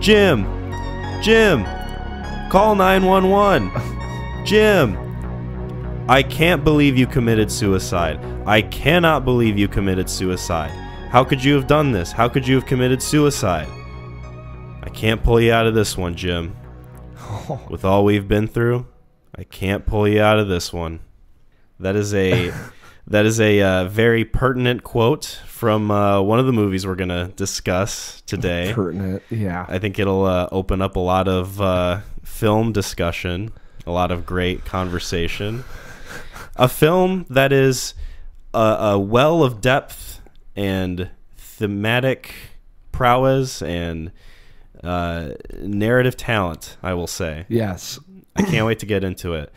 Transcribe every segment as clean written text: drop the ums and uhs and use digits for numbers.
Jim! Jim! Call 911! Jim! I can't believe you committed suicide. I cannot believe you committed suicide. How could you have done this? How could you have committed suicide? I can't pull you out of this one, Jim. With all we've been through, I can't pull you out of this one. That is a very pertinent quote from one of the movies we're gonna discuss today. Pertinent, yeah. I think it'll open up a lot of film discussion, a lot of great conversation. A film that is a well of depth and thematic prowess and narrative talent, I will say. Yes. I can't wait to get into it.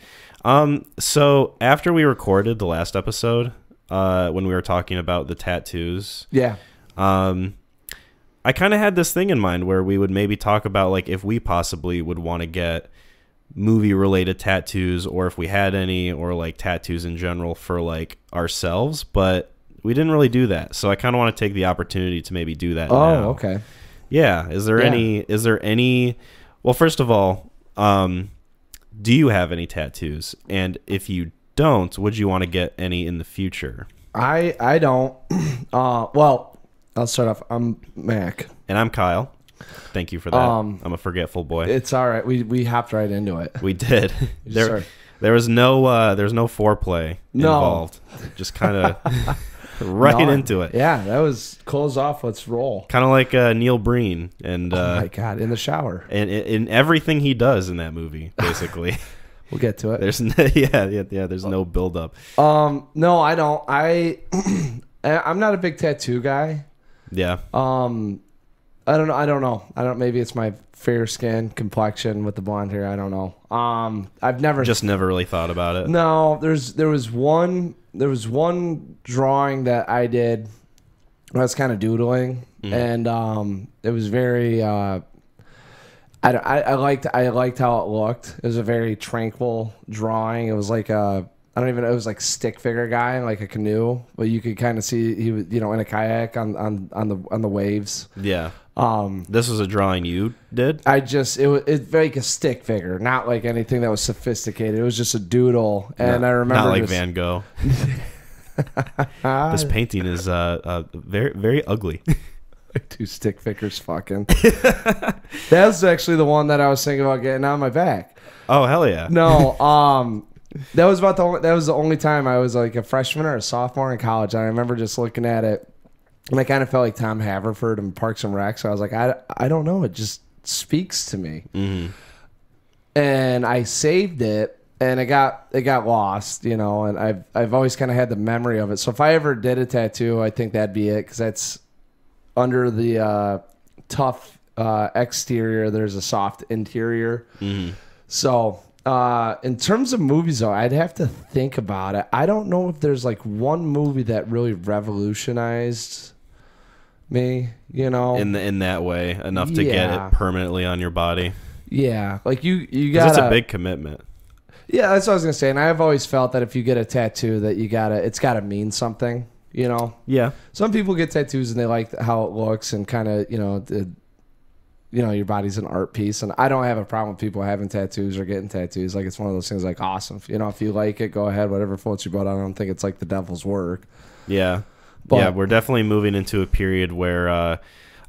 So after we recorded the last episode, when we were talking about the tattoos, Yeah. I kind of had this thing in mind where we would maybe talk about like if we possibly would want to get movie related tattoos, or if we had any, or like tattoos in general for like ourselves, but we didn't really do that. So I kind of want to take the opportunity to maybe do that. Oh, now. okay. Yeah. Is there any, well, first of all, do you have any tattoos? And if you don't, would you want to get any in the future? I don't. Well, I'll start off. I'm Mac. And I'm Kyle. Thank you for that. I'm a forgetful boy. It's all right. We hopped right into it. We did. There was no foreplay involved. Just kind of right into it. Yeah, that was close off. Let's roll. Kind of like Neil Breen and oh my God, in the shower and in everything he does in that movie, basically. We'll get to it. There's there's no build up. No, I don't. I'm not a big tattoo guy. Yeah. I don't know. Maybe it's my fair skin complexion with the blonde hair. I don't know. I've never really thought about it. No, there was one drawing that I did. I was kind of doodling, and it was very. I liked how it looked. It was a very tranquil drawing. It was like I don't even know. It was like stick figure guy, like a canoe, but you could kind of see he was, in a kayak on the waves. Yeah. This was a drawing you did? It's like a stick figure, not like anything that was sophisticated. It was just a doodle, and I remember not like Van Gogh. This painting is very very ugly. Two stick figures fucking. That's actually the one that I was thinking about getting on my back. Oh hell yeah! No, that was the only time I was like a freshman or a sophomore in college. I remember just looking at it. And I kind of felt like Tom Haverford in Parks and Rec. So I was like, I don't know. It just speaks to me. Mm-hmm. And I saved it, and it got lost, and I've always kind of had the memory of it. So if I ever did a tattoo, I think that'd be it, because that's under the tough exterior. There's a soft interior. Mm-hmm. So in terms of movies, though, I'd have to think about it. I don't know if there's like one movie that really revolutionized me, in that way, enough to get it permanently on your body. Yeah, like you got. It's a big commitment. Yeah, that's what I was gonna say. And I've always felt that if you get a tattoo, that it's gotta mean something. Yeah. Some people get tattoos and they like how it looks and kind of your body's an art piece, and I don't have a problem with people having tattoos or getting tattoos. Like, it's one of those things like, awesome. If you like it, go ahead, whatever floats your boat. I don't think it's like the devil's work. Yeah. But we're definitely moving into a period where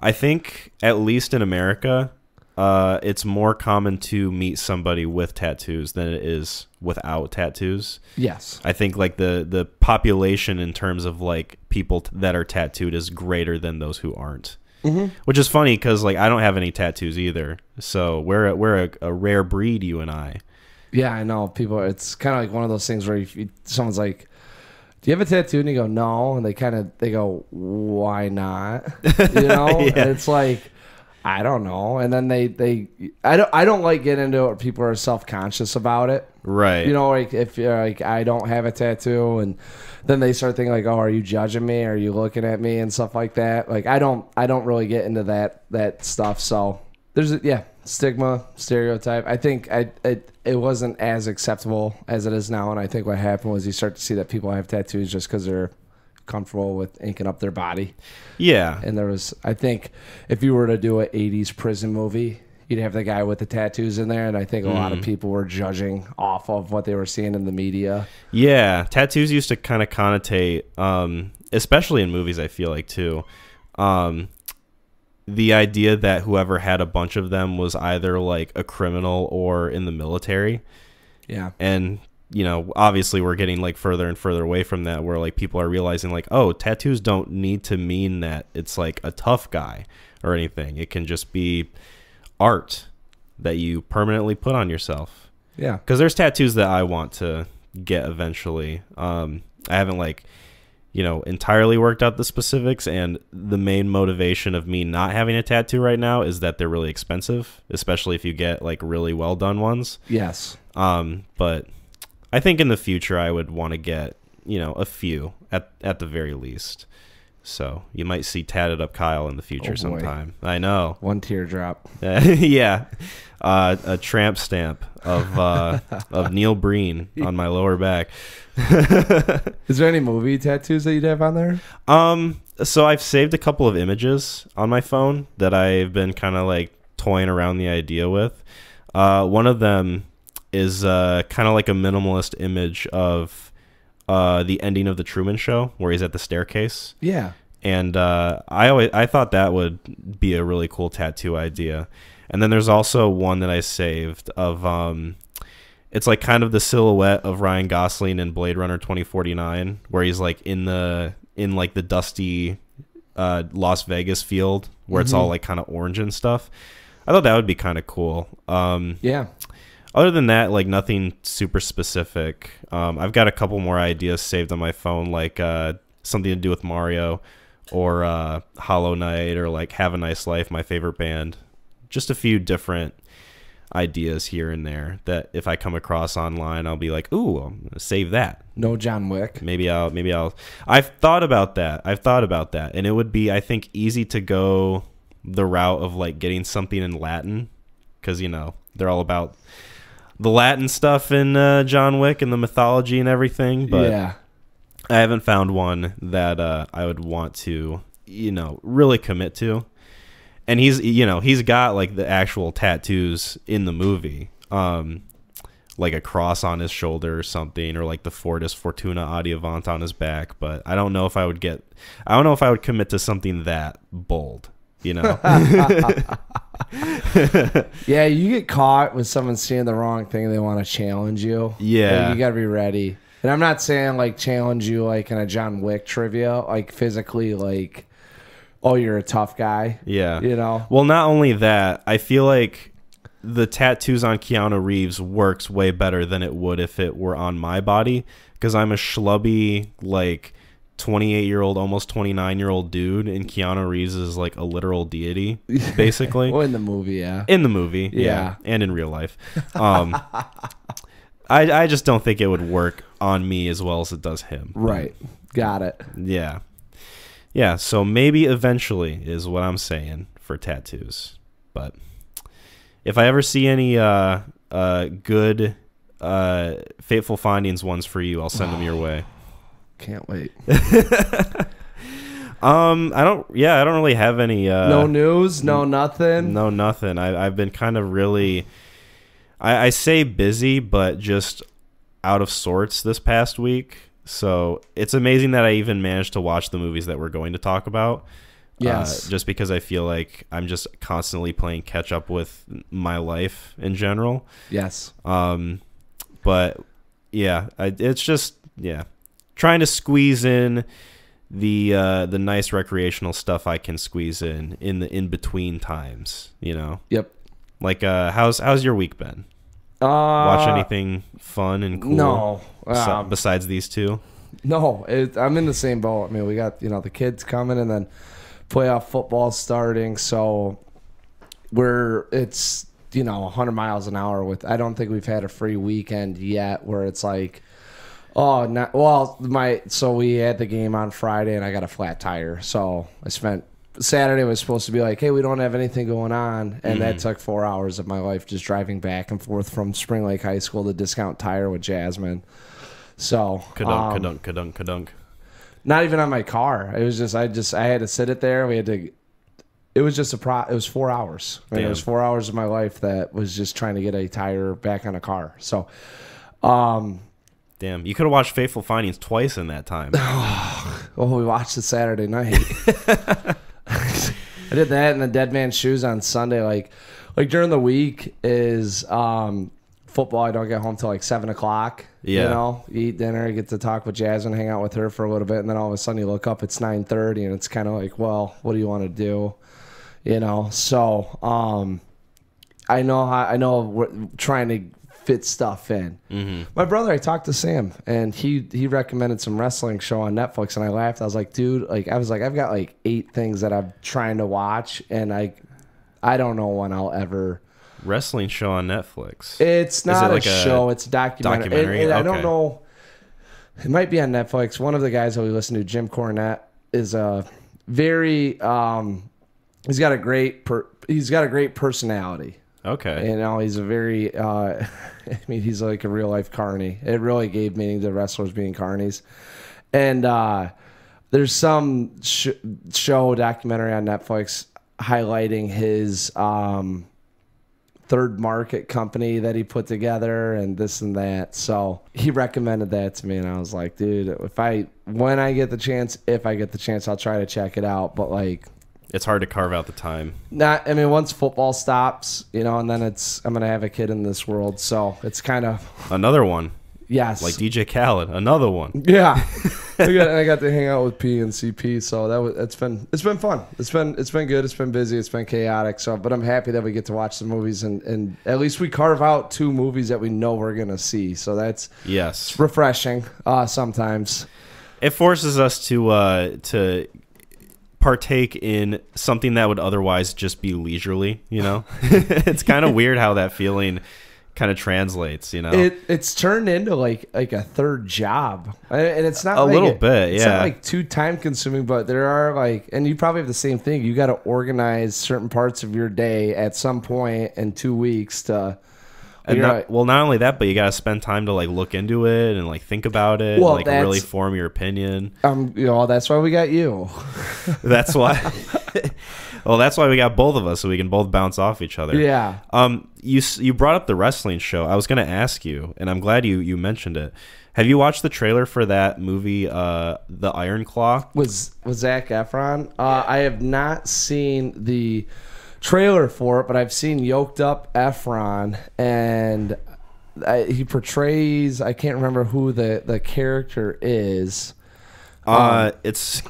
I think, at least in America, it's more common to meet somebody with tattoos than it is without tattoos. Yes. I think like the population in terms of like people that are tattooed is greater than those who aren't. Mm-hmm. Which is funny because like I don't have any tattoos either, so we're a rare breed, you and I. Yeah, I know. People, it's kind of like one of those things where someone's like, "Do you have a tattoo?" And you go, "No," and they go, "Why not?" Yeah. And it's like, I don't know. And then I don't like getting into it where people are self-conscious about it. Right. Like if you're like, I don't have a tattoo, and then they start thinking like, oh, are you judging me? Are you looking at me and stuff like that? Like, I don't really get into that stuff. So there's stigma, stereotype. I think it wasn't as acceptable as it is now. And I think what happened was you start to see that people have tattoos just because they're comfortable with inking up their body. Yeah. And there was, I think, if you were to do an 80s prison movie, you'd have the guy with the tattoos in there, and I think a lot of people were judging off of what they were seeing in the media. Yeah, tattoos used to kind of connotate, especially in movies, I feel like, too, the idea that whoever had a bunch of them was either, like, a criminal or in the military. Yeah. And, you know, obviously we're getting, like, further and further away from that, where, like, people are realizing, like, oh, tattoos don't need to mean that it's, like, a tough guy or anything. It can just be art that you permanently put on yourself. Yeah. Because there's tattoos that I want to get eventually. I haven't, like, you know, entirely worked out the specifics, and the main motivation of me not having a tattoo right now is that they're really expensive, especially if you get, like, really well done ones. Yes. But I think in the future I would want to get, you know, a few at the very least. So you might see tatted up Kyle in the future sometime. I know. One teardrop. Yeah. A tramp stamp of Neil Breen on my lower back. Is there any movie tattoos that you'd have on there? So I've saved a couple of images on my phone that I've been kind of like toying around the idea with. One of them is kind of like a minimalist image of the ending of the Truman Show, where he's at the staircase. Yeah. And I thought that would be a really cool tattoo idea. And then there's also one that I saved of it's like kind of the silhouette of Ryan Gosling in Blade Runner 2049, where he's like in like the dusty Las Vegas field where it's all like kind of orange and stuff. I thought that would be kind of cool. Yeah. Other than that, like nothing super specific. I've got a couple more ideas saved on my phone, like something to do with Mario or Hollow Knight or like Have a Nice Life, my favorite band. Just a few different ideas here and there that if I come across online, I'll be like, ooh, I'm gonna save that. No John Wick. Maybe I'll I've thought about that. And it would be, I think, easy to go the route of like getting something in Latin, because, you know, they're all about the Latin stuff in John Wick and the mythology and everything. But yeah. I haven't found one that I would want to, you know, really commit to. And he's got like the actual tattoos in the movie, like a cross on his shoulder or something, or like the Fortis Fortuna Adiavant on his back. But I don't know if I would commit to something that bold, you know? Yeah, you get caught with someone seeing the wrong thing and they want to challenge you. Yeah. Like, you got to be ready. And I'm not saying like challenge you like in a John Wick trivia, like physically, like, oh, you're a tough guy. Yeah. You know? Well, not only that, I feel like the tattoos on Keanu Reeves works way better than it would if it were on my body, because I'm a schlubby, like, 28-year-old, almost 29-year-old dude, and Keanu Reeves is like a literal deity, basically. Well, in the movie, yeah. In the movie, yeah. And in real life. I just don't think it would work on me as well as it does him. Right. Got it. Yeah. Yeah, so maybe eventually is what I'm saying for tattoos. But if I ever see any good Fateful Findings ones for you, I'll send them your way. Can't wait. I don't really have any no news, no nothing. No nothing. I've been kind of really I say busy, but just out of sorts this past week. So it's amazing that I even managed to watch the movies that we're going to talk about. Yes. Just because I feel like I'm just constantly playing catch up with my life in general. Yes. But yeah, it's just, yeah, trying to squeeze in the nice recreational stuff I can squeeze in the in between times, you know? Yep. Like, how's your week been? Watch anything fun and cool? No. Besides these two? No, I'm in the same boat. I mean, we got, the kids coming and then playoff football starting. So it's, 100 miles an hour with, I don't think we've had a free weekend yet where it's like, so we had the game on Friday and I got a flat tire. So Saturday was supposed to be like, hey, we don't have anything going on. And that took 4 hours of my life just driving back and forth from Spring Lake High School to Discount Tire with Jasmine. So. Kadunk. Not even on my car. It was just I had to sit it there. We had to. It was just it was 4 hours. I mean, it was 4 hours of my life that was just trying to get a tire back on a car. So, damn, you could have watched Fateful Findings twice in that time. Oh, we watched it Saturday night. I did that and the Dead Man's Shoes on Sunday. Like during the week is football. I don't get home till like 7 o'clock. Yeah. You know, eat dinner, get to talk with Jasmine, hang out with her for a little bit, and then all of a sudden you look up, it's 9:30, and it's kind of like, well, what do you want to do? You know, so I know we're trying to fit stuff in. Mm-hmm. My brother, I talked to Sam, and he recommended some wrestling show on Netflix, and I laughed. I was like, dude, I've got like 8 things that I'm trying to watch, and I don't know when I'll ever. Wrestling show on Netflix. It's not a show. It's a documentary. And I don't know. It might be on Netflix. One of the guys that we listen to, Jim Cornette, is a very. He's got a great personality. Okay. You know, he's a very. I mean, he's like a real life carny. It really gave meaning to wrestlers being carnies, and there's some show documentary on Netflix highlighting his. Third market company that he put together and this and that. So he recommended that to me, and I was like, dude, when I get the chance, I'll try to check it out. But like, it's hard to carve out the time. Once football stops, you know, and then I'm gonna have a kid in this world, so it's kind of another one. Yes, like DJ Khaled, another one. Yeah, I got to hang out with P and CP, so it's been fun. It's been good. It's been busy. It's been chaotic. So, but I'm happy that we get to watch the movies, and at least we carve out 2 movies that we know we're gonna see. So that's refreshing. Sometimes it forces us to partake in something that would otherwise just be leisurely. You know, it's kind of weird how that feeling kind of translates, you know. It's turned into like a third job, and it's not a little bit. It's not like too time consuming, but there are like, and you probably have the same thing. You got to organize certain parts of your day at some point in 2 weeks to. And not only that, but you got to spend time to like look into it and like think about it, and like really form your opinion. You know, that's why we got you. That's why. Well, that's why we got both of us, so we can both bounce off each other. Yeah. You brought up the wrestling show. I was going to ask you, and I'm glad you mentioned it. Have you watched the trailer for that movie, The Iron Claw? Was Zac Efron? I have not seen the trailer for it, but I've seen yoked up Efron, and he portrays. I can't remember who the character is. It's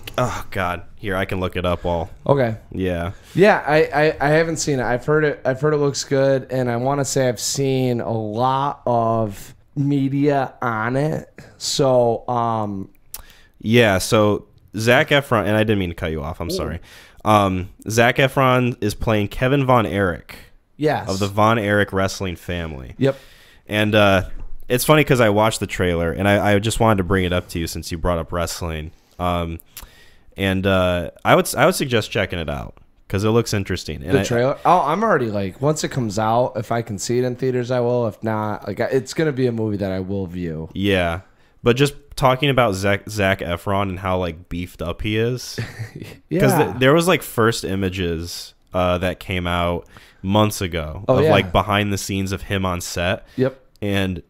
God. Here, I can look it up all. Okay. Yeah. Yeah, I haven't seen it. I've heard it looks good, and I want to say I've seen a lot of media on it. So, yeah, so Zac Efron, and I didn't mean to cut you off. I'm sorry. Zac Efron is playing Kevin Von Erich. Yes. Of the Von Erich wrestling family. Yep. And it's funny because I watched the trailer, and I just wanted to bring it up to you since you brought up wrestling. And I would suggest checking it out because it looks interesting. And the trailer? I'm already like, once it comes out, if I can see it in theaters, I will. If not, like, it's gonna be a movie that I will view. Yeah, but just talking about Zac Efron and how like beefed up he is, because there was like first images that came out months ago of like behind the scenes of him on set. Yep, and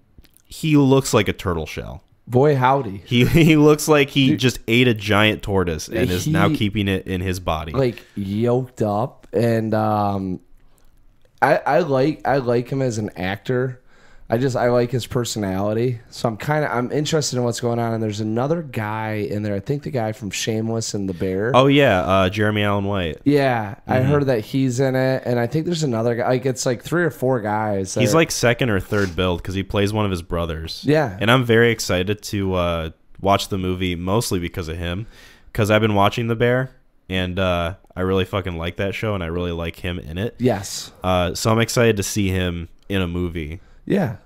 he looks like a turtle shell. Boy, howdy. He looks like he just ate a giant tortoise and is now keeping it in his body. Like yoked up, and I like him as an actor. I like his personality. So I'm interested in what's going on. And there's another guy in there. I think the guy from Shameless and The Bear. Oh yeah, Jeremy Allen White. Yeah, I heard that he's in it, and I think there's another guy. Like it's like 3 or 4 guys. He's like second or third build because he plays one of his brothers. Yeah, and I'm very excited to watch the movie mostly because of him, because I've been watching The Bear, and I really fucking like that show, and I really like him in it. Yes. So I'm excited to see him in a movie. Yeah.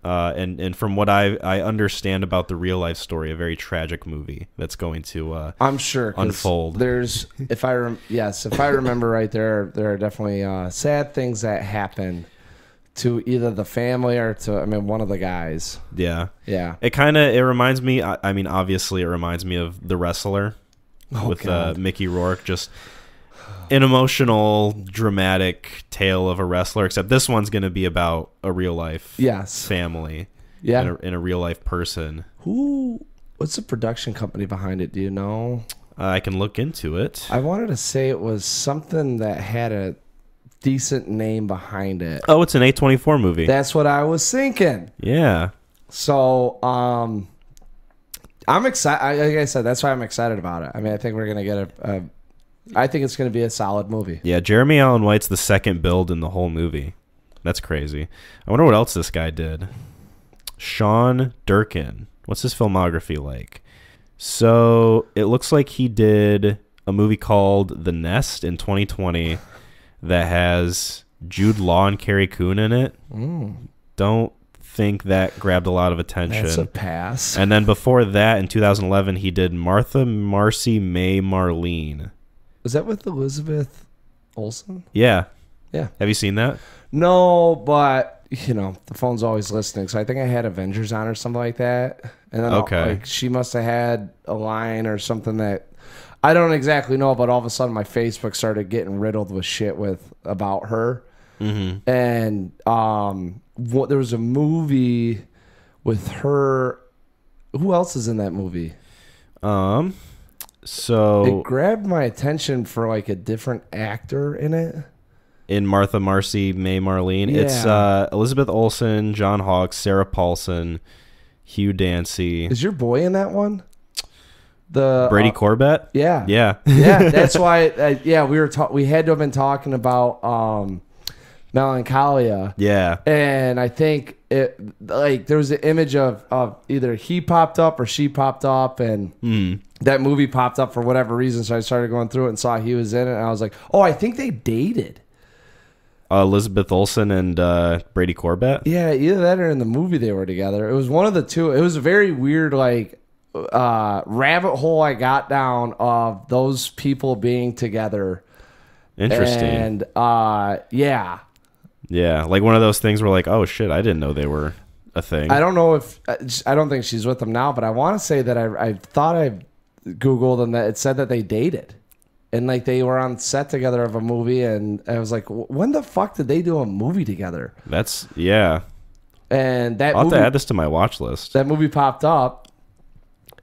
And from what I understand about the real life story, a very tragic movie that's going to I'm sure unfold. There's if I remember right, there are definitely sad things that happen to either the family or to, I mean, one of the guys. Yeah. Yeah. It reminds me, I mean, obviously it reminds me of The Wrestler with Mickey Rourke. Just an emotional, dramatic tale of a wrestler, except this one's going to be about a real life family. Yeah. And a real life person. What's the production company behind it? Do you know? I can look into it. I wanted to say it was something that had a decent name behind it. Oh, it's an A24 movie. That's what I was thinking. Yeah. So, I'm excited. Like I said, that's why I'm excited about it. I mean, I think we're going to get I think it's going to be a solid movie. Yeah, Jeremy Allen White's the second build in the whole movie. That's crazy. I wonder what else this guy did. Sean Durkin. What's his filmography like? So it looks like he did a movie called The Nest in 2020 that has Jude Law and Carrie Coon in it. Don't think that grabbed a lot of attention. That's a pass. And then before that, in 2011, he did Martha, Marcy, May, Marlene. Was that with Elizabeth Olsen? Yeah. Yeah. Have you seen that? No, but the phone's always listening. So I think I had Avengers on or something like that. And then like she must have had a line or something that I don't exactly know, but all of a sudden my Facebook started getting riddled with shit about her. Mm-hmm. And there was a movie with her. Who else is in that movie? So it grabbed my attention for like a different actor in it. In Martha, Marcy, May, Marlene. Yeah. It's Elizabeth Olsen, John Hawkes, Sarah Paulson, Hugh Dancy. Is your boy in that one? The Brady Corbett? Yeah. Yeah. Yeah, that's why we had to have been talking about Melancholia. Yeah. And I think there was an image of either he popped up or she popped up, and that movie popped up for whatever reason, so I started going through it and saw he was in it, and I was like, oh, I think they dated. Elizabeth Olsen and Brady Corbett? Yeah, either that or in the movie they were together. It was one of the two. It was a very weird rabbit hole I got down of those people being together. Interesting. And yeah. Yeah, like one of those things where like, oh shit, I didn't know they were a thing. I don't know if I don't think she's with them now, but I want to say that I thought I Googled and that it said that they dated. And like they were on set together of a movie, and I was like, when the fuck did they do a movie together? And I'll have to add this to my watch list. That movie popped up,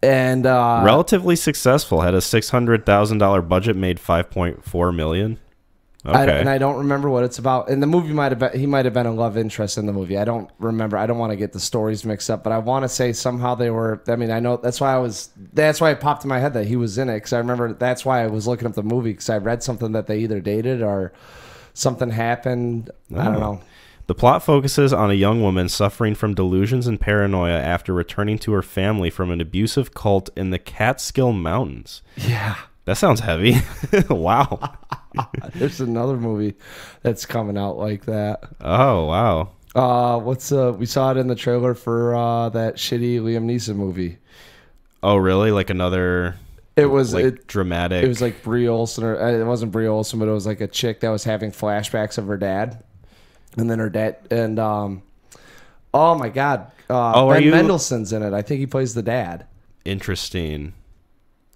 and relatively successful. Had a $600,000 budget, made $5.4 million. Okay. And I don't remember what it's about. And the movie he might have been a love interest in the movie. I don't remember. I don't want to get the stories mixed up, but I want to say somehow they were. I mean, I know that's why it popped in my head that he was in it, because I remember that's why I was looking up the movie, because I read something that they either dated or something happened. I don't know. The plot focuses on a young woman suffering from delusions and paranoia after returning to her family from an abusive cult in the Catskill Mountains. Yeah. That sounds heavy. Wow. There's another movie that's coming out like that. Oh, wow. We saw it in the trailer for that shitty Liam Neeson movie. Oh, really? Like another... It was dramatic. It was like Brie Olsen, or it wasn't Brie Olsen, but it was like a chick that was having flashbacks of her dad. And then her dad, and oh my God. Ben Mendelsohn's in it. I think he plays the dad. Interesting.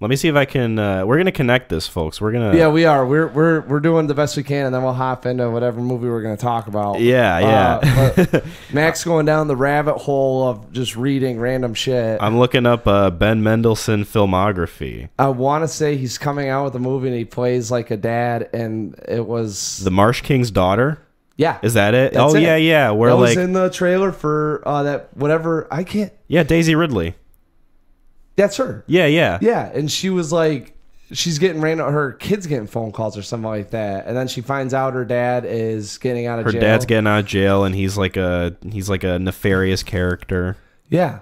Let me see if I can. We're gonna connect this, folks. Yeah, we are. We're doing the best we can, and then we'll hop into whatever movie we're gonna talk about. Yeah. Max going down the rabbit hole of just reading random shit. I'm looking up Ben Mendelsohn filmography. I want to say he's coming out with a movie and he plays like a dad, and it was The Marsh King's Daughter. Yeah, is that it? That's it. Yeah. Where that was in the trailer for that whatever. I can't. Yeah, Daisy Ridley. That's her. Yeah. And she was like, she's getting her kid's getting phone calls or something like that, and then she finds out her dad is getting out of jail. Her dad's getting out of jail, and he's like a nefarious character. Yeah,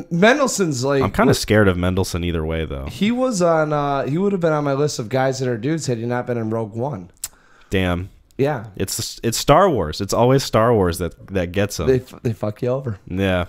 Mendelsohn's like. I'm kind of scared of Mendelsohn either way, though. He was on. He would have been on my list of guys that are dudes had he not been in Rogue One. Damn. Yeah. It's Star Wars. It's always Star Wars that gets them. They fuck you over. Yeah.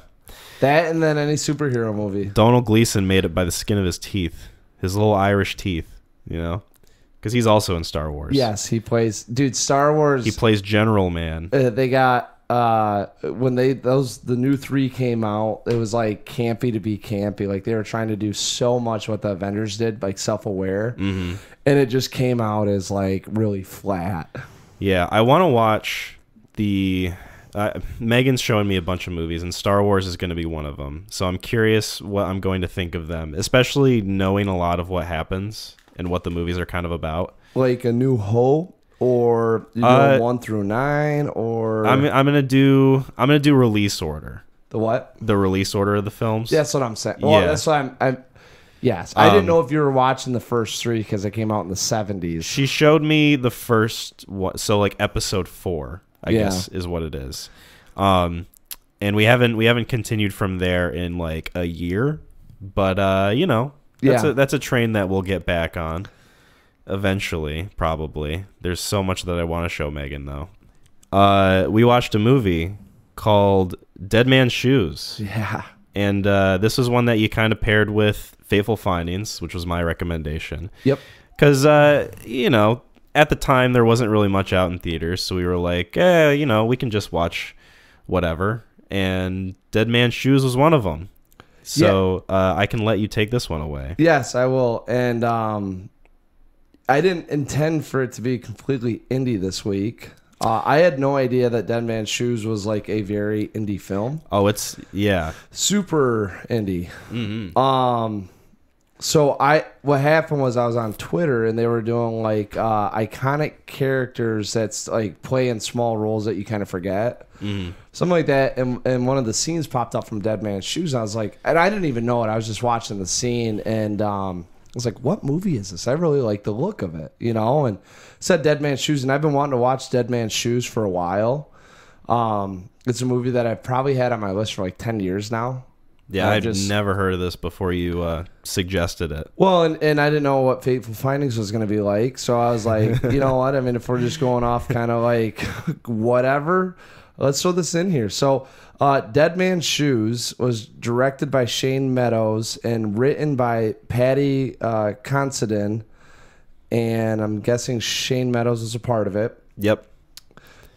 That, and then any superhero movie. Donald Gleason made it by the skin of his teeth. His little Irish teeth, because he's also in Star Wars. Yes, he plays... Dude, Star Wars... He plays General Man. They got when the new 3 came out, it was like campy to be campy. Like they were trying to do so much what the Avengers did, like Self-Aware, and it just came out as like really flat. Yeah, I want to watch the. Megan's showing me a bunch of movies, and Star Wars is going to be one of them. So I'm curious what I'm going to think of them, especially knowing a lot of what happens and what the movies are kind of about. Like A New Hope, or 1 through 9, or I'm gonna do release order. The what? The release order of the films. That's what I'm saying. Well, that's what I'm. Yes, I didn't know if you were watching the first 3 because it came out in the 70s. She showed me the first one, so like episode 4. I guess is what it is. And we haven't continued from there in like a year, but that's a train that we'll get back on eventually, probably. There's so much that I want to show Megan though. We watched a movie called Dead Man's Shoes. Yeah. And this was one that you kind of paired with Fateful Findings, which was my recommendation. Yep. Cuz at the time, there wasn't really much out in theaters, so we were like, we can just watch whatever. And Dead Man's Shoes was one of them. So I can let you take this one away. Yes, I will. And I didn't intend for it to be completely indie this week. I had no idea that Dead Man's Shoes was like a very indie film. Oh, it's, yeah. Super indie. Mm-hmm. So what happened was I was on Twitter and they were doing like iconic characters that's like playing small roles that you kind of forget, something like that. And one of the scenes popped up from Dead Man's Shoes. And I was like, and I didn't even know it. I was just watching the scene and I was like, what movie is this? I really like the look of it, and it said Dead Man's Shoes, and I've been wanting to watch Dead Man's Shoes for a while. It's a movie that I've probably had on my list for like 10 years now. Yeah, I've never heard of this before you suggested it. Well, and I didn't know what Fateful Findings was going to be like, so I was like, you know what? I mean, if we're just going off kind of like whatever, let's throw this in here. So Dead Man's Shoes was directed by Shane Meadows and written by Patty Considine, and I'm guessing Shane Meadows is a part of it. Yep.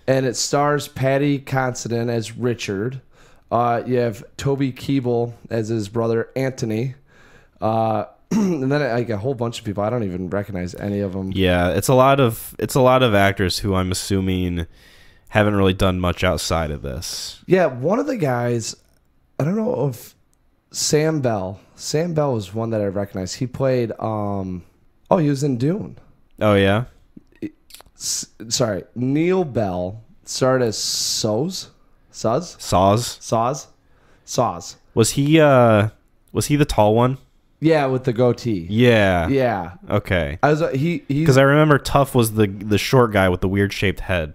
And it stars Patty Considine as Richard. You have Toby Kebbell as his brother Anthony, and then like a whole bunch of people. I don't even recognize any of them. Yeah, it's a lot of actors who I'm assuming haven't really done much outside of this. Yeah, one of the guys, I don't know if Sam Bell. Sam Bell was one that I recognized. He played. He was in Dune. Oh yeah. Sorry, Neil Bell starred as Soz. Saws. Was he the tall one? Yeah, with the goatee. Yeah. Yeah. Okay. Because I remember Tough was the short guy with the weird shaped head.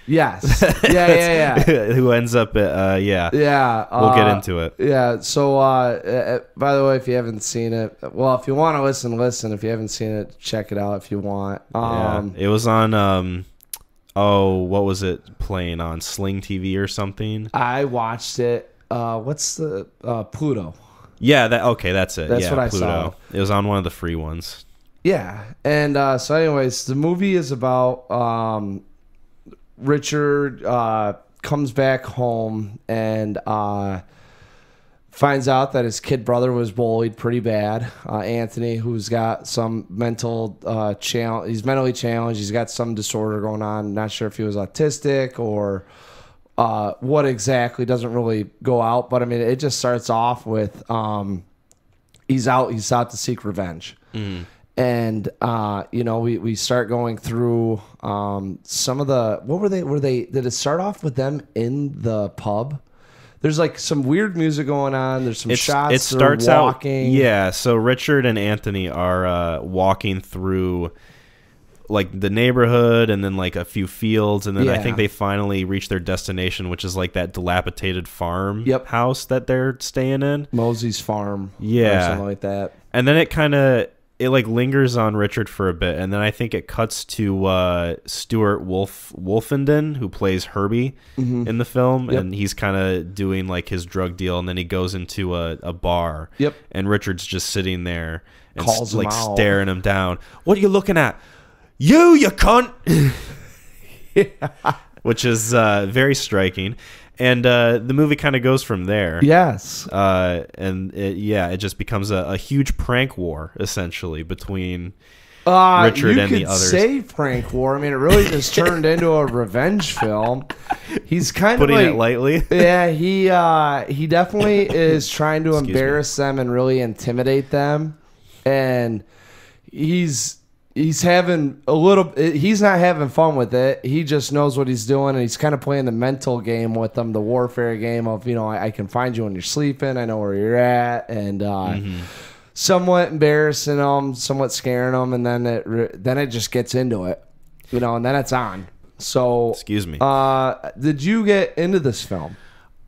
Yes. Yeah. Who ends up at yeah. Yeah. We'll get into it. Yeah. So by the way, if you haven't seen it, well, if you want to listen. If you haven't seen it, check it out if you want. It was on what was it playing on Sling TV or something? I watched it. What's the Pluto? Yeah, that's it. That's yeah, what I Pluto. saw. It was on one of the free ones. Yeah, and so anyways, the movie is about Richard comes back home and finds out that his kid brother was bullied pretty bad. Anthony, who's got some mental challenge. He's mentally challenged. He's got some disorder going on. Not sure if he was autistic or what exactly. Doesn't really go out. But I mean, it just starts off with he's out to seek revenge. Mm. And we start going through some of the did it start off with them in the pub? There's like some weird music going on. There's some shots. It starts walking. out. Yeah. So Richard and Anthony are walking through like the neighborhood and then like a few fields. And then I think they finally reach their destination, which is like that dilapidated farm house that they're staying in. Mosey's farm. Yeah. Or something like that. And then it like lingers on Richard for a bit, and then I think it cuts to Stuart Wolfenden, who plays Herbie in the film, and he's kind of doing like his drug deal, and then he goes into a bar, and Richard's just sitting there and calls like him out. Staring him down. What are you looking at? You cunt! which is very striking. And the movie kind of goes from there. Yes. It just becomes a huge prank war, essentially, between Richard and the others. You could say prank war. I mean, it really just turned into a revenge film. He's kind Putting of it lightly. Yeah, he definitely is trying to embarrass them and really intimidate them. And he's having he's not having fun with it. He just knows what he's doing, and he's kind of playing the mental game with them, the warfare game of, I can find you when you're sleeping, I know where you're at, and somewhat embarrassing them, somewhat scaring them, and then it just gets into it, and then it's on. So excuse me. Did you get into this film?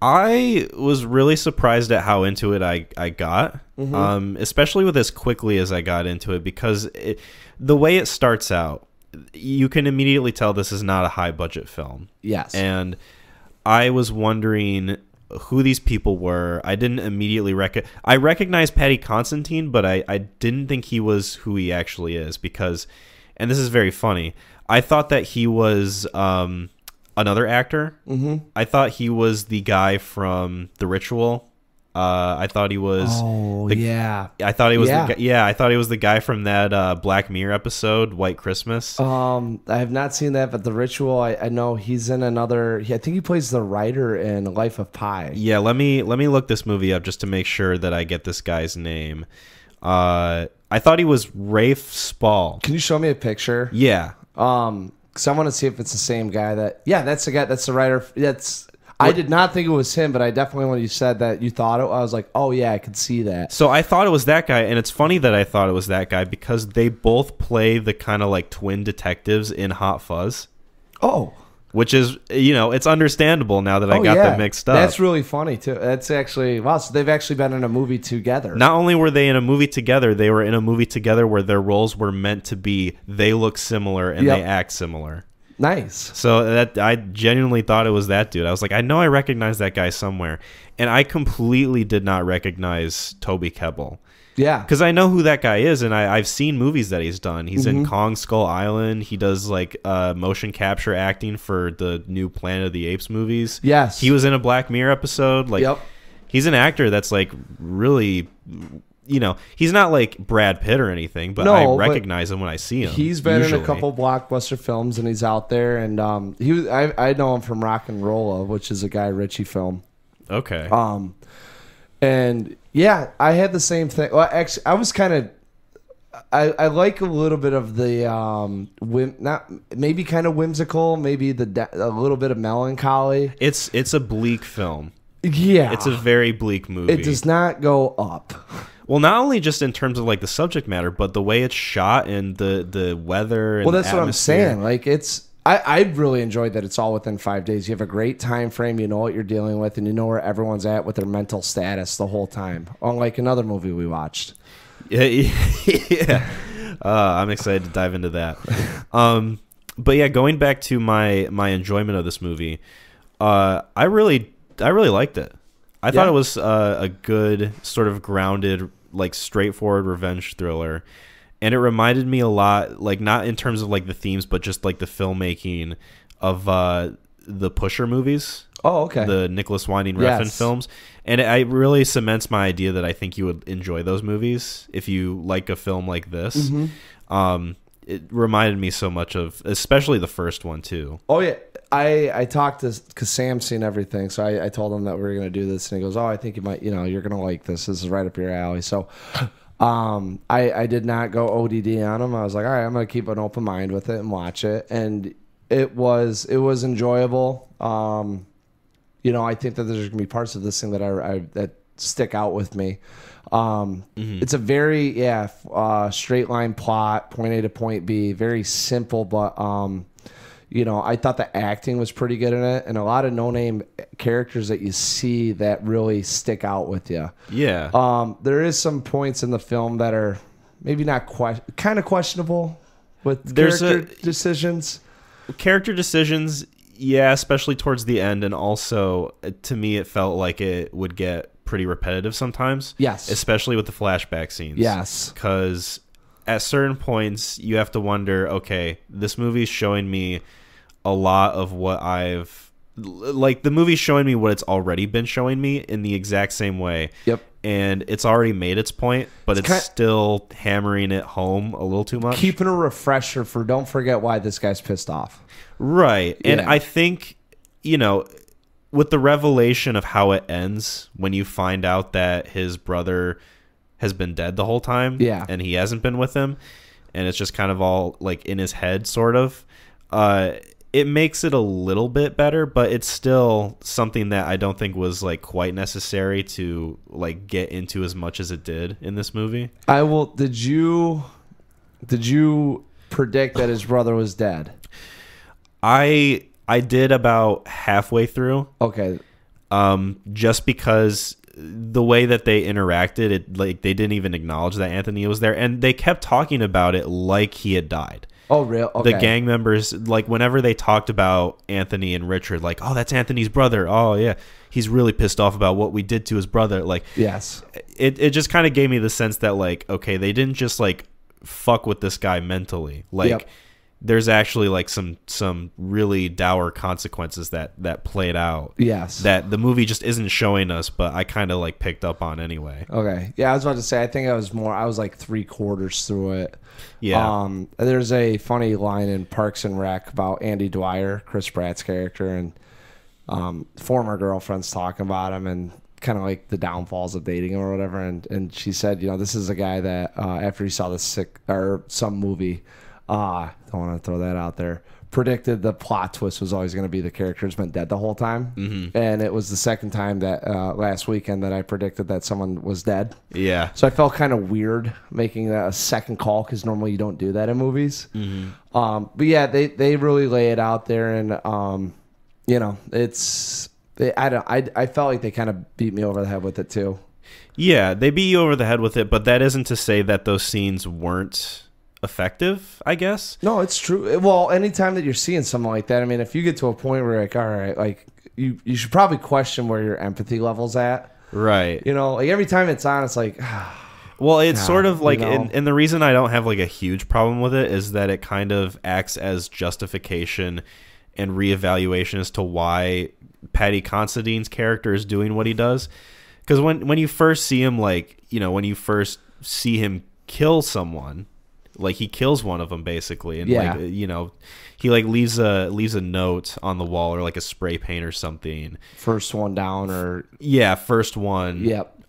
I was really surprised at how into it I got, especially with as quickly as I got into it, because the way it starts out, you can immediately tell this is not a high budget film. Yes. And I was wondering who these people were. I didn't immediately I recognized Paddy Considine, but I didn't think he was who he actually is, because, and this is very funny, I thought that he was another actor. I thought he was the guy from The Ritual. I thought he was. Oh, yeah. I thought he was. I thought he was the guy from that Black Mirror episode, White Christmas. I have not seen that, but The Ritual, I know he's in another. I think he plays the writer in Life of Pi. Yeah, let me look this movie up just to make sure that I get this guy's name. I thought he was Rafe Spall. Can you show me a picture? Yeah. Because I want to see if it's the same guy that. Yeah, that's the guy. That's the writer. I did not think it was him, but I definitely, when you said that you thought it, I was like, oh yeah, I could see that. So I thought it was that guy, and it's funny that I thought it was that guy because they both play the kind of like twin detectives in Hot Fuzz. Oh. Which is, it's understandable now that I got them mixed up. That's really funny too. That's actually, wow, so they've actually been in a movie together. Not only were they in a movie together, they were in a movie together where their roles were meant to be, they look similar and they act similar. Nice. So that I genuinely thought it was that dude. I was like, I know I recognize that guy somewhere. And I completely did not recognize Toby Kebbell. Yeah. Because I know who that guy is, and I've seen movies that he's done. He's in Kong Skull Island. He does like motion capture acting for the new Planet of the Apes movies. Yes. He was in a Black Mirror episode. Like, he's an actor that's like really... he's not like Brad Pitt or anything, but I recognize him when I see him. He's been in a couple blockbuster films, and he's out there. And I know him from Rock and Rolla, which is a Guy Ritchie film. Okay. And yeah, I had the same thing. Well, actually, I was kind of. I like a little bit of the not maybe kind of whimsical, maybe a little bit of melancholy. It's a bleak film. Yeah, it's a very bleak movie. It does not go up. Well, not only just in terms of like the subject matter, but the way it's shot and the weather. And that's the what I'm saying. Like I really enjoyed that it's all within 5 days. You have a great time frame. You know what you're dealing with, and you know where everyone's at with their mental status the whole time. Unlike another movie we watched. Yeah. I'm excited to dive into that. But yeah, going back to my enjoyment of this movie, I really liked it. I thought it was a good sort of grounded, like straightforward revenge thriller. And it reminded me a lot, like not in terms of like the themes, but just like the filmmaking of the Pusher movies. Oh, okay. The Nicholas Winding Refn films. And it really cements my idea that I think you would enjoy those movies if you like a film like this. It reminded me so much of, especially the first one too. Oh yeah. I talked to, because Sam's seen everything, so I told him that we were going to do this, and he goes, oh, I think you might, you're going to like this. This is right up your alley. So I did not go ODD on him. I was like, all right, I'm going to keep an open mind with it and watch it. And it was enjoyable. I think that there's going to be parts of this thing that that stick out with me. It's a very straight line plot, point A to point B, very simple, but I thought the acting was pretty good in it, and a lot of no-name characters that you see that really stick out with you. Yeah. There is some points in the film that are maybe not kind of questionable with character decisions. Character decisions, yeah, especially towards the end, and also to me it felt like it would get pretty repetitive sometimes. Yes. Especially with the flashback scenes. Yes. Because at certain points you have to wonder, okay, this movie's showing me a lot of what I've like. The movie's showing me what it's already been showing me in the exact same way. Yep. And it's already made its point, but it's still hammering it home a little too much. Keeping a refresher for don't forget why this guy's pissed off. Right. And I think, you know, with the revelation of how it ends, when you find out that his brother has been dead the whole time, and he hasn't been with him, and it's just kind of all like in his head, sort of, it makes it a little bit better, but it's still something that I don't think was like quite necessary to like get into as much as it did in this movie. Did you predict that his brother was dead? I did about halfway through. Okay. Just because the way that they interacted, it like they didn't even acknowledge that Anthony was there, and they kept talking about it like he had died. Oh, real? Okay. The gang members, like whenever they talked about Anthony and Richard, like, oh, that's Anthony's brother. Oh, yeah, he's really pissed off about what we did to his brother. Like, yes, it just kind of gave me the sense that like, okay, they didn't just like fuck with this guy mentally. Like, there's actually like some really dour consequences that played out. Yes, that the movie just isn't showing us, but I kind of like picked up on anyway. Okay, yeah, I was about to say, I think I was like 3/4 through it. Yeah. There's a funny line in Parks and Rec about Andy Dwyer, Chris Pratt's character, and former girlfriends talking about him and kind of like the downfalls of dating him or whatever. And she said, you know, this is a guy that after he saw some movie, don't want to throw that out there, predicted the plot twist was always going to be the character's been dead the whole time. Mm-hmm. And it was the second time that last weekend that I predicted that someone was dead. Yeah. So I felt kind of weird making a second call because normally you don't do that in movies. Mm-hmm. But yeah, they really lay it out there, and you know, I felt like they kind of beat me over the head with it too. Yeah, they beat you over the head with it, but that isn't to say that those scenes weren't effective, I guess. No, it's true. Well, anytime that you're seeing something like that, I mean, if you get to a point where you're like, all right, like you should probably question where your empathy level's at. Right. You know, like every time it's on, it's like, well, it's sort of like, you know? and the reason I don't have like a huge problem with it is that it kind of acts as justification and reevaluation as to why Paddy Considine's character is doing what he does. Because when you first see him, like, you know, when you first see him kill someone, like he kills one of them basically, and like, you know, he like leaves a note on the wall or like a spray paint or something. First one down, or first one. Yep.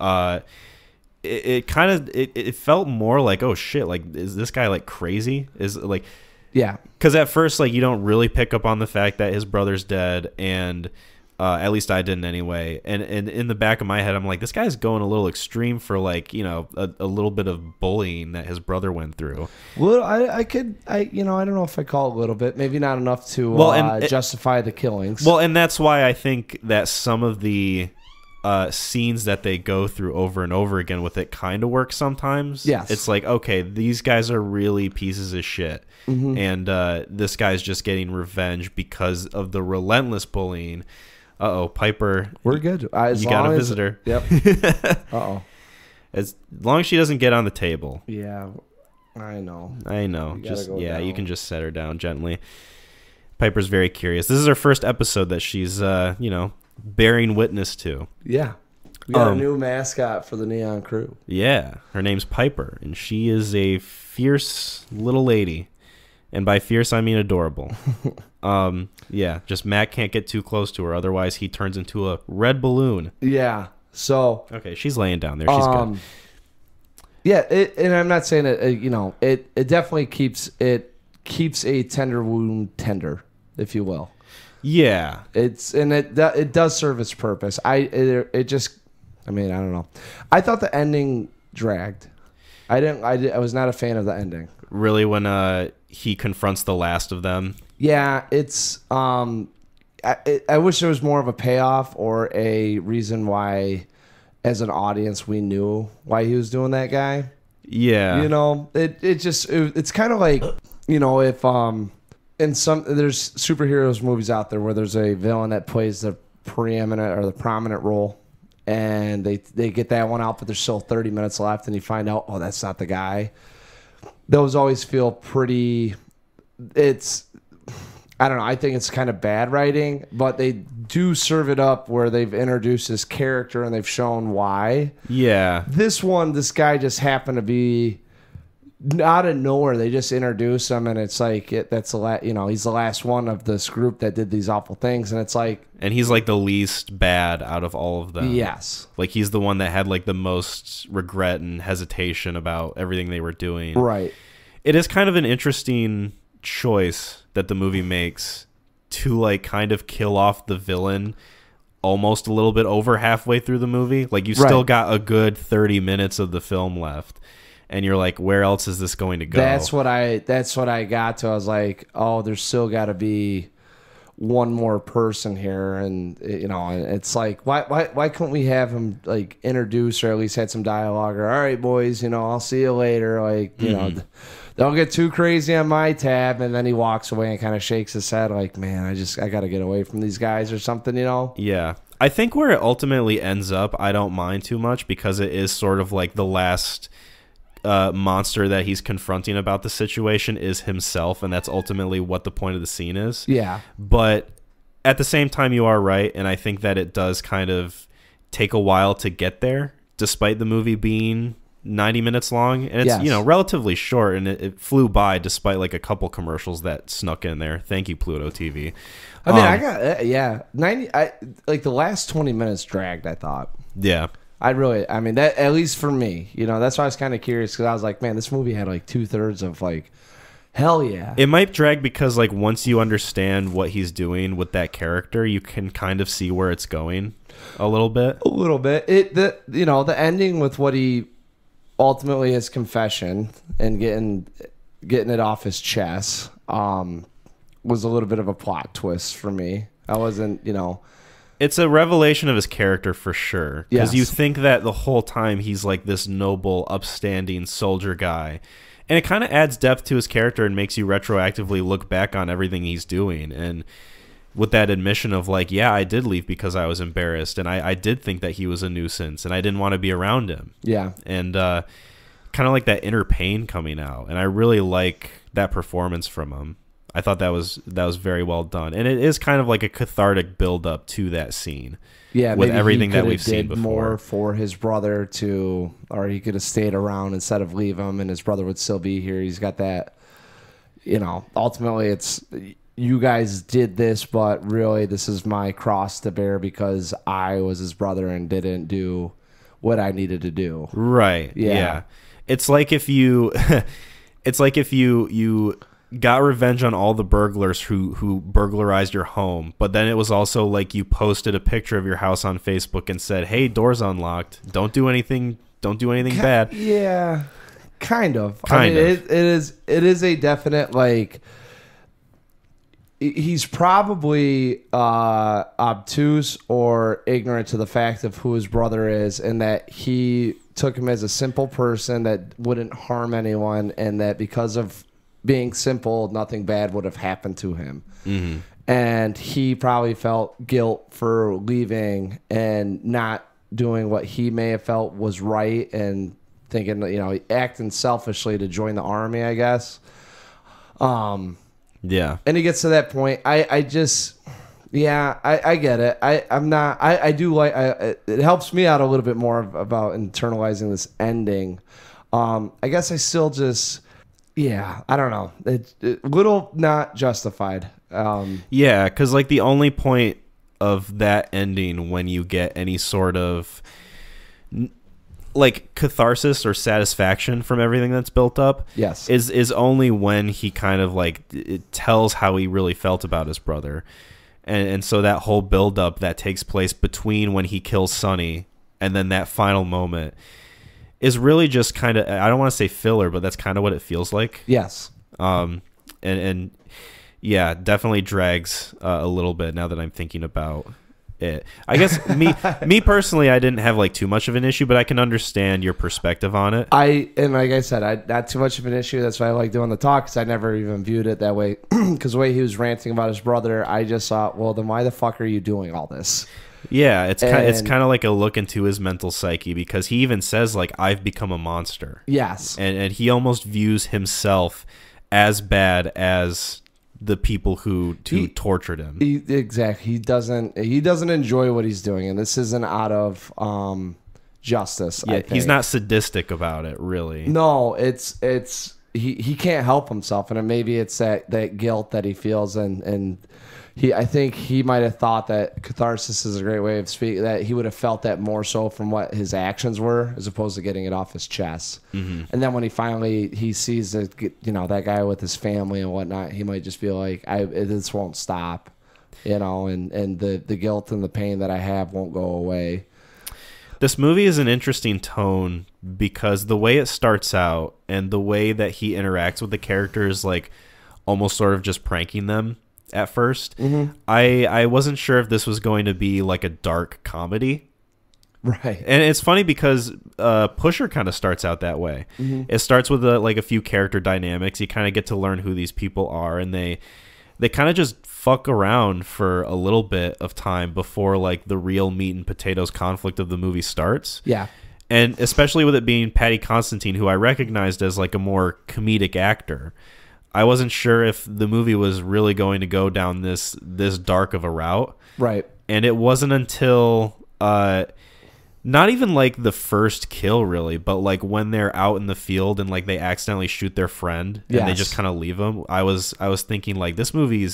It kind of it felt more like, oh shit, like is this guy like crazy? Is like, yeah. Because at first, like, you don't really pick up on the fact that his brother's dead, and at least I didn't anyway. And in the back of my head, I'm like, this guy's going a little extreme for, like, you know, a little bit of bullying that his brother went through. Well, I don't know if I call it a little bit, maybe not enough to justify the killings. Well, and that's why I think that some of the scenes that they go through over and over again with it kind of work sometimes. Yes. It's like, okay, these guys are really pieces of shit. Mm-hmm. And this guy's just getting revenge because of the relentless bullying. Uh-oh, Piper. We're good. You got a visitor. Yep. Uh-oh. As long as she doesn't get on the table. Yeah, I know. Just you can just set her down gently. Piper's very curious. This is her first episode that she's, bearing witness to. Yeah. We got a new mascot for the Neon Crew. Yeah. Her name's Piper, and she is a fierce little lady. And by fierce, I mean adorable. Yeah, just Matt can't get too close to her. Otherwise, he turns into a red balloon. Yeah. So. Okay, she's laying down there. She's good. Yeah, and I'm not saying that, it definitely keeps a tender wound tender, if you will. Yeah. It does serve its purpose. I don't know. I thought the ending dragged. I was not a fan of the ending. Really, when he confronts the last of them? Yeah, it's I wish there was more of a payoff or a reason why, as an audience, we knew why he was doing that guy. Yeah. It's kind of like, if there's superheroes movies out there where there's a villain that plays the preeminent or the prominent role, and they get that one out, but there's still 30 minutes left, and you find out, oh, that's not the guy. Those always feel pretty. I don't know. I think it's kind of bad writing, but they do serve it up where they've introduced this character and they've shown why. Yeah. This guy just happened to be out of nowhere. They just introduce him, and it's like that's the he's the last one of this group that did these awful things, and it's like, and he's like the least bad out of all of them. Yes, like he's the one that had like the most regret and hesitation about everything they were doing. Right. It is kind of an interesting choice that the movie makes to like kind of kill off the villain almost a little bit over halfway through the movie. Like you still got a good 30 minutes of the film left, and you're like, where else is this going to go? That's what I got to. I was like, oh, there's still got to be one more person here, and it's like, why couldn't we have him like introduce or at least had some dialogue, or all right, boys, I'll see you later, like don't get too crazy on my tab, and then he walks away and kind of shakes his head like, man, I got to get away from these guys or something, Yeah. I think where it ultimately ends up, I don't mind too much, because it is sort of like the last monster that he's confronting about the situation is himself, and that's ultimately what the point of the scene is. Yeah. But at the same time, you are right, and I think that it does kind of take a while to get there, despite the movie being 90 minutes long, and it's relatively short, and it flew by despite like a couple commercials that snuck in there. Thank you, Pluto TV. I mean, I got 90. I like the last 20 minutes dragged, I thought. Yeah. I mean, that, at least for me, that's why I was kind of curious, because I was like, man, this movie had like 2/3 of like, hell yeah. It might drag because like once you understand what he's doing with that character, you can kind of see where it's going a little bit. A little bit. The ending with what he ultimately, his confession and getting it off his chest was a little bit of a plot twist for me. I wasn't, It's a revelation of his character for sure. Because you Yes. think that the whole time he's like this noble, upstanding soldier guy. And it kind of adds depth to his character and makes you retroactively look back on everything he's doing. And with that admission of like, yeah, I did leave because I was embarrassed, and I did think that he was a nuisance, and I didn't want to be around him. Yeah. And kind of like that inner pain coming out. And I really like that performance from him. I thought that was very well done, and it is kind of like a cathartic build up to that scene. Yeah, with maybe everything he that we've did seen before. more for his brother or he could have stayed around instead of leave him, and his brother would still be here. He's got that. Ultimately, it's you guys did this, but really, this is my cross to bear because I was his brother and didn't do what I needed to do. Right. Yeah. It's like if you, you got revenge on all the burglars who burglarized your home, but then it was also like you posted a picture of your house on Facebook and said, "Hey, door's unlocked. Don't do anything bad." Yeah, kind of. Kind of. It is a definite like. He's probably obtuse or ignorant to the fact of who his brother is, and that he took him as a simple person that wouldn't harm anyone, and that because of being simple, nothing bad would have happened to him. Mm-hmm. And he probably felt guilt for leaving and not doing what he may have felt was right, and thinking, acting selfishly to join the army, I guess. Yeah. And he gets to that point. I get it. I do like, it helps me out a little bit more about internalizing this ending. I guess I still just, I don't know. It little not justified. Yeah, because like the only point of that ending when you get any sort of like catharsis or satisfaction from everything that's built up, yes, is only when he kind of like it tells how he really felt about his brother, and so that whole build up that takes place between when he kills Sonny and then that final moment is really just kind of, I don't want to say filler, but that's kind of what it feels like. Yes. And yeah, definitely drags a little bit now that I'm thinking about it. I guess me personally, I didn't have like too much of an issue, but I can understand your perspective on it. And like I said, not too much of an issue. That's why I like doing the talk, because I never even viewed it that way. Because the way he was ranting about his brother, I just thought, well, then why the fuck are you doing all this? Yeah, it's kind of like a look into his mental psyche, because he even says like, I've become a monster. Yes. And he almost views himself as bad as the people who tortured him. Exactly. He doesn't enjoy what he's doing, and this isn't out of justice. Yeah, I think. he's not sadistic about it, really. No, it's he can't help himself, and maybe it's that guilt that he feels, and I think he might have thought that catharsis is a great way of speaking, that he would have felt that more so from what his actions were as opposed to getting it off his chest. And then when he sees that, that guy with his family and whatnot, he might just feel like this won't stop, and the guilt and the pain that I have won't go away. This movie is an interesting tone because the way it starts out and the way that he interacts with the characters, like almost sort of just pranking them at first. I wasn't sure if this was going to be like a dark comedy. Right. And it's funny because Pusher kind of starts out that way. It starts with a few character dynamics. You kind of get to learn who these people are, and they kind of just fuck around for a little bit of time before like the real meat and potatoes conflict of the movie starts. Yeah. And especially with it being Patty Constantine, who I recognized as like a more comedic actor. I wasn't sure if the movie was really going to go down this dark of a route. Right. And it wasn't until not even like the first kill really, but like when they're out in the field and like they accidentally shoot their friend and they just kind of leave him. I was thinking like this movie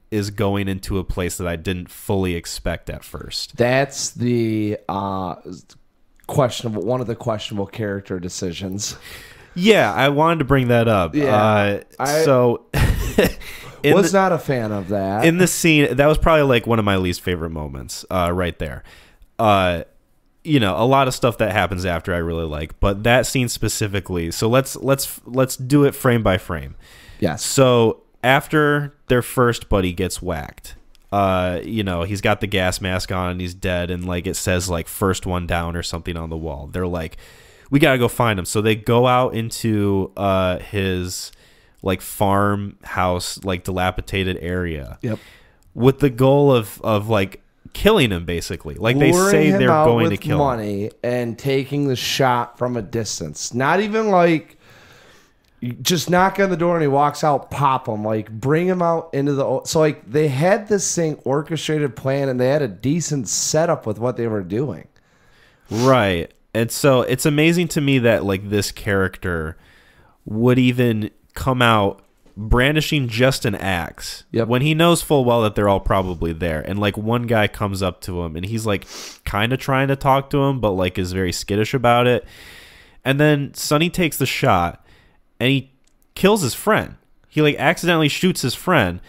is going into a place that I didn't fully expect at first. That's the one of the questionable character decisions. Yeah, I wanted to bring that up. Yeah, was not a fan of that. In the scene, that was probably like one of my least favorite moments right there. A lot of stuff that happens after I really like, but that scene specifically. So let's do it frame by frame. Yes. So after their first buddy gets whacked, he's got the gas mask on and he's dead, and like it says like first one down or something on the wall. They're like, we gotta go find him. So they go out into his like farmhouse, like dilapidated area. Yep. With the goal of like killing him, basically. Like they say they're going to kill money and taking the shot from a distance. Not even like just knock on the door and he walks out, pop him, like bring him out into the. So like they had this thing orchestrated, plan, and they had a decent setup with what they were doing. Right. And so it's amazing to me that like this character would even come out brandishing just an axe when he knows full well that they're all probably there. And like one guy comes up to him and he's like kind of trying to talk to him, but like is very skittish about it. And then Sonny takes the shot and he kills his friend. He like accidentally shoots his friend.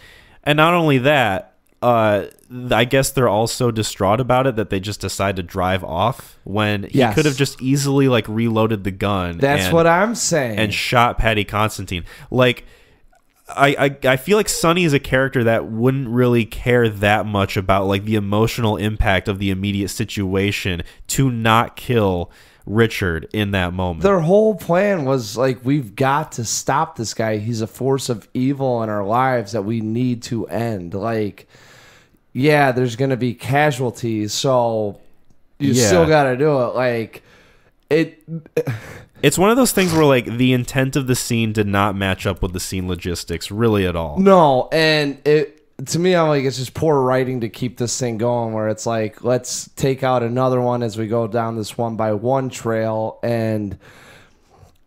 And not only that, I guess they're all so distraught about it that they just decide to drive off when he could have just easily like reloaded the gun. That's what I'm saying. And shot Patty Constantine. Like, I feel like Sonny is a character that wouldn't really care that much about like the emotional impact of the immediate situation to not kill Richard in that moment. Their whole plan was like, we've got to stop this guy. He's a force of evil in our lives that we need to end. Like, yeah, there's going to be casualties, so you still got to do it. Like, it's one of those things where like the intent of the scene did not match up with the scene logistics really at all. No, and to me, I'm like, it's just poor writing to keep this thing going, where it's like, let's take out another one as we go down this one by one trail, and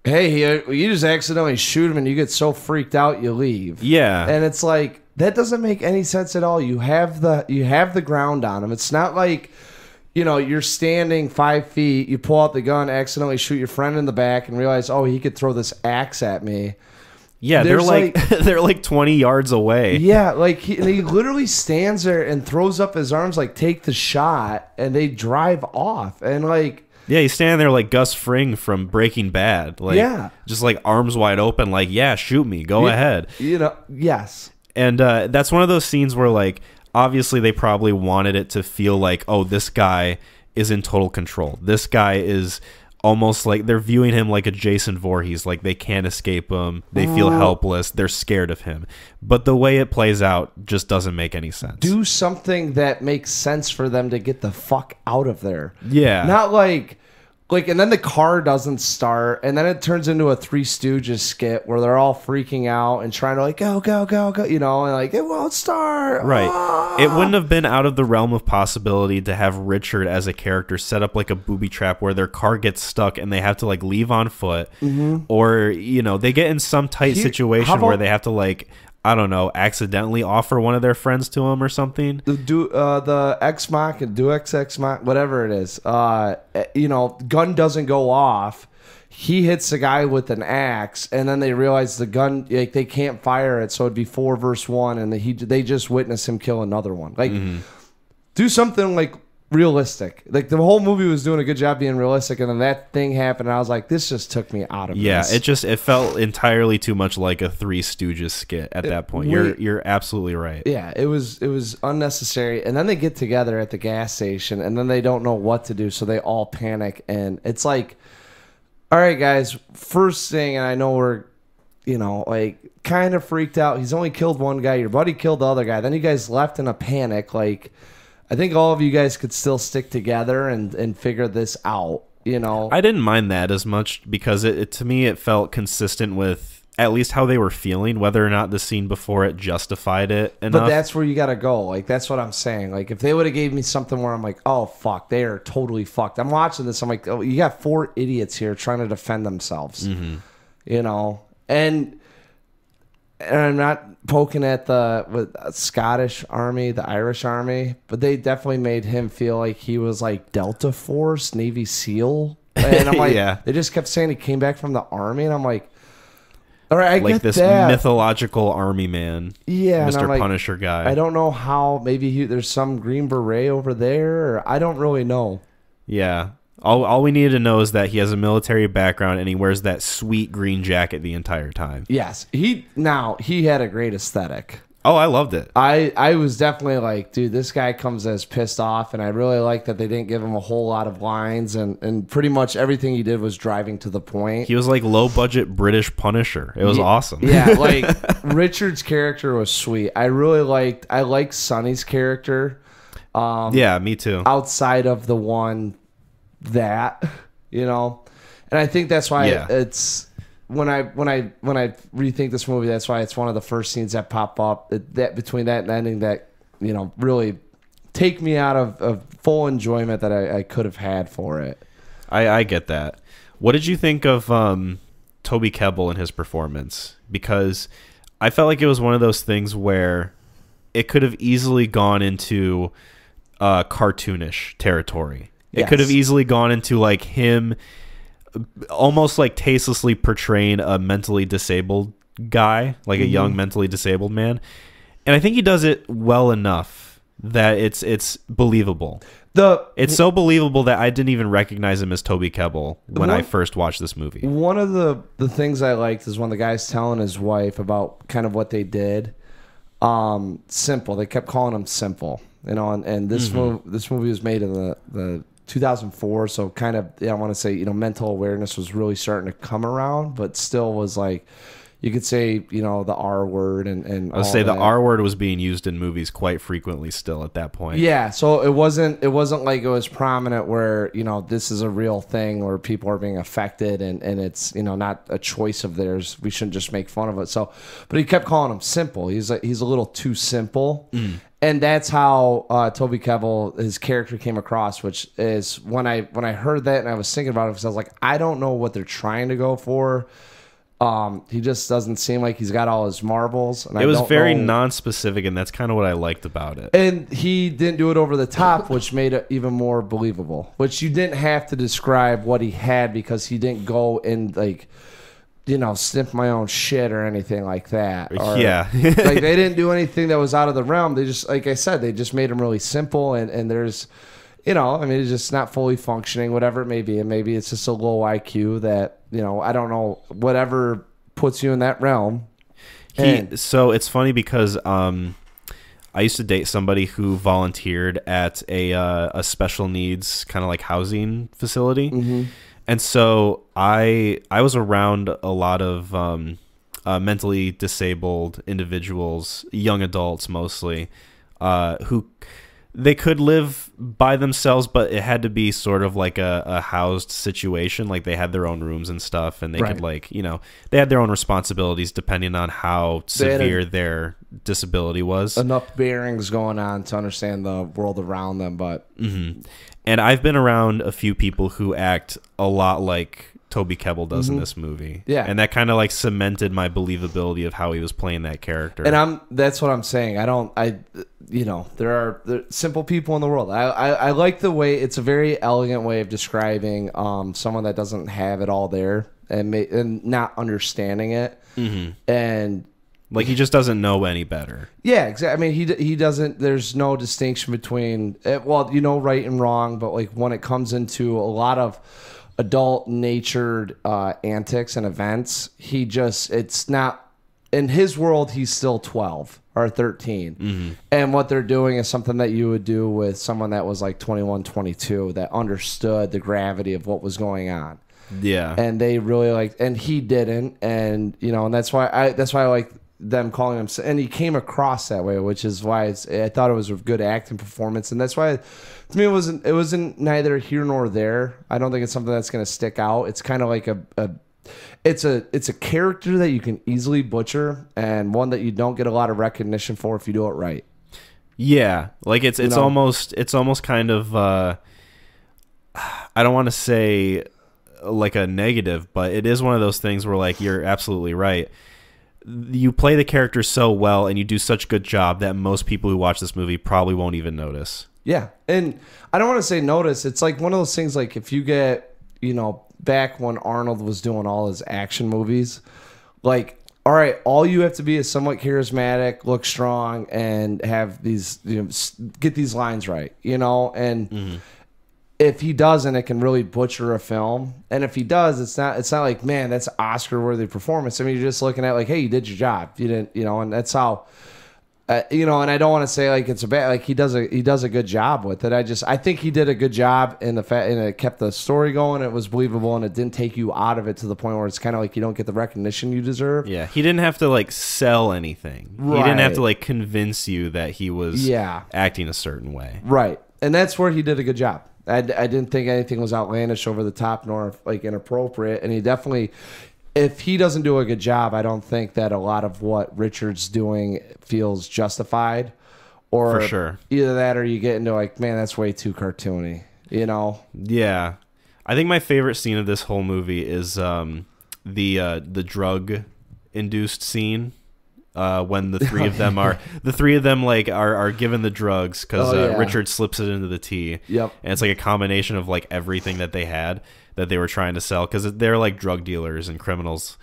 hey, you just accidentally shoot him and you get so freaked out you leave. Yeah. And it's like, that doesn't make any sense at all. You have the ground on him. It's not like, you're standing 5 feet, you pull out the gun, accidentally shoot your friend in the back and realize, oh, he could throw this axe at me. Yeah, they're like they're like 20 yards away. Yeah, like he literally stands there and throws up his arms like, take the shot, and they drive off. And like, yeah, he's standing there like Gus Fring from Breaking Bad. Like, just like arms wide open, like, yeah, shoot me, go ahead. Yes. And that's one of those scenes where like obviously they probably wanted it to feel like, oh, this guy is in total control. This guy is almost like they're viewing him like a Jason Voorhees, like they can't escape him. They feel helpless. They're scared of him. But the way it plays out just doesn't make any sense. Do something that makes sense for them to get the fuck out of there. Yeah. Not like, like, and then the car doesn't start, and then it turns into a Three Stooges skit where they're all freaking out and trying to like go, you know, and like it won't start. Right. Ah. It wouldn't have been out of the realm of possibility to have Richard as a character set up like a booby trap where their car gets stuck and they have to like leave on foot, or you know, they get in some tight situation where they have to like, I don't know, accidentally offer one of their friends to him or something. The X-Mach and Duex X-Mach, whatever it is, you know, gun doesn't go off. He hits the guy with an axe, and then they realize the gun, like, they can't fire it, so it'd be 4 versus 1, and they just witness him kill another one. Like, do something like realistic. Like, the whole movie was doing a good job being realistic, and then that thing happened, and I was like, this just took me out of this. It felt entirely too much like a Three Stooges skit at that point. You're absolutely right. Yeah, it was unnecessary. And then they get together at the gas station, and then they don't know what to do, so they all panic, and it's like, all right, guys, first thing, and I know we're, you know, like, kind of freaked out. He's only killed one guy. Your buddy killed the other guy. Then you guys left in a panic. Like, I think all of you guys could still stick together and figure this out, you know? I didn't mind that as much because to me, it felt consistent with at least how they were feeling, whether or not the scene before it justified it enough. But that's where you got to go. Like, that's what I'm saying. Like, if they would have gave me something where I'm like, oh, fuck, they are totally fucked. I'm watching this. I'm like, oh, you got 4 idiots here trying to defend themselves, you know? And I'm not poking at the Scottish army, the Irish army, but they definitely made him feel like he was like Delta Force, Navy SEAL. And I'm like, they just kept saying he came back from the army. And I'm like, all right, I like get this that. mythological army man, Mr. Like, Punisher guy. I don't know how. Maybe there's some Green Beret over there. Or I don't really know. Yeah, all we needed to know is that he has a military background and he wears that sweet green jacket the entire time. Yes, he had a great aesthetic. Oh, I loved it. I was definitely like, dude, this guy comes as pissed off, and I really like that they didn't give him a whole lot of lines, and pretty much everything he did was driving to the point. He was like low-budget British Punisher. It was awesome. Yeah, like, Richard's character was sweet. I liked Sonny's character. Yeah, me too. Outside of the one that, you know, and I think that's why it's... When I rethink this movie, that's why it's one of the first scenes that pop up that between that and ending that, you know, really take me out of full enjoyment that I could have had for it. I get that. What did you think of Toby Kebbell and his performance? Because I felt like it was one of those things where it could have easily gone into cartoonish territory. It could have easily gone into like him almost like tastelessly portraying a mentally disabled guy, like a young mentally disabled man. And I think he does it well enough that it's believable. It's so believable that I didn't even recognize him as Toby Kebbell when I first watched this movie. One of the things I liked is when the guy's telling his wife about kind of what they did. Simple. They kept calling him Simple, you know, and this movie was made in the 2004, so kind of, I want to say, you know, mental awareness was really starting to come around, but still was like, you could say, you know, the R word and I would say the R word was being used in movies quite frequently still at that point. Yeah, so it wasn't like it was prominent where, you know, this is a real thing where people are being affected and it's, you know, not a choice of theirs. We shouldn't just make fun of it. So, but he kept calling him Simple. He's a little too simple. And that's how Toby Kebbell, his character, came across, which is when I heard that and I was thinking about it, because I was like, I don't know what they're trying to go for. He just doesn't seem like he's got all his marbles. And it was very non-specific, and that's kind of what I liked about it. And he didn't do it over the top, which made it even more believable. Which you didn't have to describe what he had, because he didn't go and, like, you know, sniff my own shit or anything like that. Or, yeah. like, they didn't do anything that was out of the realm. They just, like I said, they just made him really simple, and there's, you know, I mean, it's just not fully functioning, whatever it may be. And maybe it's just a low IQ that, you know, I don't know, whatever puts you in that realm. So it's funny because I used to date somebody who volunteered at a special needs kind of like housing facility. And so I was around a lot of mentally disabled individuals, young adults mostly, who they could live by themselves, but it had to be sort of like a housed situation. Like they had their own rooms and stuff, and they could like, you know, they had their own responsibilities depending on how severe their disability was. Enough bearings going on to understand the world around them, but And I've been around a few people who act a lot like Toby Kebbell does in this movie. Yeah. And that kind of like cemented my believability of how he was playing that character. And that's what I'm saying. You know, there are simple people in the world. I like the way, it's a very elegant way of describing someone that doesn't have it all there and not understanding it. And like he just doesn't know any better. yeah, exactly. I mean, he doesn't, there's no distinction between, well, you know, right and wrong, but like when it comes into a lot of adult natured antics and events, it's not, in his world, he's still 12 or 13. And what they're doing is something that you would do with someone that was like 21, 22, that understood the gravity of what was going on. Yeah. And they really and he didn't. And, you know, and that's why I like them calling him, and he came across that way, which is why I thought it was a good acting performance. And that's why, to me, it wasn't neither here nor there. I don't think it's something that's going to stick out. It's kind of like it's a character that you can easily butcher, and one that you don't get a lot of recognition for if you do it right. Yeah, like it's almost kind of I don't want to say like a negative, but it is one of those things where like you're absolutely right. You play the character so well and you do such a good job that most people who watch this movie probably won't even notice. Yeah, and I don't want to say notice. It's like one of those things, like if you get, you know, back when Arnold was doing all his action movies, like, all right, all you have to be is somewhat charismatic, look strong, and have these, you know, get these lines right, you know, and if he doesn't, it can really butcher a film. And if he does, it's not like, man, that's Oscar-worthy performance. I mean, you're just looking at like, hey, you did your job. You didn't, you know, and that's how, you know, and I don't want to say like it's a bad, like he does a good job with it. I think he did a good job in the fact, and it kept the story going. It was believable, and it didn't take you out of it to the point where it's kind of like you don't get the recognition you deserve. Yeah, he didn't have to like sell anything. Right. He didn't have to like convince you that he was acting a certain way. Right, and that's where he did a good job. I didn't think anything was outlandish, over the top, nor like inappropriate. And he definitely, if he doesn't do a good job, I don't think that a lot of what Richard's doing feels justified. Or for sure, either that or you get into like, man, that's way too cartoony, you know? Yeah, I think my favorite scene of this whole movie is the drug induced scene. When the three of them are given the drugs because Richard slips it into the tea. Yep. And it's like a combination of like everything that they had that they were trying to sell, because they're like drug dealers and criminals.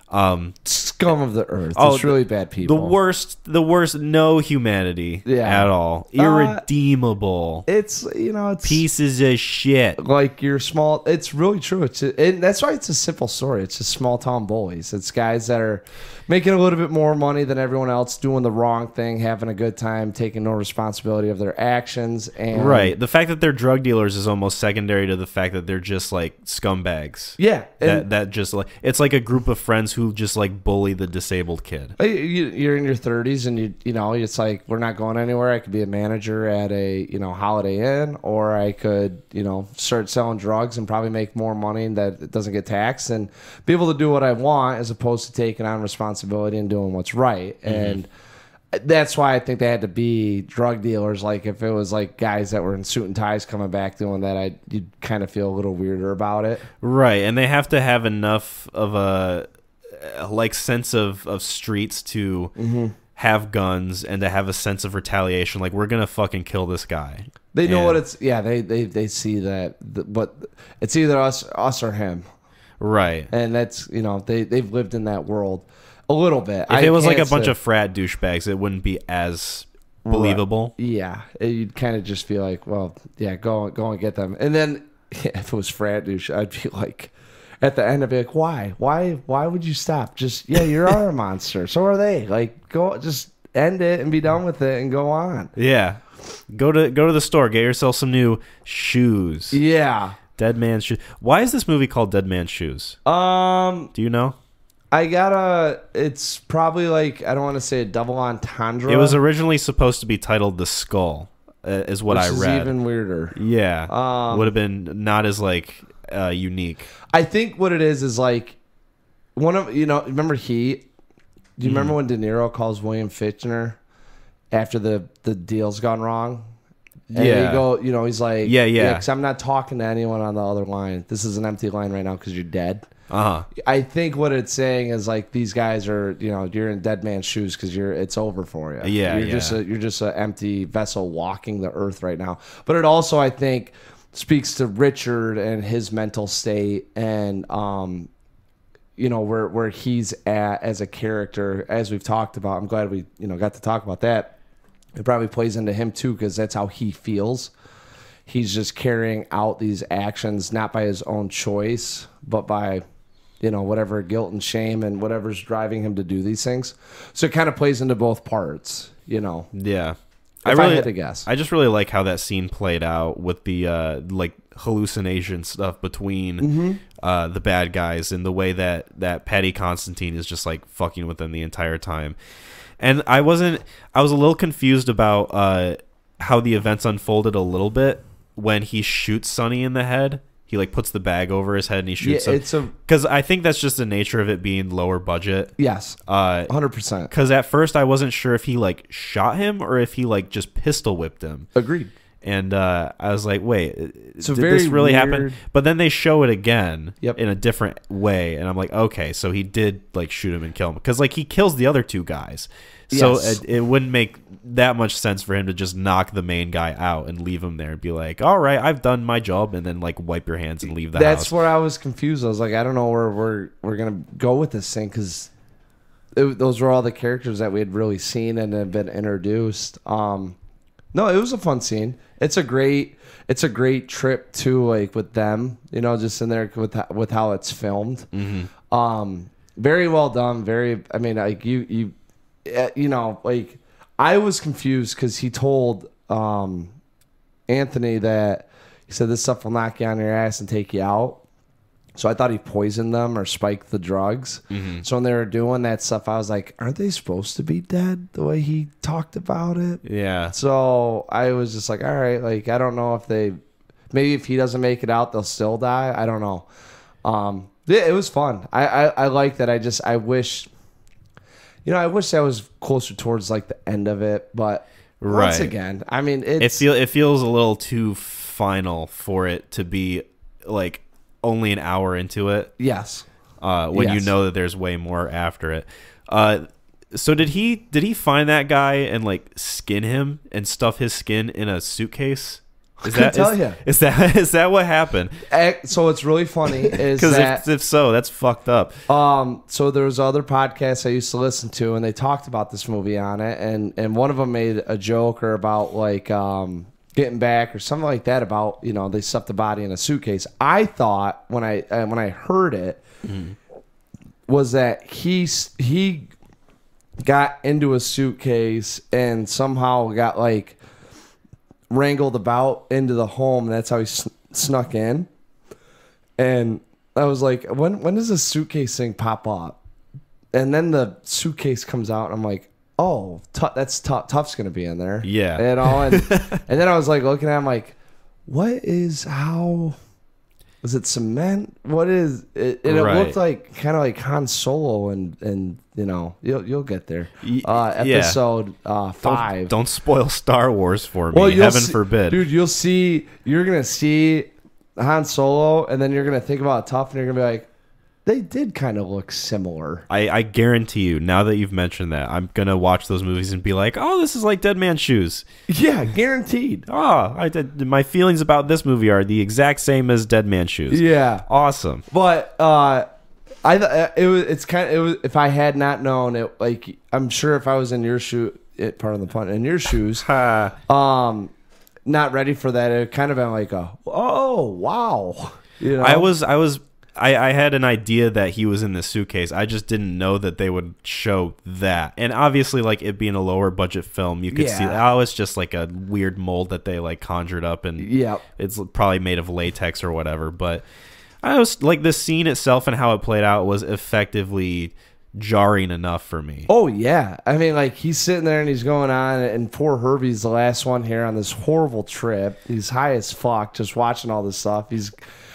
Scum of the earth. It's really bad people. The worst, no humanity at all. Irredeemable. It's, you know, it's pieces of shit. Like you're small. It's really true. And that's why it's a simple story. It's just small town bullies. It's guys that are making a little bit more money than everyone else, doing the wrong thing, having a good time, taking no responsibility of their actions. And right. The fact that they're drug dealers is almost secondary to the fact that they're just like scumbags. Yeah. That just like, it's like a group of friends who just like bully the disabled kid. You're in your 30s and you know, it's like, we're not going anywhere. I could be a manager at a, you know, Holiday Inn, or I could, you know, start selling drugs and probably make more money that it doesn't get taxed, and be able to do what I want as opposed to taking on responsibility and doing what's right. And that's why I think they had to be drug dealers. Like if it was like guys that were in suit and ties coming back doing that, you'd kind of feel a little weirder about it. Right. And they have to have enough of a like sense of streets to have guns and to have a sense of retaliation. Like, we're gonna fucking kill this guy. They know what it's. Yeah, they see that, but it's either us or him. Right. And that's, you know, they've lived in that world a little bit. If it was like a bunch of frat douchebags, it wouldn't be as believable. Right. Yeah, you'd kind of just feel like, well, yeah, go and get them. And then if it was frat douche, I'd be like, at the end, I'd be like, why would you stop? Just, yeah, you are a monster. So are they. Like, go, just end it and be done with it and go on. Yeah, go to the store, get yourself some new shoes. Yeah. Dead Man's Shoes. Why is this movie called Dead Man's Shoes? Do you know? It's probably like, I don't want to say a double entendre. It was originally supposed to be titled The Skull. is what Which I is read. even weirder. Yeah, would have been not as like unique. I think what it is like one of remember Heat? Do you remember when De Niro calls William Fichtner after the deal's gone wrong? And he's like, yeah, because I'm not talking to anyone on the other line. This is an empty line right now because you're dead. Uh-huh. I think what it's saying is like these guys are, you're in dead man's shoes because it's over for you. Yeah, you're just an empty vessel walking the earth right now. But it also, I think, speaks to Richard and his mental state and where he's at as a character, as we've talked about. I'm glad we got to talk about that. It probably plays into him too because that's how he feels. He's just carrying out these actions not by his own choice, but by whatever guilt and shame and whatever's driving him to do these things. So it kind of plays into both parts. Yeah. I had to guess. I just really like how that scene played out with the like hallucination stuff between the bad guys and the way that Patty Constantine is just like fucking with them the entire time. And I was a little confused about how the events unfolded a little bit when he shoots Sonny in the head. He like puts the bag over his head and he shoots him. Because I think that's just the nature of it being lower budget. Yes, 100%. Because at first I wasn't sure if he like shot him or if he like just pistol whipped him. Agreed. And I was like, wait, did this really weird happen? But then they show it again Yep. in a different way. And I'm like, okay, so he did like shoot him and kill him. Because like he kills the other two guys. So Yes. it wouldn't make that much sense for him to just knock the main guy out and leave him there and be like, all right, I've done my job, and then like wipe your hands and leave the house. That's where I was confused. I was like, I don't know where we're going to go with this thing because those were all the characters that we had really seen and had been introduced. No, it was a fun scene. It's a great trip too, like with them, just in there with how it's filmed. Very well done. I mean, like like I was confused because he told Anthony that he said this stuff will knock you on your ass and take you out. So I thought he poisoned them or spiked the drugs. So when they were doing that stuff, I was like, aren't they supposed to be dead the way he talked about it? Yeah. So I was just like, all right, like, I don't know if maybe if he doesn't make it out, they'll still die. I don't know. Yeah, it was fun. I like that. I wish, I wish that was closer towards like the end of it, but once again, I mean, it feels a little too final for it to be like only an hour into it. Yes. When you know that there's way more after it. So did he find that guy and like skin him and stuff his skin in a suitcase? Is that what happened? So what's really funny is because if so, that's fucked up. So there was other podcasts I used to listen to, and they talked about this movie on it, and one of them made a joke or about like getting back or something like that about they stuffed the body in a suitcase. I thought when I heard it was that he got into a suitcase and somehow got like wrangled about into the home, and that's how he snuck in. And I was like, when does this suitcase thing pop up? And then the suitcase comes out, and I'm like, oh, that's Tough's gonna be in there. Yeah. And then I was like looking at him like, how was it cement? What is it? And it looked like kind of like Han Solo, and you'll get there. Episode 5. Don't spoil Star Wars for me. Heaven forbid, dude. You're gonna see Han Solo, and then you're gonna think about Tough, and you're gonna be like, they did kind of look similar. I guarantee you, now that you've mentioned that, I'm going to watch those movies and be like, oh, this is like Dead Man's Shoes. Yeah, guaranteed. My feelings about this movie are the exact same as Dead Man's Shoes. Yeah. Awesome. But if I had not known it, like, I'm sure if I was in your shoe, pardon the pun, in your shoes, not ready for that, it kind of been like oh, wow. I had an idea that he was in the suitcase. I just didn't know that they would show that. And obviously, like, it being a lower budget film, you could see, it's just like a weird mold that they like conjured up, and it's probably made of latex or whatever. But I was like, the scene itself and how it played out was effectively jarring enough for me. Oh yeah, I mean, like he's sitting there and he's going on, and poor Herbie's the last one here on this horrible trip. He's high as fuck, just watching all this stuff.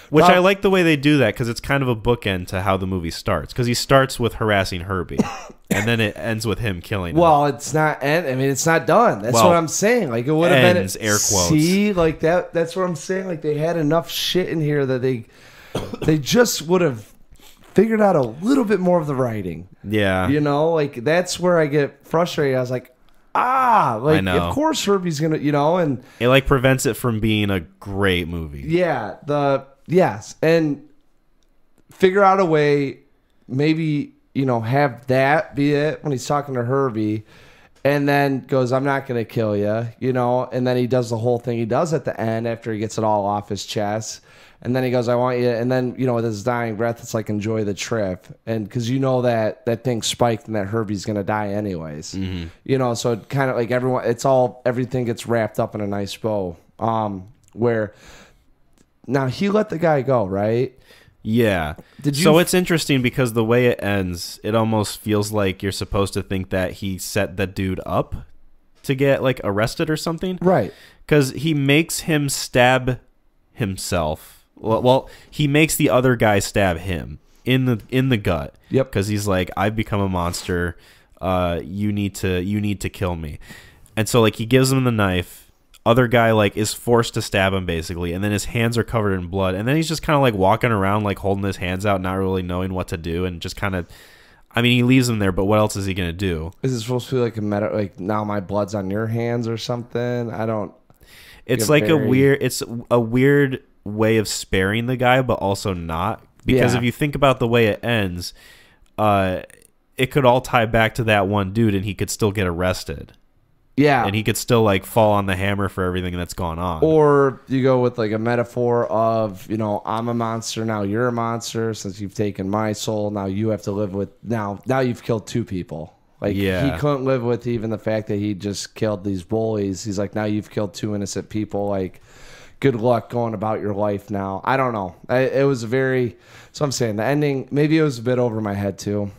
Which I like the way they do that, because it's kind of a bookend to how the movie starts. Because he starts with harassing Herbie, and then it ends with him killing him. Well, it's not. I mean, it's not done. That's what I'm saying. Like it would have been air quotes. See, like that. That's what I'm saying. Like they had enough shit in here that they just would have figured out a little bit more of the writing. Yeah, you know, like that's where I get frustrated. I was like, like of course Herbie's gonna, and it like prevents it from being a great movie. Yeah, yes, and figure out a way, maybe, have that be it when he's talking to Herbie, and then goes, I'm not going to kill you, and then he does the whole thing he does at the end after he gets it all off his chest, and then he goes, I want you, and then, with his dying breath, it's like, enjoy the trip, and because that thing spiked and that Herbie's going to die anyways, so it kind of like everything gets wrapped up in a nice bow, where... Now, he let the guy go, right? Yeah. So it's interesting because the way it ends, it almost feels like you're supposed to think that he set the dude up to get, like, arrested or something. Right. Because he makes him stab himself. Well, he makes the other guy stab him in the gut. Yep. Because he's like, I've become a monster. You need to kill me. And so, like, he gives him the knife. Other guy like is forced to stab him basically, and then his hands are covered in blood, and then he's just kind of like walking around like holding his hands out, not really knowing what to do, and just kind of, I mean, he leaves him there, but what else is he gonna do? Is it supposed to be like like now my blood's on your hands or something? I don't. It's like a weird way of sparing the guy, but also not, because if you think about the way it ends, it could all tie back to that one dude, and he could still get arrested. Yeah. And he could still like fall on the hammer for everything that's gone on. Or you go with like a metaphor of, I'm a monster, now you're a monster. Since you've taken my soul, now you have to live with, now you've killed two people. Like he couldn't live with even the fact that he just killed these bullies. He's like, now you've killed two innocent people. Like, good luck going about your life now. I don't know. It was so I'm saying the ending, maybe it was a bit over my head too.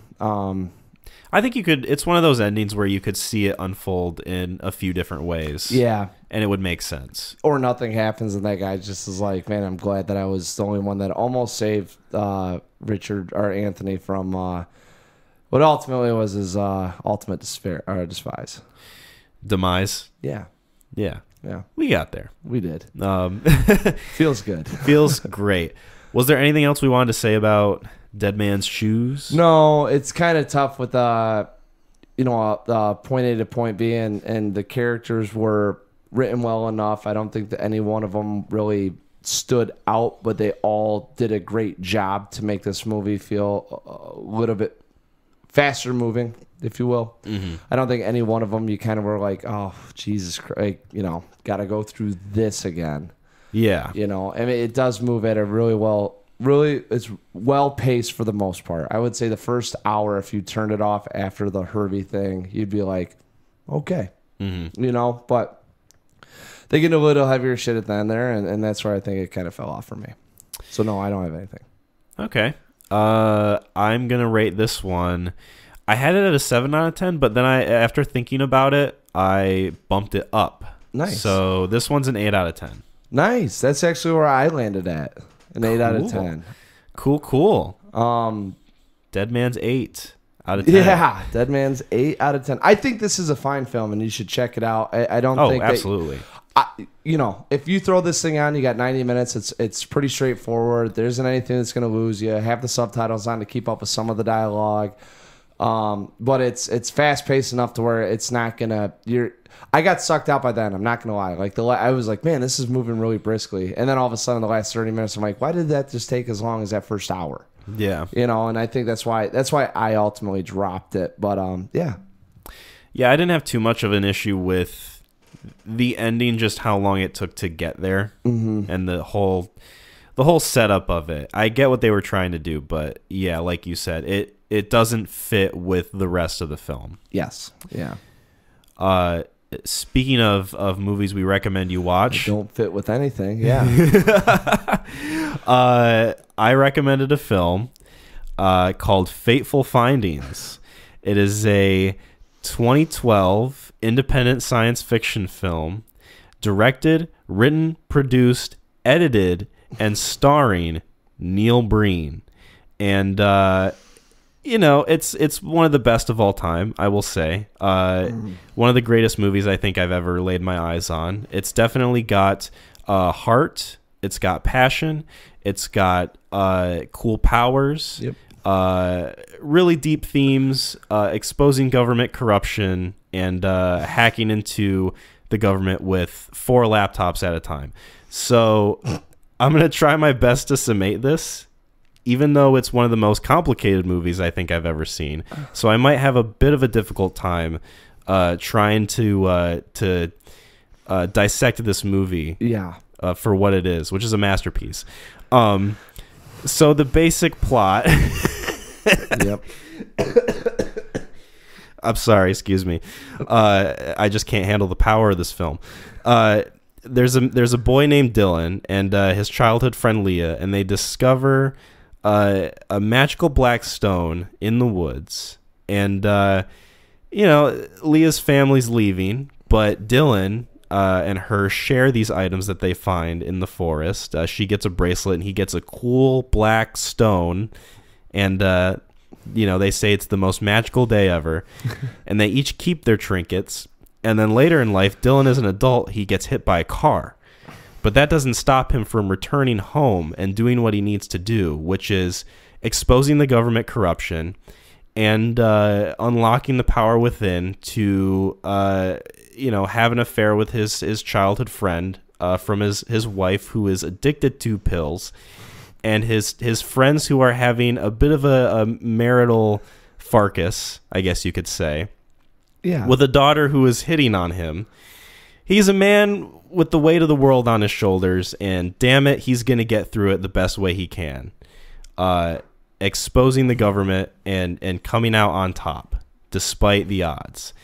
I think it's one of those endings where you could see it unfold in a few different ways. Yeah. And it would make sense. Or nothing happens and that guy just is like, man, I'm glad that I was the only one that almost saved Richard or Anthony from what ultimately was his ultimate despise. Demise? Yeah. Yeah. Yeah. We got there. We did. Feels good. Feels great. Was there anything else we wanted to say about Dead Man's Shoes? No, it's kind of tough with point A to point B, and the characters were written well enough. I don't think that any one of them really stood out, but they all did a great job to make this movie feel a little bit faster moving, if you will. Mm-hmm. I don't think any one of them you kind of were like, oh, Jesus Christ, got to go through this again. Yeah. I mean, it does move at a it's well paced for the most part. I would say the first hour, if you turned it off after the Herbie thing, you'd be like, okay, but they get a little heavier shit at the end there, and that's where I think it kind of fell off for me. So no, I don't have anything. Okay. I'm going to rate this one. I had it at a 7 out of 10, but then after thinking about it, I bumped it up. Nice. So this one's an 8 out of 10. Nice. That's actually where I landed at. An 8 out of 10. Cool. Dead Man's 8 out of 10. Yeah, Dead Man's 8 out of 10. I think this is a fine film, and you should check it out. I don't think absolutely. If you throw this thing on, you got 90 minutes. It's pretty straightforward. There isn't anything that's going to lose you. Have the subtitles on to keep up with some of the dialogue. But it's fast paced enough to where it's not gonna. I got sucked out by then. I'm not gonna lie. Like I was like, man, this is moving really briskly. And then all of a sudden, the last 30 minutes, I'm like, why did that just take as long as that first hour? Yeah. And I think that's why I ultimately dropped it. But yeah. Yeah, I didn't have too much of an issue with the ending, just how long it took to get there, and the whole setup of it. I get what they were trying to do, but yeah, like you said, it doesn't fit with the rest of the film. Yes. Yeah. Speaking of movies we recommend you watch. They don't fit with anything. Yeah. I recommended a film. called Fateful Findings. It is a 2012 independent science fiction film directed, written, produced, edited, and starring Neil Breen. And, it's one of the best of all time, I will say. One of the greatest movies I think I've ever laid my eyes on. It's definitely got heart. It's got passion. It's got cool powers. Yep. Really deep themes, exposing government corruption and hacking into the government with 4 laptops at a time. So I'm going to try my best to summate this, even though it's one of the most complicated movies I think I've ever seen. So I might have a bit of a difficult time trying to dissect this movie for what it is, which is a masterpiece. So the basic plot... Yep. I'm sorry, excuse me. I just can't handle the power of this film. There's a boy named Dylan and his childhood friend Leah, and they discover a magical black stone in the woods. And Leah's family's leaving, but Dylan and her share these items that they find in the forest. She gets a bracelet, and he gets a cool black stone. And, they say it's the most magical day ever. And they each keep their trinkets. And then later in life, Dylan, as an adult, he gets hit by a car. But that doesn't stop him from returning home and doing what he needs to do, which is exposing the government corruption and unlocking the power within to, have an affair with his childhood friend from his wife, who is addicted to pills. And his friends who are having a bit of a marital farcus, I guess you could say, with a daughter who is hitting on him. He's a man with the weight of the world on his shoulders, and damn it, he's going to get through it the best way he can, exposing the government and coming out on top, despite the odds.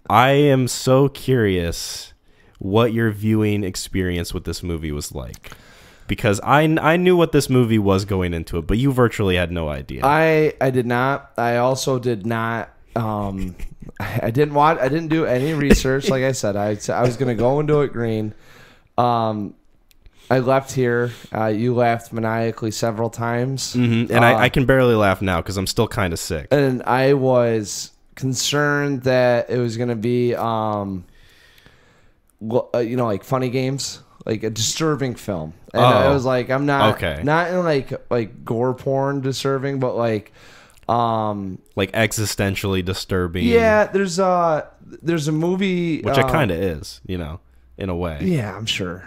I am so curious what your viewing experience with this movie was like. Because I knew what this movie was going into it, but you virtually had no idea. I did not. I also did not. I didn't do any research. Like I said, I was going to go into it green. I left here. You laughed maniacally several times. Mm-hmm. And I can barely laugh now because I'm still kind of sick. And I was concerned that it was going to be, like funny games. Like a disturbing film, and I was like, I'm not not in like gore porn disturbing, but like existentially disturbing. Yeah, there's a movie which it kind of is, in a way. Yeah, I'm sure.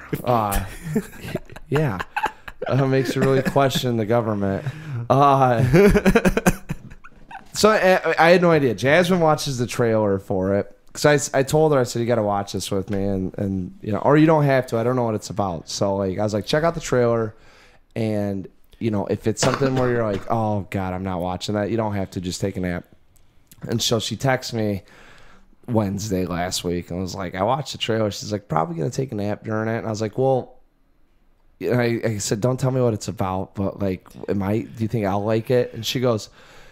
Yeah, makes you really question the government. So I had no idea. Jasmine watches the trailer for it. Because I told her, I said, you got to watch this with me. And or you don't have to. I don't know what it's about. So, I was like, check out the trailer. And, if it's something where you're like, oh, God, I'm not watching that, you don't have to. Just take a nap. And so she texted me Wednesday last week. And was like, I watched the trailer. She's like, probably going to take a nap during it. And I was like, well, I said, don't tell me what it's about. But, do you think I'll like it? And she goes,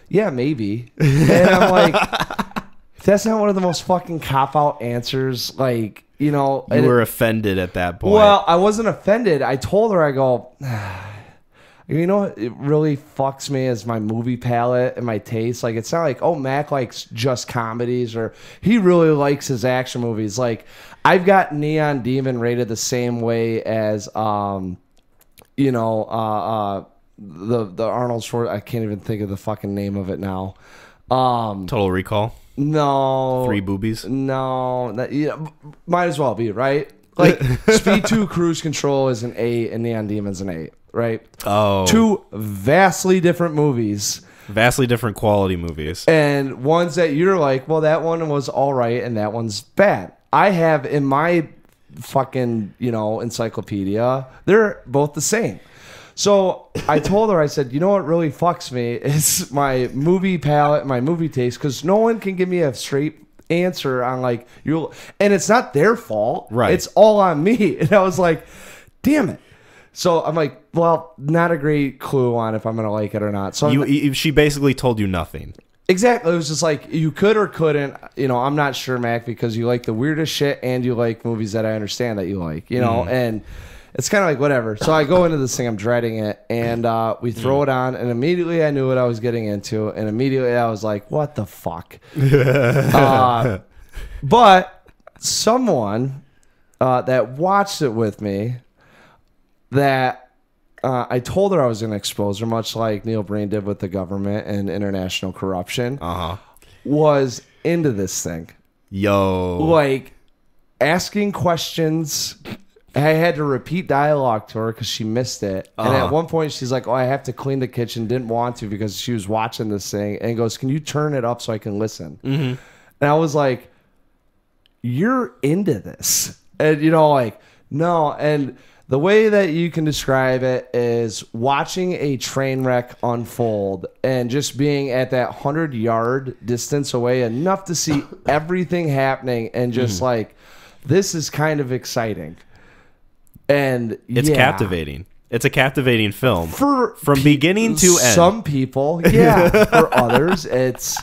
yeah, maybe. And I'm like... That's not one of the most fucking cop-out answers, You were offended at that point. Well, I wasn't offended. I told her, I go, what it really fucks me is my movie palette and my taste. It's not like, oh, Mac likes just comedies, or he really likes his action movies. I've got Neon Demon rated the same way as, the Arnold Schwarzenegger. I can't even think of the fucking name of it now. Total Recall? No. 3 boobies? No. Might as well be, right? Speed 2 Cruise Control is an 8 and Neon Demon's an 8, right? Oh. 2 vastly different movies. Vastly different quality movies. And ones that you're like, well, that one was all right and that one's bad. I have in my fucking, encyclopedia, they're both the same. So I told her, I said, what really fucks me is my movie palette, my movie taste, because no one can give me a straight answer on and it's not their fault. Right. It's all on me. And I was like, damn it. So I'm like, well, not a great clue on if I'm going to like it or not. So She basically told you nothing. exactly. It was just like, you could or couldn't. I'm not sure, Mac, because you like the weirdest shit and you like movies that I understand that you like, and it's kind of like whatever. So I go into this thing, I'm dreading it, and we throw it on, and immediately I knew what I was getting into, and immediately I was like, what the fuck? But someone that watched it with me, that I told her I was going to expose her, much like Neil Breen did with the government and international corruption, was into this thing. Yo. Like, asking questions. I had to repeat dialogue to her because she missed it. And at one point, she's like, oh, I have to clean the kitchen. Didn't want to because she was watching this thing. And goes, can you turn it up so I can listen? And I was like, you're into this. And, no. And the way that you can describe it is watching a train wreck unfold and just being at that 100-yard distance away enough to see everything happening and just like, this is kind of exciting. And it's captivating. It's a captivating film from beginning to end. Some people, yeah. For others, it's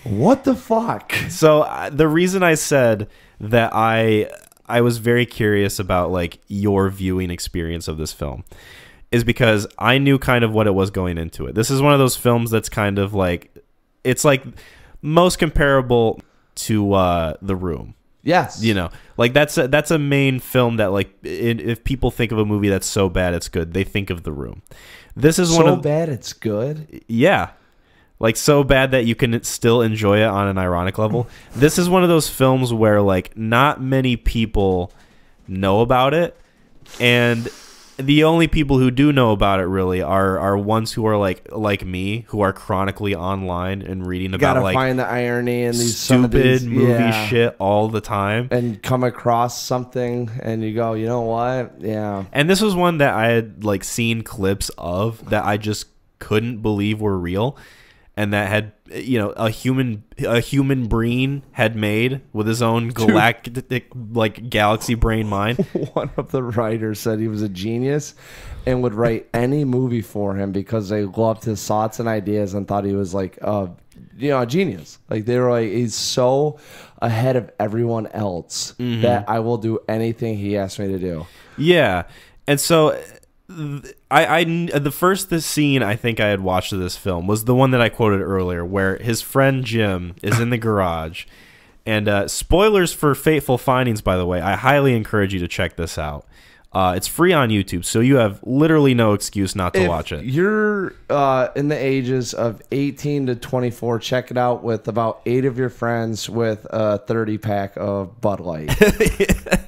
what the fuck. So the reason I said that I was very curious about like your viewing experience of this film is because I knew kind of what it was going into it. This is one of those films that's kind of like, it's like most comparable to The Room. Yes. Like that's a main film that like if people think of a movie that's so bad it's good, they think of The Room. This is so bad it's good. Yeah. Like so bad that you can still enjoy it on an ironic level. This is one of those films where like not many people know about it, and the only people who do know about it really are ones who are like me, who are chronically online and reading about like find the irony in these stupid movie shit all the time, and come across something and you go, you know what? Yeah. And this was one that I had like seen clips of that I just couldn't believe were real. And that had, a human Breen had made with his own galactic, like galaxy brain mind. One of the writers said he was a genius and would write any movie for him because they loved his thoughts and ideas and thought he was like, a genius. Like they were like, he's so ahead of everyone else that I will do anything he asks me to do. Yeah, and so. The first scene I think I had watched of this film was the one that I quoted earlier, where his friend Jim is in the garage, and spoilers for Fateful Findings, by the way. I highly encourage you to check this out. It's free on YouTube, so you have literally no excuse not to watch it. You're in the ages of 18 to 24. Check it out with about 8 of your friends with a 30-pack of Bud Light,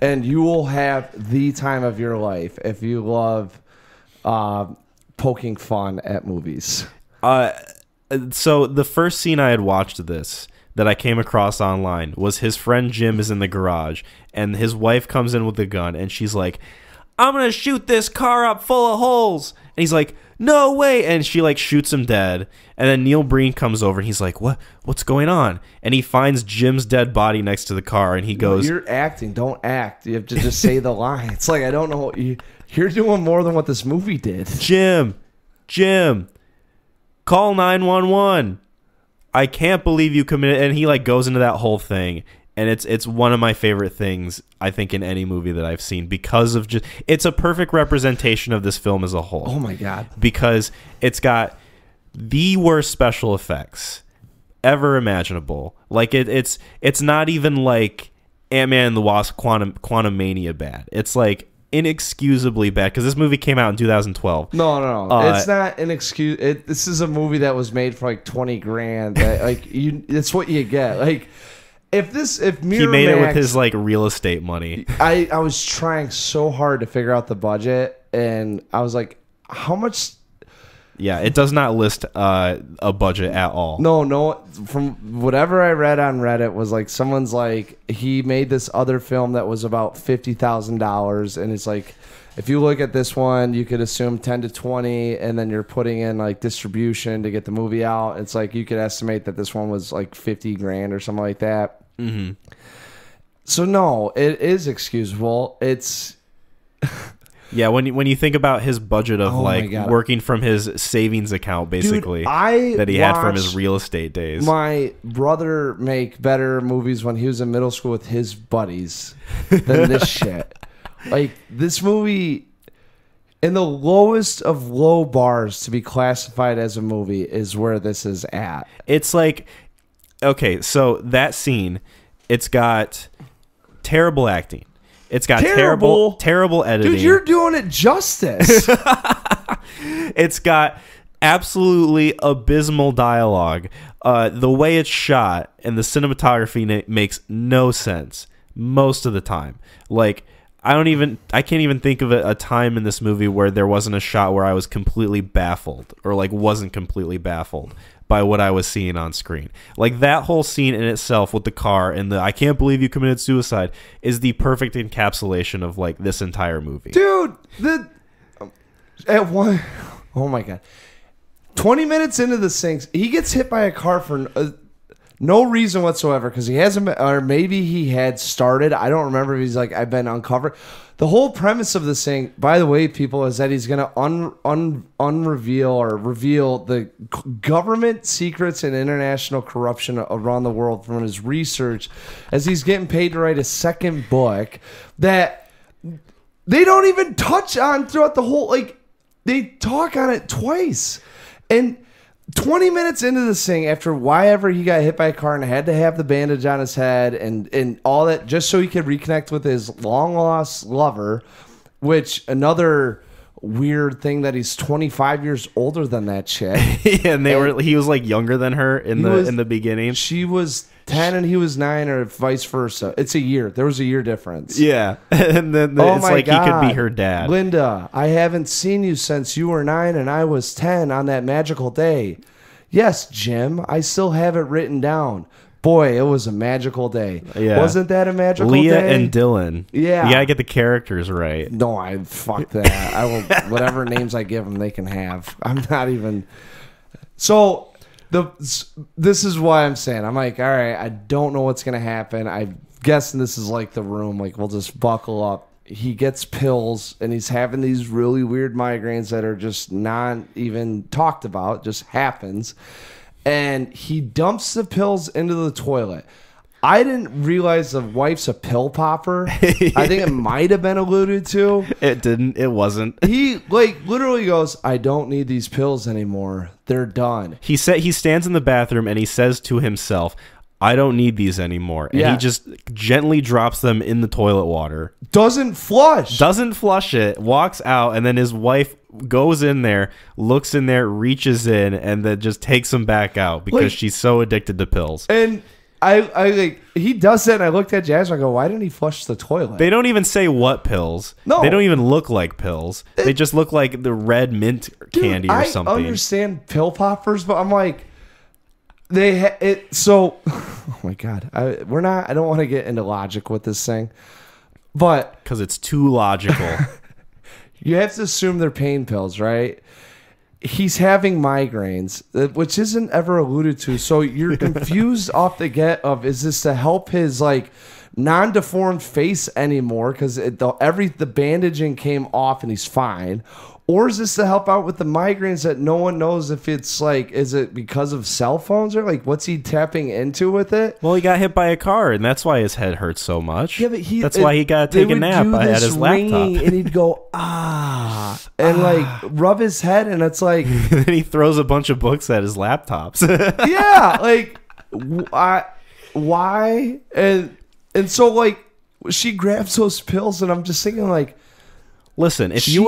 and you will have the time of your life if you love poking fun at movies. So the first scene I had watched of this that I came across online was his friend Jim is in the garage and his wife comes in with a gun and she's like, I'm gonna shoot this car up full of holes. And he's like, no way. And she like shoots him dead. And then Neil Breen comes over and he's like, what's going on? And he finds Jim's dead body next to the car and he goes, you're acting, don't act. You have to just say the line. It's like, I don't know what you're doing more than what this movie did. Jim, call 911. I can't believe you committed. And he like goes into that whole thing. And it's one of my favorite things, I think, in any movie that I've seen because of just, it's a perfect representation of this film as a whole. Oh my God. Because it's got the worst special effects ever imaginable. Like it's not even like Ant-Man and the Wasp Quantum Mania bad. It's like inexcusably bad because this movie came out in 2012. No. It's not an excuse. This is a movie that was made for like 20 grand. It's what you get. Like if Miramax, he made it with his like real estate money. I was trying so hard to figure out the budget, and I was like, how much? Yeah, it does not list a budget at all. No. From whatever I read on Reddit was like someone's like he made this other film that was about $50,000, and it's like if you look at this one, you could assume 10 to 20, and then you're putting in like distribution to get the movie out. It's like you could estimate that this one was like 50 grand or something like that. So no, it is excusable. It's Yeah, when you think about his budget of Oh my God. working from his savings account, basically, Dude, that he had from his watched real estate days. my brother make better movies when he was in middle school with his buddies than this shit. Like, this movie, in the lowest of low bars to be classified as a movie, is where this is at. It's like, okay, so that scene, it's got terrible acting. It's got terrible editing. Dude, you're doing it justice. It's got absolutely abysmal dialogue. The way it's shot and the cinematography makes no sense most of the time. Like, I can't even think of a time in this movie where there wasn't a shot where I was completely baffled or like wasn't completely baffled by what I was seeing on screen. Like, that whole scene in itself with the car and the "I can't believe you committed suicide" is the perfect encapsulation of like this entire movie. Dude, oh my God. 20 minutes into the things, he gets hit by a car for no reason whatsoever, because he hasn't been, or maybe he had started. I don't remember if he's like, I've been uncovered. The whole premise of this thing, by the way, people, is that he's going to unreveal or reveal the government secrets and international corruption around the world from his research, as he's getting paid to write a second book that they don't even touch on throughout the whole, like, they talk on it twice. And 20 minutes into this thing, after why ever he got hit by a car and had to have the bandage on his head and all that, just so he could reconnect with his long lost lover, which another weird thing that he's 25 years older than that chick. Yeah, and he was like younger than her in the beginning. She was 10 and he was 9, or vice versa. It's a year. There was a year difference. Yeah. And then it's like God. He could be her dad. Linda, I haven't seen you since you were 9 and I was 10 on that magical day. Yes, Jim, I still have it written down. Boy, it was a magical day. Yeah. Wasn't that a magical day? Leah and Dylan. Yeah. You gotta get the characters right. No, fuck that. I will, whatever names I give them, they can have. I'm not even. So, this is why I'm saying, I'm like, all right, I don't know what's going to happen. I'm guessing this is like The Room. Like, we'll just buckle up. He gets pills, and he's having these really weird migraines that are just not even talked about. Just happens. And he dumps the pills into the toilet. I didn't realize the wife's a pill popper. I think it might have been alluded to. It wasn't. He like literally goes, I don't need these pills anymore. They're done. He stands in the bathroom and he says to himself, I don't need these anymore. And he just gently drops them in the toilet water. Doesn't flush it, walks out, and then his wife goes in there, looks in there, reaches in, and then just takes them back out because she's so addicted to pills. And I like, he does that, and I looked at Jasmine, I go, why didn't he flush the toilet? They don't even say what pills. No. They don't even look like pills. They just look like the red mint candy or something. I understand pill poppers, but I'm like, oh my God. I don't want to get into logic with this thing, but. Because it's too logical. You have to assume they're pain pills, right? He's having migraines, which isn't ever alluded to. So you're confused off the get of, is this to help his like non-deformed face anymore? Because the bandaging came off and he's fine. Or is this to help out with the migraines that no one knows if it's like, is it because of cell phones or like, what's he tapping into with it? Well, he got hit by a car and that's why his head hurts so much. Yeah, but that's why he got to take a nap at his laptop. And he'd go, and like rub his head, and it's like. And then he throws a bunch of books at his laptops. Yeah, like, why? And so like, she grabs those pills, and I'm just thinking like, listen, if you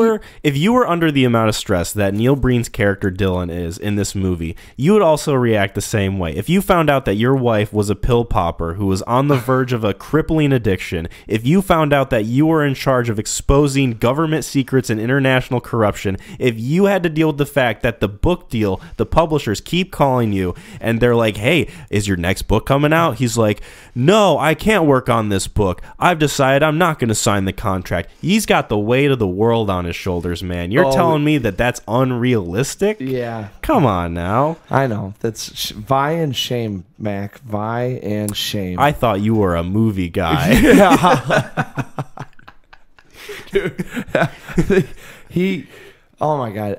were under the amount of stress that Neil Breen's character Dylan is in this movie, you would also react the same way. If you found out that your wife was a pill popper who was on the verge of a crippling addiction, if you found out that you were in charge of exposing government secrets and international corruption, if you had to deal with the fact that the book deal, the publishers keep calling you and they're like, hey, is your next book coming out? He's like, no, I can't work on this book. I've decided I'm not going to sign the contract. He's got the weight of the world on his shoulders, man. You're telling me that that's unrealistic? Yeah. Come on now. I know. That's Vi and shame, Mac. Vi and shame. I thought you were a movie guy. Yeah. dude. He, oh my god,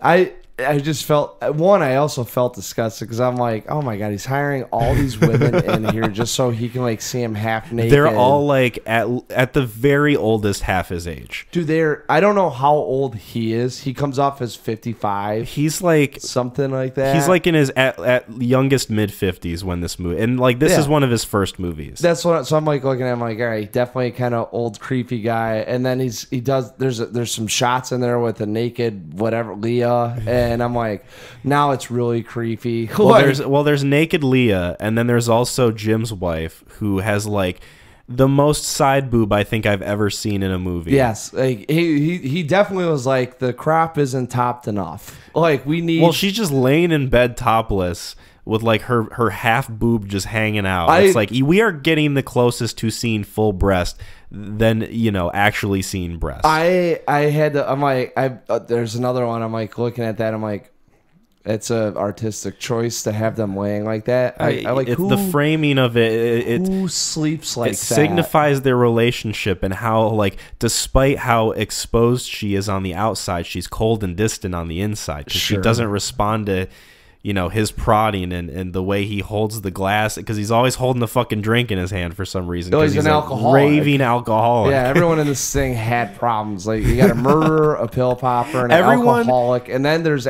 I just felt I also felt disgusted because I'm like, oh my god, he's hiring all these women in here just so he can like see him half naked. They're all like at the very oldest half his age. Dude, I don't know how old he is. He comes off as 55. He's like something like that. He's like in his at youngest mid-50s when this movie, and like this is one of his first movies. That's what. So I'm like looking at him like, all right, definitely kind of old creepy guy. And then there's some shots in there with a naked whatever Leah. And I'm like, now it's really creepy. Well, there's naked Leah, and then there's also Jim's wife, who has like the most side boob I think I've ever seen in a movie. Yes, like he definitely was like, the crop isn't topped enough. Like we need. Well, she's just laying in bed topless with like her half boob just hanging out. It's like we are getting the closest to seeing full breast than actually seeing breast. I had to. I'm like, there's another one. I'm like looking at that. I'm like, it's a artistic choice to have them laying like that. I like it's the framing of it. Who sleeps like that? It signifies their relationship and how, like, despite how exposed she is on the outside, she's cold and distant on the inside because she doesn't respond to his prodding and the way he holds the glass, because he's always holding the fucking drink in his hand for some reason. Oh, he's an alcoholic. Raving alcoholic. Yeah, everyone in this thing had problems. Like, you got a murderer, a pill popper, and an alcoholic, and then there's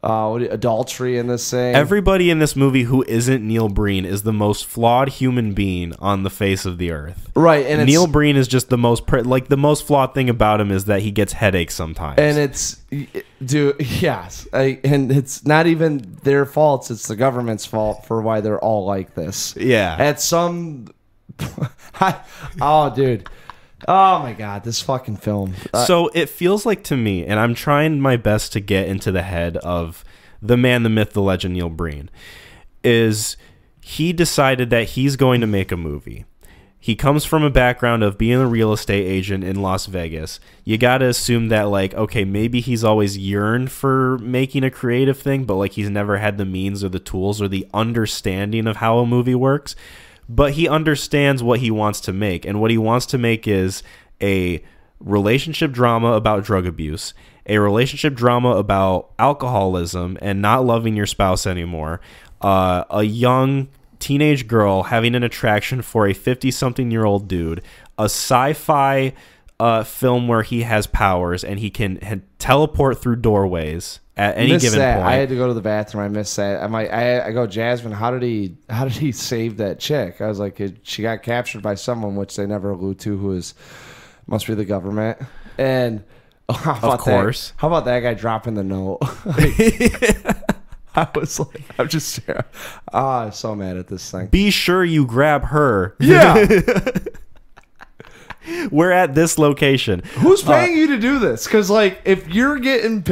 adultery in this thing. Everybody in this movie who isn't Neil Breen is the most flawed human being on the face of the earth. Right, and Neil Breen is just the most the most flawed thing about him is that he gets headaches sometimes. And and it's not even their faults; it's the government's fault for why they're all like this. Yeah, at some, oh, dude. Oh my god, this fucking film. So it feels like to me, and I'm trying my best to get into the head of the man, the myth, the legend, Neil Breen, is he decided that he's going to make a movie. He comes from a background of being a real estate agent in Las Vegas. You got to assume that, like, okay, maybe he's always yearned for making a creative thing, but like he's never had the means or the tools or the understanding of how a movie works. But he understands what he wants to make, and what he wants to make is a relationship drama about drug abuse, a relationship drama about alcoholism and not loving your spouse anymore, a young teenage girl having an attraction for a 50-something-year-old dude, a sci-fi film where he has powers and he can teleport through doorways at any given point. I had to go to the bathroom. I missed that. I go, Jasmine, how did he save that chick? I was like, she got captured by someone, which they never allude to, who must be the government. And of course, how about that guy dropping the note? I was like, I'm so mad at this thing. Be sure you grab her. Yeah. We're at this location. Who's paying you to do this? Because, like, if you're getting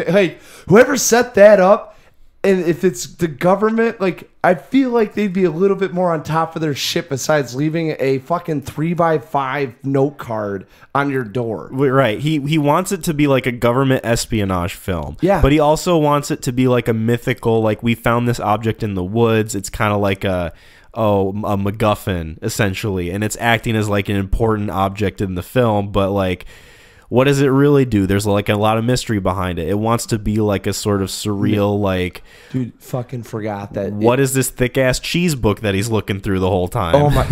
whoever set that up, and if it's the government, like, I feel like they'd be a little bit more on top of their shit besides leaving a fucking 3x5 note card on your door. Right. He wants it to be like a government espionage film. Yeah. But he also wants it to be like a mythical, like, we found this object in the woods. It's kind of like a MacGuffin, essentially, and it's acting as like an important object in the film, but like, what does it really do? There's like a lot of mystery behind it. It wants to be like a sort of surreal, like, dude, fucking forgot that. What is this thick ass cheese book that he's looking through the whole time? Oh my!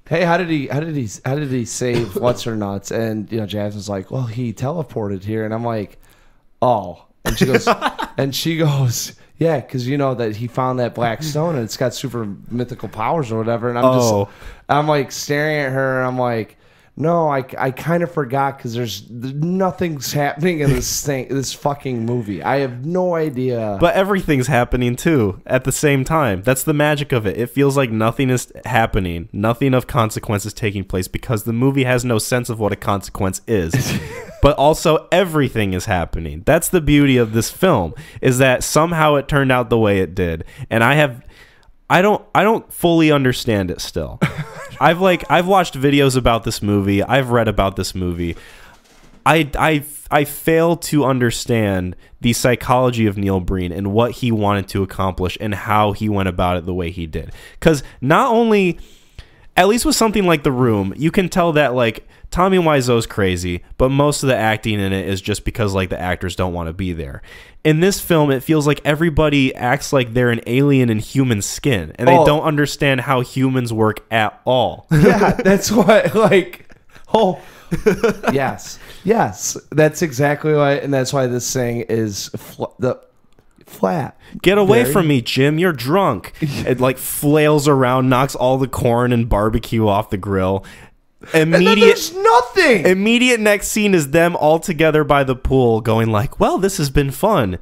Hey, how did he save what's her nuts? And Jasmine's like, well, he teleported here, and I'm like, oh, and she goes. Yeah, because that he found that black stone and it's got super mythical powers or whatever. And I'm like staring at her and I'm like, no, I kind of forgot because there's nothing's happening in this fucking movie. I have no idea. But everything's happening too at the same time. That's the magic of it. It feels like nothing is happening, nothing of consequence is taking place because the movie has no sense of what a consequence is. But also everything is happening. That's the beauty of this film, is that somehow it turned out the way it did. And I don't fully understand it still. I've watched videos about this movie. I've read about this movie. I fail to understand the psychology of Neil Breen and what he wanted to accomplish and how he went about it the way he did. Because not only At least with something like The Room, you can tell that like Tommy Wiseau's crazy, but most of the acting in it is just because like the actors don't want to be there. In this film, it feels like everybody acts like they're an alien in human skin, and they don't understand how humans work at all. Yeah, that's what like. Oh, yes, that's exactly why, and that's why this thing is flat. Get away from me, Jim. You're drunk. It like flails around, knocks all the corn and barbecue off the grill. And then there's nothing. Immediate next scene is them all together by the pool going like, well, this has been fun.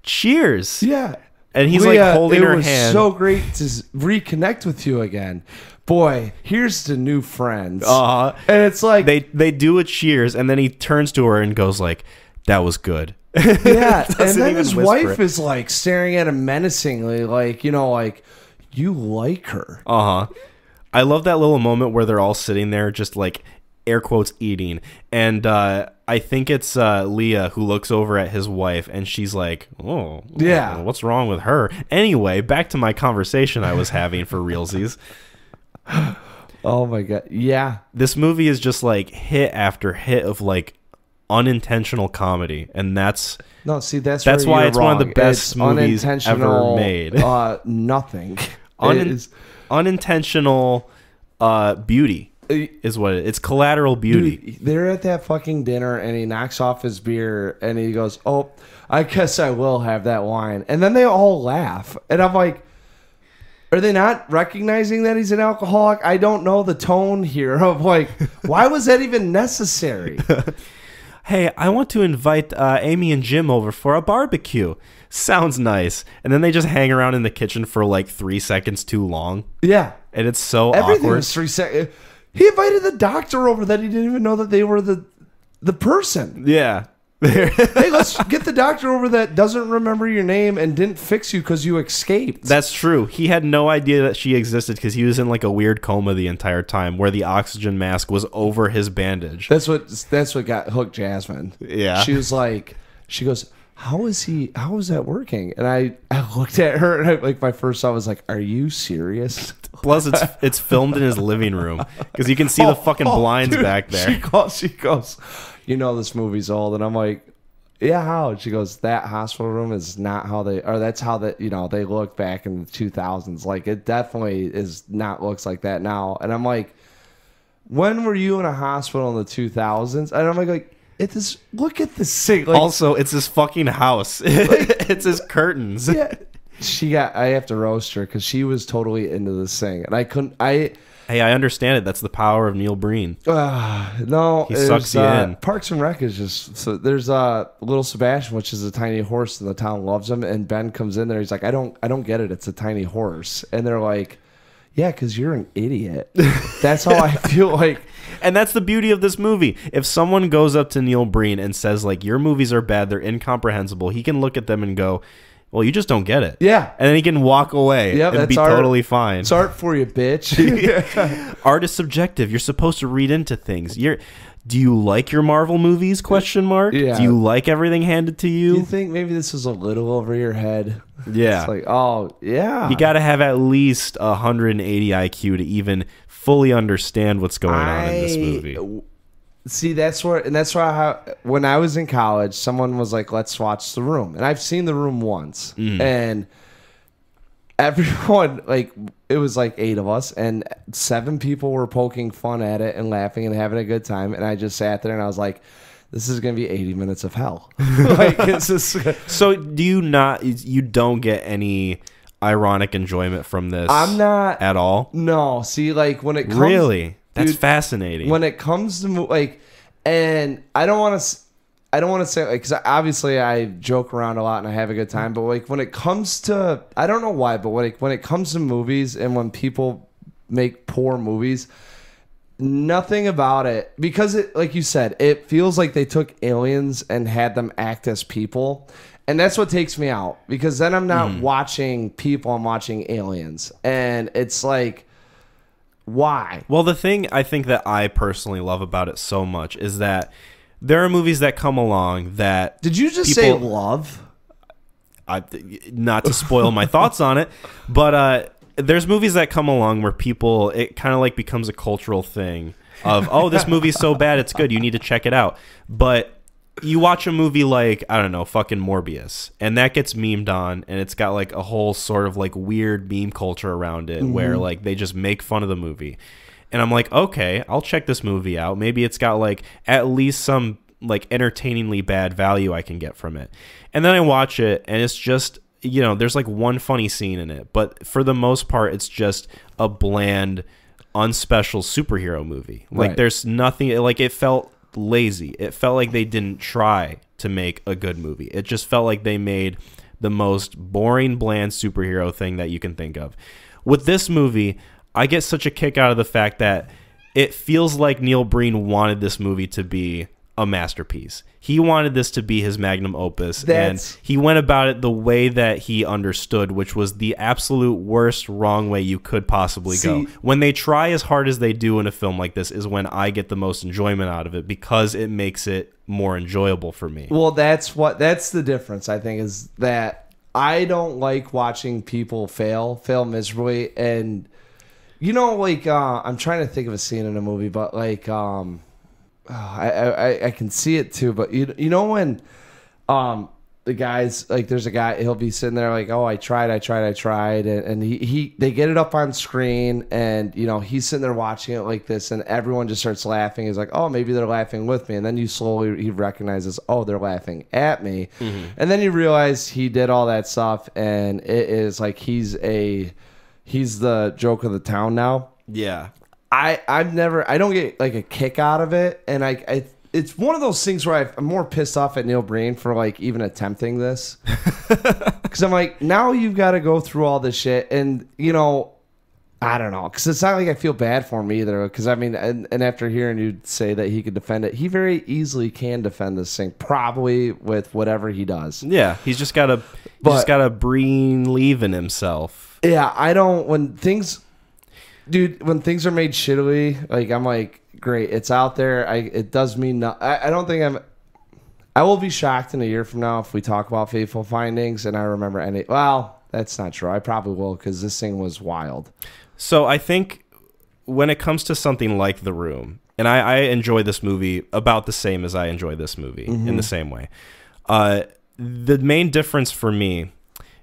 Cheers. Yeah. And he's like holding her hand. It was so great to reconnect with you again. Boy, here's to new friends. And it's like they do a cheers, and then he turns to her and goes like, that was good. Yeah. And then his wife is like staring at him menacingly, like, you know, like, you like her. I love that little moment where they're all sitting there just like air quotes eating, and I think it's Leah who looks over at his wife and she's like, oh yeah, what's wrong with her? Anyway, back to my conversation I was having for realsies. Oh my god. Yeah, this movie is just like hit after hit of like unintentional comedy, and that's why it's one of the best movies ever made. Nothing. Unintentional beauty is what it's collateral beauty. Dude, they're at that fucking dinner and he knocks off his beer and he goes, oh, I guess I will have that wine. And then they all laugh. And I'm like, are they not recognizing that he's an alcoholic? I don't know the tone here of like, why was that even necessary? Hey, I want to invite Amy and Jim over for a barbecue. Sounds nice. And then they just hang around in the kitchen for like 3 seconds too long. Yeah. And it's so Everything awkward. was 3 seconds. He invited the doctor over that he didn't even know that they were the person. Yeah. Hey, let's get the doctor over that doesn't remember your name and didn't fix you because you escaped. That's true. He had no idea that she existed because he was in like a weird coma the entire time where the oxygen mask was over his bandage. That's what got hooked Jasmine. Yeah. She was like, she goes, how is that working? And I looked at her and like my first thought was like, are you serious? Plus it's filmed in his living room because you can see the fucking blinds back there. She goes, you know this movie's old, and I'm like, yeah, how? And she goes, that hospital room is not how that's how that, you know, they look back in the 2000s. Like it definitely looks like that now. And I'm like, when were you in a hospital in the 2000s? And I'm like look at this thing. Like, also, it's his fucking house. It's his curtains. Yeah. I have to roast her because she was totally into this thing, and Hey, I understand it. That's the power of Neil Breen. No, he sucks you in. Parks and Rec is just so. There's little Sebastian, which is a tiny horse, and the town loves him. And Ben comes in there. He's like, I don't get it. It's a tiny horse, and they're like, yeah, because you're an idiot. That's how I feel like. And that's the beauty of this movie. If someone goes up to Neil Breen and says like, your movies are bad, they're incomprehensible, he can look at them and go, well, you just don't get it. Yeah. And then he can walk away and be totally fine. It's art for you, bitch. Art is subjective. You're supposed to read into things. Do you like your Marvel movies? ? Yeah. Do you like everything handed to you? Do you think maybe this was a little over your head? Yeah. It's like, oh, yeah. You got to have at least 180 IQ to even fully understand what's going on in this movie. See, that's why when I was in college, someone was like, let's watch The Room. And I've seen The Room once. And everyone, like, it was like 8 of us, and 7 people were poking fun at it and laughing and having a good time. And I just sat there and I was like, this is going to be 80 minutes of hell. Like, it's just... So you don't get any ironic enjoyment from this? I'm not... At all? No. See, like, when it comes... Really? That's fascinating. When it comes to like, and I don't want to say like, because obviously I joke around a lot and I have a good time, but like when it comes to, I don't know why, but when it comes to movies and when people make poor movies, nothing about it, because it, like you said, it feels like they took aliens and had them act as people. And that's what takes me out, because then I'm not watching people, I'm watching aliens. And it's like, why? Well, the thing I think that I personally love about it so much is that there are movies that come along that... Did you just say love? Not to spoil my thoughts on it, but there's movies that come along where people, it kind of like becomes a cultural thing of, oh, this movie's so bad it's good, you need to check it out. But you watch a movie like, I don't know, fucking Morbius, and that gets memed on, and it's got like a whole sort of like weird meme culture around it where like they just make fun of the movie. And I'm like, okay, I'll check this movie out. Maybe it's got like at least some like entertainingly bad value I can get from it. And then I watch it, and it's just, you know, there's like one funny scene in it, but for the most part, it's just a bland, unspecial superhero movie. Like there's nothing, like it felt lazy. It felt like they didn't try to make a good movie. It just felt like they made the most boring, bland superhero thing that you can think of. With this movie, I get such a kick out of the fact that it feels like Neil Breen wanted this movie to be a masterpiece. He wanted this to be his magnum opus, and he went about it the way that he understood, which was the absolute worst wrong way you could possibly go. When they try as hard as they do in a film like this is when I get the most enjoyment out of it, because it makes it more enjoyable for me. Well, that's the difference, I think, is that I don't like watching people fail miserably. And you know, like I'm trying to think of a scene in a movie, but like I can see it too, but you know when the guys, like there's a guy, he'll be sitting there like, oh, I tried, and they get it up on screen, and you know he's sitting there watching it like this, and everyone just starts laughing. He's like, oh, maybe they're laughing with me, and then he recognizes, oh, they're laughing at me, and then you realize he did all that stuff, and it is like he's the joke of the town now. Yeah. I don't get like a kick out of it, and it's one of those things where I'm more pissed off at Neil Breen for like even attempting this, because I'm like, now you've got to go through all this shit, and you know, I don't know, because it's not like I feel bad for him either, because I mean, and after hearing you say that he could defend it, he very easily can defend this thing, probably with whatever he does. Yeah, he's just got a Breen leave in himself. Yeah, I don't Dude, when things are made shittily, like I'm like, great, it's out there. It does mean no. I don't think I will be shocked in a year from now if we talk about Fateful Findings and I remember any. Well, that's not true. I probably will, because this thing was wild. So I think when it comes to something like The Room, and I enjoy this movie about the same as I enjoy this movie in the same way. The main difference for me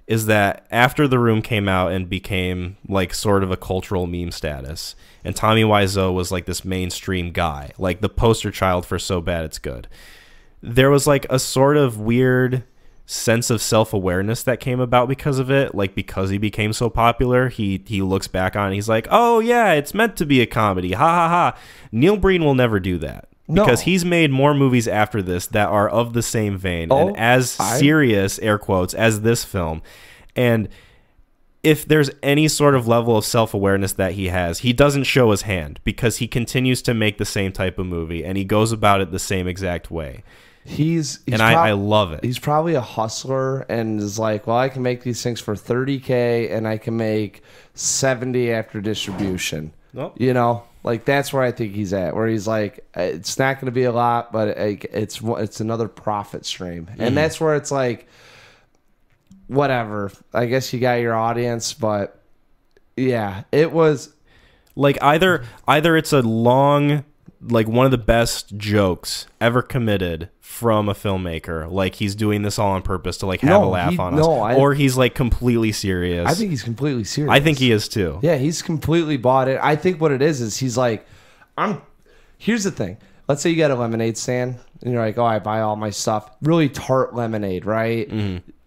is that after The Room came out and became like sort of a cultural meme status, and Tommy Wiseau was like this mainstream guy, like the poster child for So Bad It's Good, there was like a sort of weird sense of self-awareness that came about because of it. Like, because he became so popular, he looks back on it, he's like, oh yeah, it's meant to be a comedy, ha ha ha. Neil Breen will never do that. Because he's made more movies after this that are of the same vein and as serious, air quotes, as this film. And if there's any sort of level of self-awareness that he has, he doesn't show his hand, because he continues to make the same type of movie and he goes about it the same exact way. I love it. He's probably a hustler and is like, well, I can make these things for $30K and I can make $70 after distribution. You know? Like, that's where I think he's at, where he's like, it's not going to be a lot, but it's another profit stream. And that's where it's like, whatever. I guess you got your audience, but yeah, it was like either it's a long, like one of the best jokes ever committed from a filmmaker, like he's doing this all on purpose to like have a laugh on us, or he's like completely serious. I think he's completely serious. I think he is too. Yeah, he's completely bought it. I think what it is he's like, here's the thing. Let's say you got a lemonade stand and you're like, oh, I buy all my stuff, really tart lemonade, right?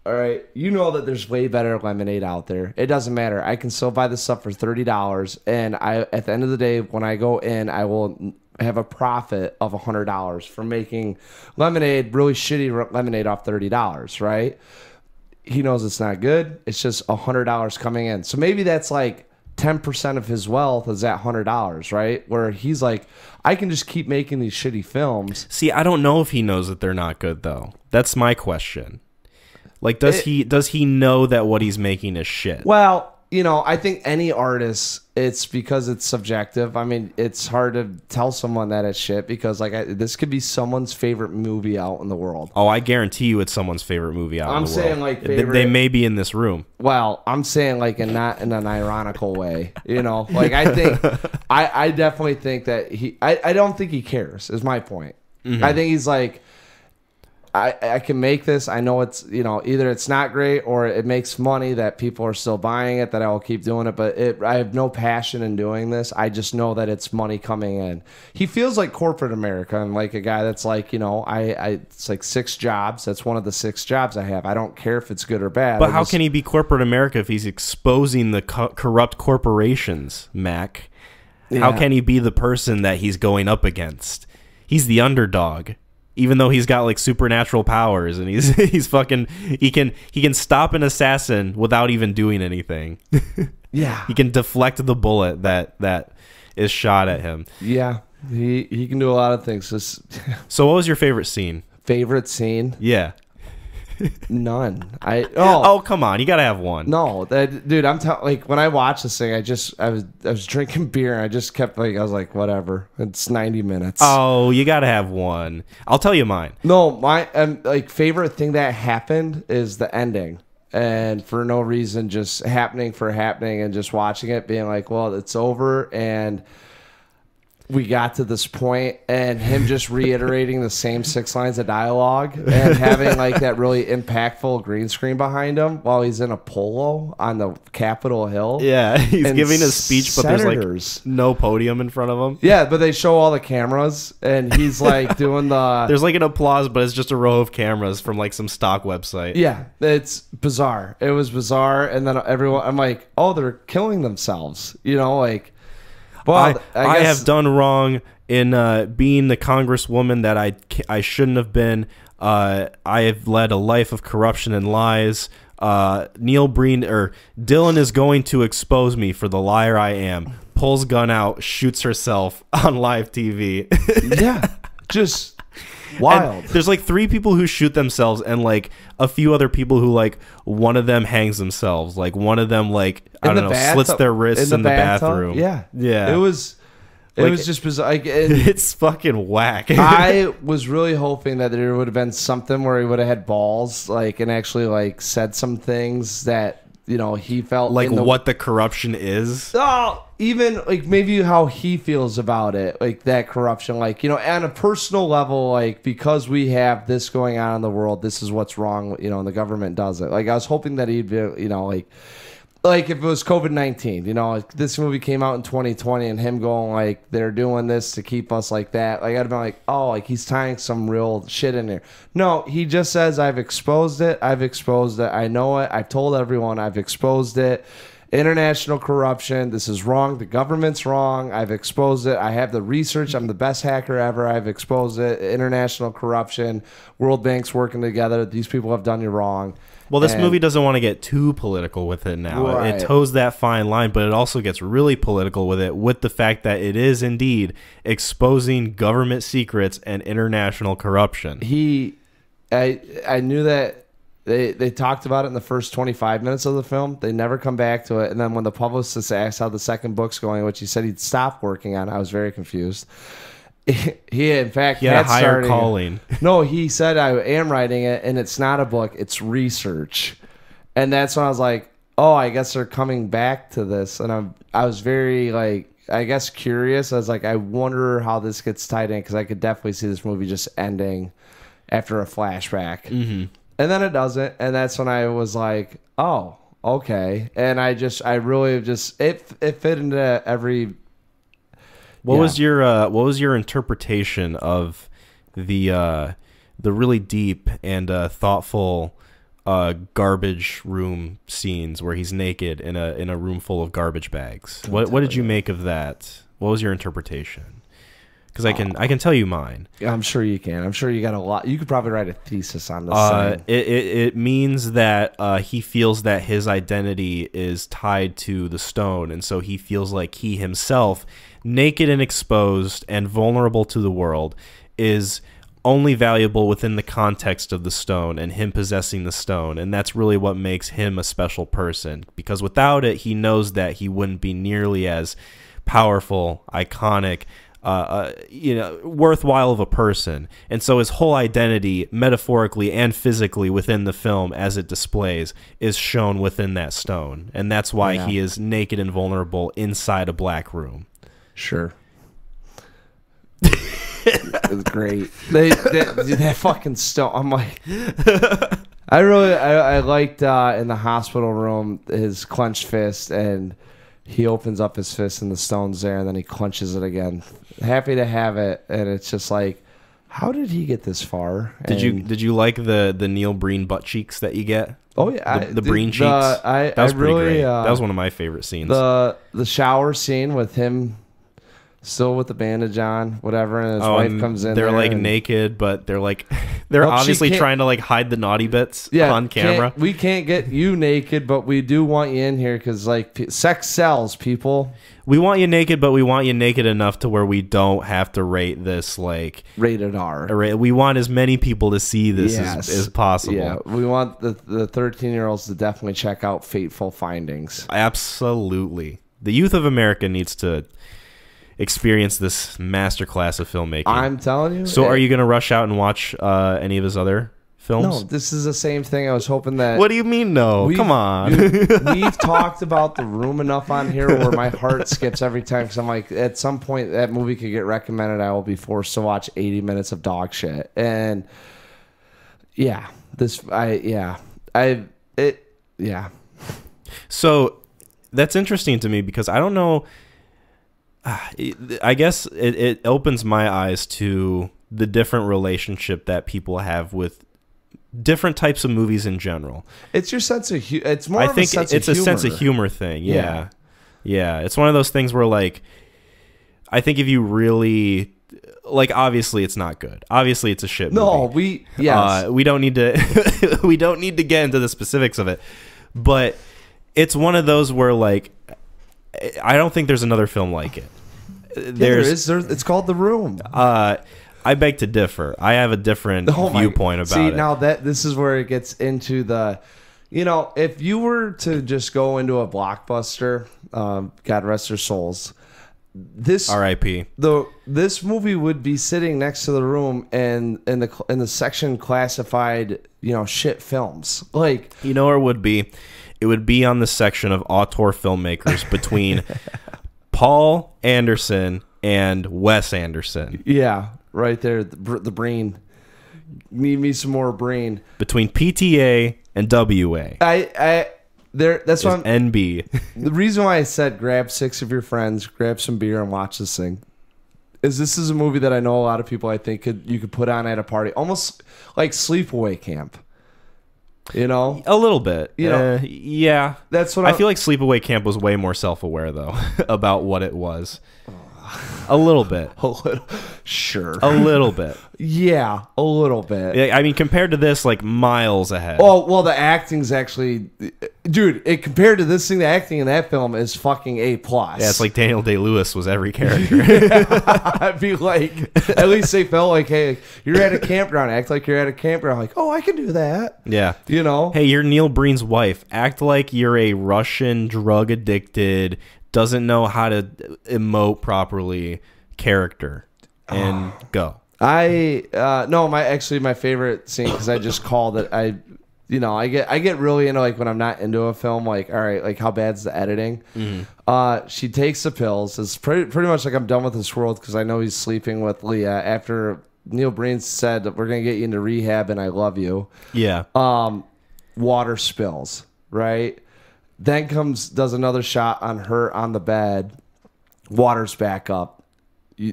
All right, you know that there's way better lemonade out there. It doesn't matter. I can still buy this stuff for $30, and at the end of the day, when I go in, I will have a profit of $100 for making lemonade, really shitty lemonade, off $30, right? He knows it's not good. It's just $100 coming in. So maybe that's like 10% of his wealth is that $100, right? Where he's like, I can just keep making these shitty films. See, I don't know if he knows that they're not good, though. That's my question. Like, does he know that what he's making is shit? Well, you know, I think any artist, it's because it's subjective. I mean, it's hard to tell someone that it's shit because, like, this could be someone's favorite movie out in the world. Oh, I guarantee you it's someone's favorite movie out in the world. I'm saying, like, They may be in this room. Well, I'm saying, like, not in an ironical way. You know? Like, I think... I definitely think that I don't think he cares, is my point. Mm-hmm. I think he's like... I can make this. I know it's, you know, either it's not great or it makes money that people are still buying it, that I will keep doing it. But I have no passion in doing this. I just know that it's money coming in. He feels like corporate America and like a guy that's like, you know, it's like 6 jobs. That's one of the 6 jobs I have. I don't care if it's good or bad. But how can he be corporate America if he's exposing the corrupt corporations, Mac? Yeah. How can he be the person that he's going up against? He's the underdog. Even though he's got like supernatural powers and he's fucking he can stop an assassin without even doing anything. Yeah. He can deflect the bullet that is shot at him. Yeah. He can do a lot of things. So what was your favorite scene? Favorite scene? Yeah. None. Oh come on, you gotta have one. No, dude, like when I watched this thing, I was drinking beer and I just kept like I was like whatever. It's 90 minutes. Oh, you gotta have one. I'll tell you mine. No, my like favorite thing that happened is the ending, and for no reason, just happening and just watching it, being like, well, it's over and. We got to this point and him just reiterating the same 6 lines of dialogue and having like that really impactful green screen behind him while he's in a polo on the Capitol Hill. Yeah, he's giving a speech, but there's like no podium in front of him. Yeah, but they show all the cameras and he's like doing the... There's like an applause, but it's just a row of cameras from like some stock website. Yeah, it's bizarre. It was bizarre. And then everyone, I'm like, oh, they're killing themselves. You know, like... Well, I have done wrong in being the congresswoman that I shouldn't have been. I have led a life of corruption and lies. Neil Breen or Dylan is going to expose me for the liar I am. Pulls gun out, shoots herself on live TV. Yeah, just wild. And there's like 3 people who shoot themselves and like a few other people who like one of them hangs themselves. Like one of them like I don't know slits their wrists in the bathroom. Yeah, yeah. It was just bizarre. It's fucking whack. I was really hoping that there would have been something where he would have had balls, like, and actually like said some things that you know he felt like what the corruption is. Oh, even like maybe how he feels about it, like that corruption, like, you know, on a personal level, like because we have this going on in the world, this is what's wrong, you know, and the government does it. Like I was hoping that he'd be, you know, like if it was COVID-19, you know, like this movie came out in 2020 and him going like they're doing this to keep us like that, like I'd have been like, oh, like he's tying some real shit in there. No, he just says I've exposed it, I know it, I've told everyone, I've exposed it. International corruption, this is wrong, the government's wrong, I've exposed it, I have the research, I'm the best hacker ever, I've exposed it, international corruption, World Bank's working together, these people have done you wrong. Well, this movie doesn't want to get too political with it now. Right. It toes that fine line, but it also gets really political with it, with the fact that it is indeed exposing government secrets and international corruption. I knew that they talked about it in the first 25 minutes of the film. They never come back to it. And then when the publicist asked how the second book's going, which he said he'd stopped working on, I was very confused. He in fact had a higher calling. No, he said I am writing it, and it's not a book; it's research. And that's when I was like, "Oh, I guess they're coming back to this." And I was very like, I guess curious. I was like, I wonder how this gets tied in because I could definitely see this movie just ending after a flashback, and then it doesn't. And that's when I was like, "Oh, okay." And I really just it fit into every. What was your interpretation of the really deep and thoughtful garbage room scenes where he's naked in a room full of garbage bags? What did you make of that? What was your interpretation? Because I can tell you mine. I'm sure you can. I'm sure you got a lot. You could probably write a thesis on this. It means that he feels that his identity is tied to the stone, and so he feels like he himself, naked and exposed and vulnerable to the world, is only valuable within the context of the stone and him possessing the stone, and that's really what makes him a special person, because without it he knows that he wouldn't be nearly as powerful, iconic, worthwhile of a person. And so his whole identity, metaphorically and physically, within the film as it displays, is shown within that stone, and that's why he is naked and vulnerable inside a black room. Sure. It's great. That fucking stone. I'm like, I liked in the hospital room his clenched fist, and he opens up his fist and the stone's there, and then he clenches it again. Happy to have it, and it's just like, how did he get this far? Did you like the Neil Breen butt cheeks that you get? Oh yeah, the Breen cheeks. That was pretty great. That was one of my favorite scenes. The shower scene with him still with the bandage on, whatever, and his wife comes in. They're like naked, but they're obviously trying to like hide the naughty bits on camera. We can't get you naked, but we do want you in here because like sex sells, people. We want you naked, but we want you naked enough to where we don't have to rate this like rated R. We want as many people to see this as possible. Yeah, we want the 13-year-olds to definitely check out Fateful Findings. Absolutely, the youth of America needs to experience this masterclass of filmmaking. I'm telling you. So are you going to rush out and watch any of his other films? No, this is the same thing. I was hoping that... What do you mean no? Come on. We've talked about The Room enough on here where my heart skips every time because I'm like, at some point that movie could get recommended. I will be forced to watch 80 minutes of dog shit. And yeah, So that's interesting to me because I don't know... I guess it opens my eyes to the different relationship that people have with different types of movies in general. It's your sense of humor. It's more. I think it's a sense of humor thing. Yeah, it's one of those things where like, I think if you really like, obviously it's not good. Obviously it's a shit movie. No, we don't need to we don't need to get into the specifics of it, but it's one of those where like. I don't think there's another film like it. There is. It's called The Room. I beg to differ. I have a different viewpoint about it. See, now this is where it gets into the, if you were to just go into a Blockbuster, God rest their souls, this R.I.P. This movie would be sitting next to The Room and in the section classified, shit films. Like, where it would be. It would be on the section of auteur filmmakers between Paul Anderson and Wes Anderson. Yeah, right there, the Breen. Need me some more Breen. Between PTA and WA. That's what NB. The reason why I said grab 6 of your friends, grab some beer, and watch this thing is this is a movie that I know a lot of people I think you could put on at a party, almost like sleepaway camp. A little bit. Yeah. That's what I feel like Sleepaway Camp was way more self-aware though about what it was. A little bit. Sure. A little bit. Yeah, a little bit. Yeah, I mean, compared to this, like miles ahead. Oh, well, the acting's actually, dude. Compared to this thing, the acting in that film is fucking A+. Yeah, it's like Daniel Day-Lewis was every character. I'd be like, at least they felt like, hey, you're at a campground. Act like you're at a campground. Like, oh, I can do that. Yeah. Hey, you're Neil Breen's wife. Act like you're a Russian drug addicted, doesn't know how to emote properly character, and go. My favorite scene, because I just called it. I get really into like when I'm not into a film, like, all right, like how bad's the editing? Mm-hmm. She takes the pills. It's pretty much like I'm done with this world because I know he's sleeping with Leah after Neil Breen said that we're gonna get you into rehab and I love you. Yeah. Water spills, right? Then does another shot on her on the bed. Water's back up.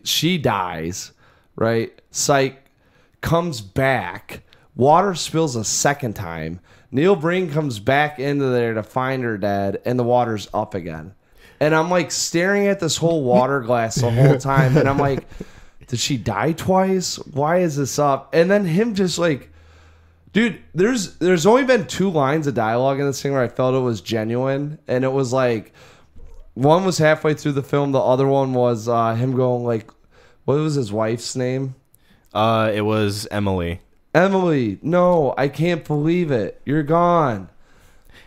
She dies, right? Psych comes back. Water spills a second time. Neil Breen comes back into there to find her dead, and the water's up again. And I'm like staring at this whole water glass the whole time, and I'm like, did she die twice? Why is this up? And then him just like... Dude, there's only been 2 lines of dialogue in this thing where I felt it was genuine, and it was like one was halfway through the film, the other one was him going like, what was his wife's name? It was Emily. Emily, no, I can't believe it. You're gone.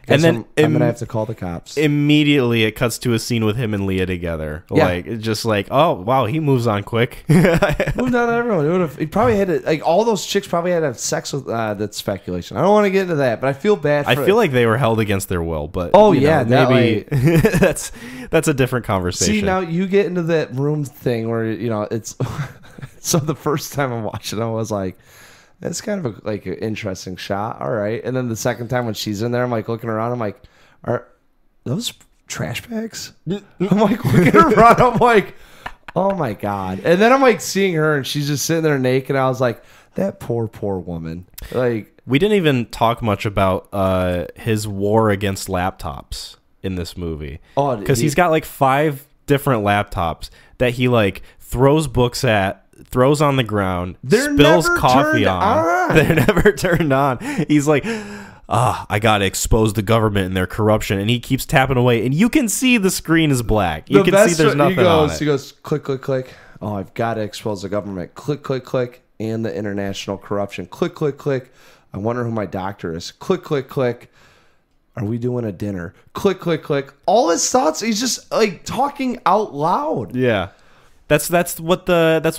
And then I'm gonna have to call the cops. Immediately, it cuts to a scene with him and Leah together. Yeah. Like, it's just like, oh wow, he moves on quick. Moved on to everyone. He probably had to, like, all those chicks probably had to have sex with. That's speculation. I don't want to get into that, but I feel bad. I feel like they were held against their will, but maybe that's a different conversation. See, now you get into that room thing where it's. So the first time I watched it, I was like, that's kind of an interesting shot. All right. And then the second time when she's in there, I'm like looking around. I'm like, are those trash bags? I'm like looking around. I'm like, oh my God. And then I'm like seeing her and she's just sitting there naked. I was like, that poor woman. Like, we didn't even talk much about his war against laptops in this movie. Oh, because he's got like 5 different laptops that he like throws books at, throws on the ground, spills coffee on. They're never turned on. He's like, I gotta expose the government and their corruption, and he keeps tapping away, and you can see the screen is black. You can see there's nothing on it. He goes, click, click, click. Oh, I've got to expose the government. Click, click, click, and the international corruption. Click, click, click. I wonder who my doctor is. Click, click, click. Are we doing a dinner? Click, click, click. All his thoughts, he's just like talking out loud. Yeah. That's what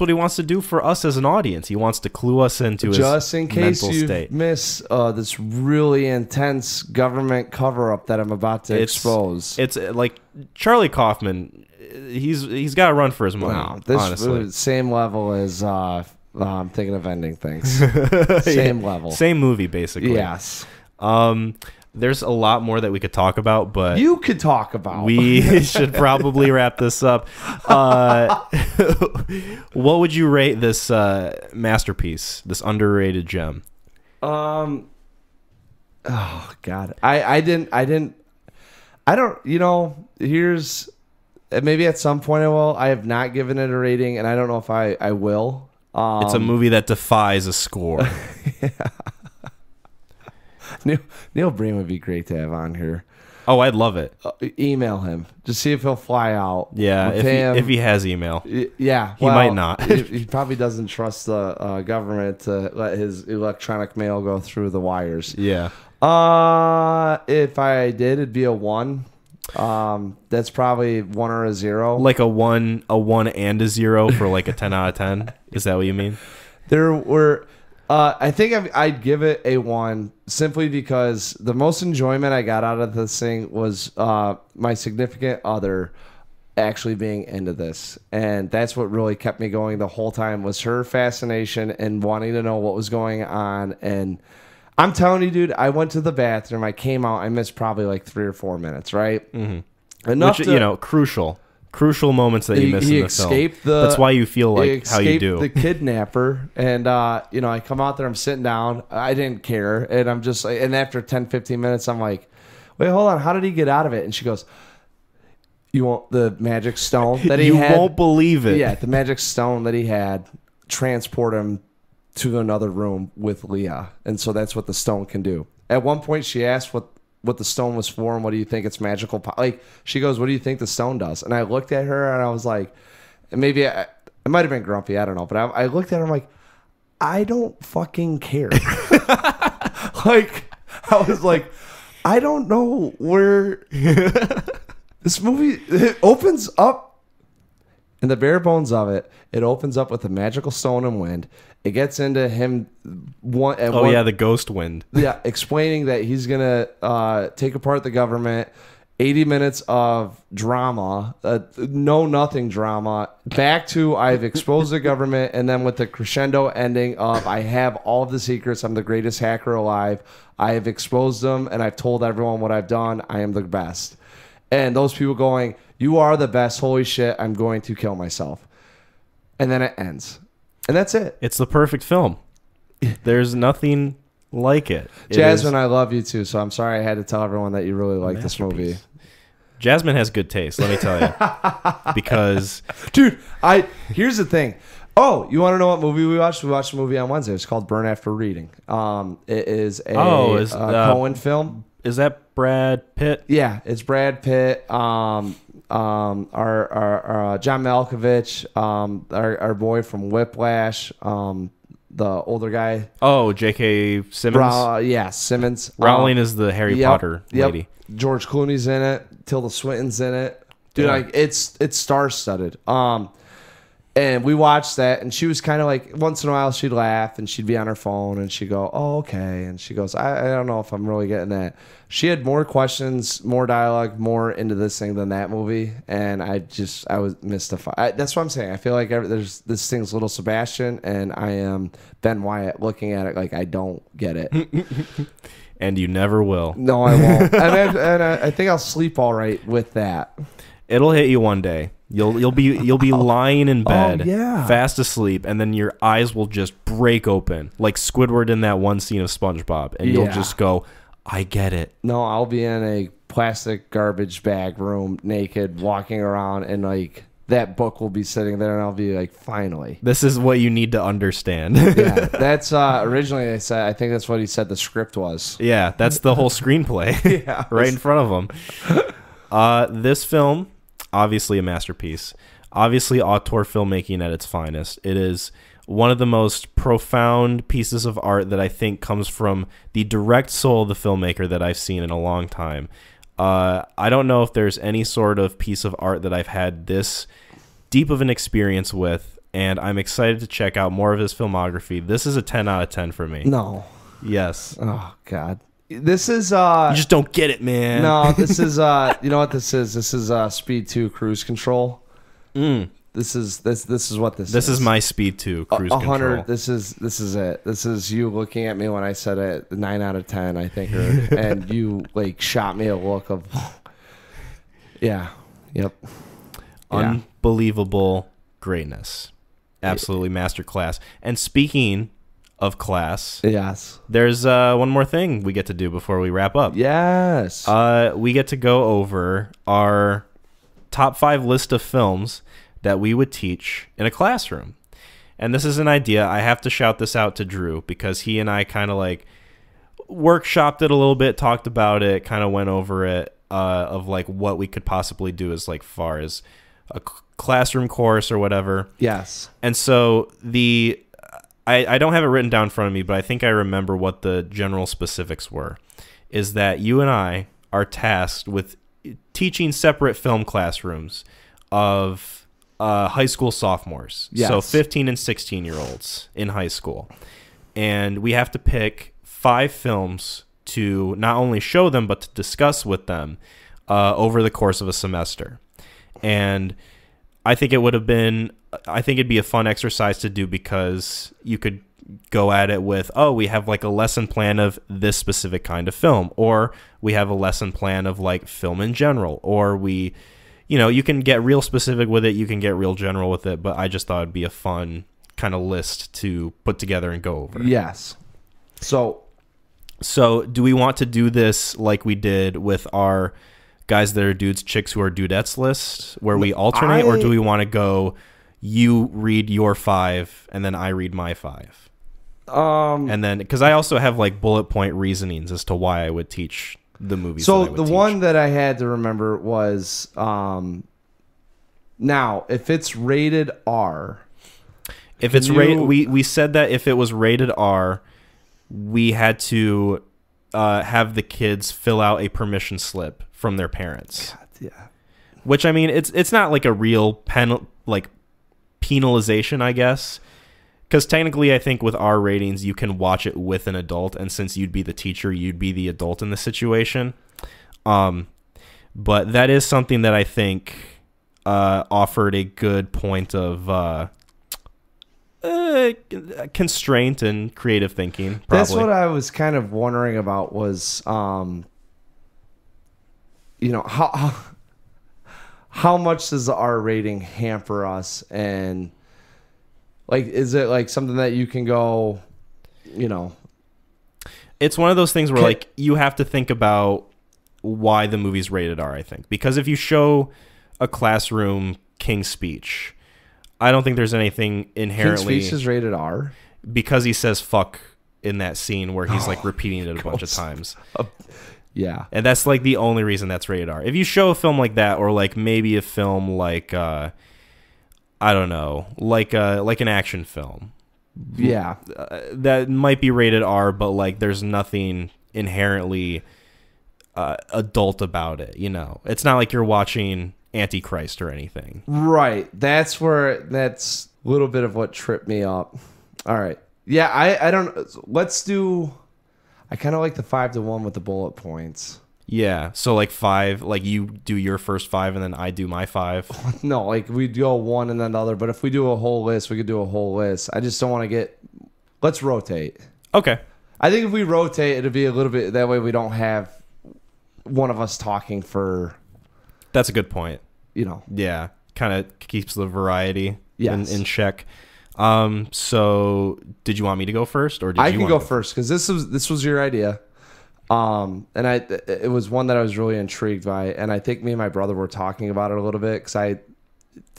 he wants to do for us as an audience. He wants to clue us into his just in case mental you state. miss this really intense government cover up that I'm about to expose. It's like Charlie Kaufman. He's got to run for his money. Wow, this honestly, same level as I'm thinking of ending things. Same level, same movie, basically. Yes. There's a lot more that we could talk about, but you could talk about. We should probably wrap this up. What would you rate this masterpiece, this underrated gem? Oh God, I don't. Here's maybe at some point I will. I have not given it a rating, and I don't know if I will. It's a movie that defies a score. Yeah. Neil Breen would be great to have on here. Oh, I'd love it. Email him. Just see if he'll fly out. Yeah, if he has email. Yeah. He might not. He probably doesn't trust the government to let his electronic mail go through the wires. Yeah. If I did, it'd be a 1. That's probably 1 or a 0. Like a 1 and a 0 for like a 10 out of 10. Is that what you mean? There were... I think I'd give it a 1 simply because the most enjoyment I got out of this thing was my significant other actually being into this. And that's what really kept me going the whole time was her fascination and wanting to know what was going on. And I'm telling you, dude, I went to the bathroom. I came out. I missed probably like 3 or 4 minutes, right? Mm-hmm. Enough to, crucial moments that you miss in the film. That's why you feel like how you do. The kidnapper, and I come out there, I'm sitting down, I didn't care, and I'm just like, and after 10-15 minutes, I'm like, wait, hold on, how did he get out of it? And she goes, you want the magic stone that he had? You won't believe it. Yeah, the magic stone that he had transport him to another room with Leah, and so that's what the stone can do. At one point, she asked what the stone was for and what do you think its magical like she goes, what do you think the stone does? And I looked at her and I was like, and maybe I might have been grumpy, I don't know, but I looked at her, I'm like, I don't fucking care. Like I was like, I don't know where this movie, it opens up in the bare bones of it. It opens up with a magical stone and wind. It gets into him. The ghost wind. Yeah, explaining that he's gonna take apart the government. 80 minutes of drama, nothing drama. Back to I've exposed the government, and then with the crescendo ending of I have all of the secrets. I'm the greatest hacker alive. I have exposed them, and I've told everyone what I've done. I am the best. And those people going, "You are the best. Holy shit! I'm going to kill myself." And then it ends. And that's it. It's the perfect film. There's nothing like it. Jasmine, I love you too, so I'm sorry I had to tell everyone that you really like this movie. Jasmine has good taste, let me tell you. Because... Dude, here's the thing. Oh, you want to know what movie we watched? We watched a movie on Wednesday. It's called Burn After Reading. It is a Coen film. Is that Brad Pitt? Yeah, it's Brad Pitt. our John Malkovich, our boy from Whiplash, the older guy. Oh, J.K. Simmons. Simmons. Rowling is the Harry Potter lady. George Clooney's in it. Tilda Swinton's in it. Dude, Yeah. like it's star-studded. And we watched that, and she was kind of like, once in a while she'd laugh, and she'd be on her phone, and she'd go, "Oh, okay," and she goes, "I don't know if I'm really getting that." She had more questions, more dialogue, more into this thing than that movie, and I was mystified. That's what I'm saying. I feel like there's this thing's Little Sebastian, and I am Ben Wyatt looking at it like I don't get it. And you never will. No, I won't. and I think I'll sleep all right with that. It'll hit you one day. You'll be lying in bed, fast asleep, and then your eyes will just break open like Squidward in that one scene of SpongeBob, and you'll just go, "I get it." No, I'll be in a plastic garbage bag room, naked, walking around, and like that book will be sitting there, and I'll be like, "Finally, this is what you need to understand." Yeah, that's originally I think that's what he said the script was. Yeah, that's the whole screenplay. Yeah, right in front of him. This film, obviously a masterpiece, obviously auteur filmmaking at its finest. It is one of the most profound pieces of art that I think comes from the direct soul of the filmmaker that I've seen in a long time. I don't know if there's any sort of piece of art that I've had this deep of an experience with, and I'm excited to check out more of his filmography. This is a 10 out of 10 for me. No. Yes. Oh, God. This is you just don't get it, man. No, this is you know what this is? This is Speed 2 Cruise Control. This is what this is. This is my Speed 2 Cruise Control. This is it. This is you looking at me when I said it 9 out of 10, I think, and you like shot me a look of yeah. Yep. Unbelievable greatness. Absolutely masterclass. And speaking of class, yes, there's one more thing we get to do before we wrap up. Yes. We get to go over our top 5 list of films that we would teach in a classroom. And this is an idea. I have to shout this out to Drew because he and I kind of like workshopped it a little bit, talked about it, kind of went over it, of like what we could possibly do as like far as a classroom course or whatever. Yes. And so I don't have it written down in front of me, but I think I remember what the general specifics were, is that you and I are tasked with teaching separate film classrooms of high school sophomores. Yes. So 15 and 16-year-olds in high school. And we have to pick 5 films to not only show them, but to discuss with them over the course of a semester. And I think it'd be a fun exercise to do because you could go at it with, oh, we have like a lesson plan of this specific kind of film, or we have a lesson plan of like film in general, or you can get real specific with it, you can get real general with it, but I just thought it'd be a fun kind of list to put together and go over. Yes. So do we want to do this like we did with our guys that are dudes, chicks who are dudettes list, where we alternate, or do we want to go, you read your 5 and then I read my 5? And then, because I also have like bullet point reasonings as to why I would teach the movies. So the one that I had to remember was, now if it's rated R, if it's rated, we said that if it was rated R, we had to have the kids fill out a permission slip from their parents. God, yeah. Which, I mean, it's not like a real penalization, I guess. Because technically, I think with R ratings, you can watch it with an adult, and since you'd be the teacher, you'd be the adult in the situation. But that is something that I think offered a good point of constraint and creative thinking. Probably. That's what I was kind of wondering about was, how much does the R rating hamper us, and like, is it like something that you can go, It's one of those things where like you have to think about why the movie's rated R, I think. Because if you show a classroom King's Speech, I don't think there's anything inherently... King's Speech is rated R? Because he says fuck in that scene where he's like repeating it a bunch of times. Yeah. And that's like the only reason that's rated R. If you show a film like that, or like maybe a film like I don't know, like an action film, Yeah. that might be rated R, but like there's nothing inherently adult about it. You know, it's not like you're watching Antichrist or anything. Right. That's a little bit of what tripped me up. All right. Yeah, I don't. Let's do. I kind of like the 5-1 with the bullet points. Yeah. So like 5, like you do your first 5 and then I do my 5. No, like we go one and then the other. But if we do a whole list, we could do a whole list. I just don't want to get. Let's rotate. Okay. I think if we rotate, it'll be a little bit. That way we don't have one of us talking for. That's a good point. You know. Yeah. Kind of keeps the variety in check. So did you want me to go first, or did I can go first because this was your idea, and it was one that I was really intrigued by, and I think me and my brother were talking about it a little bit because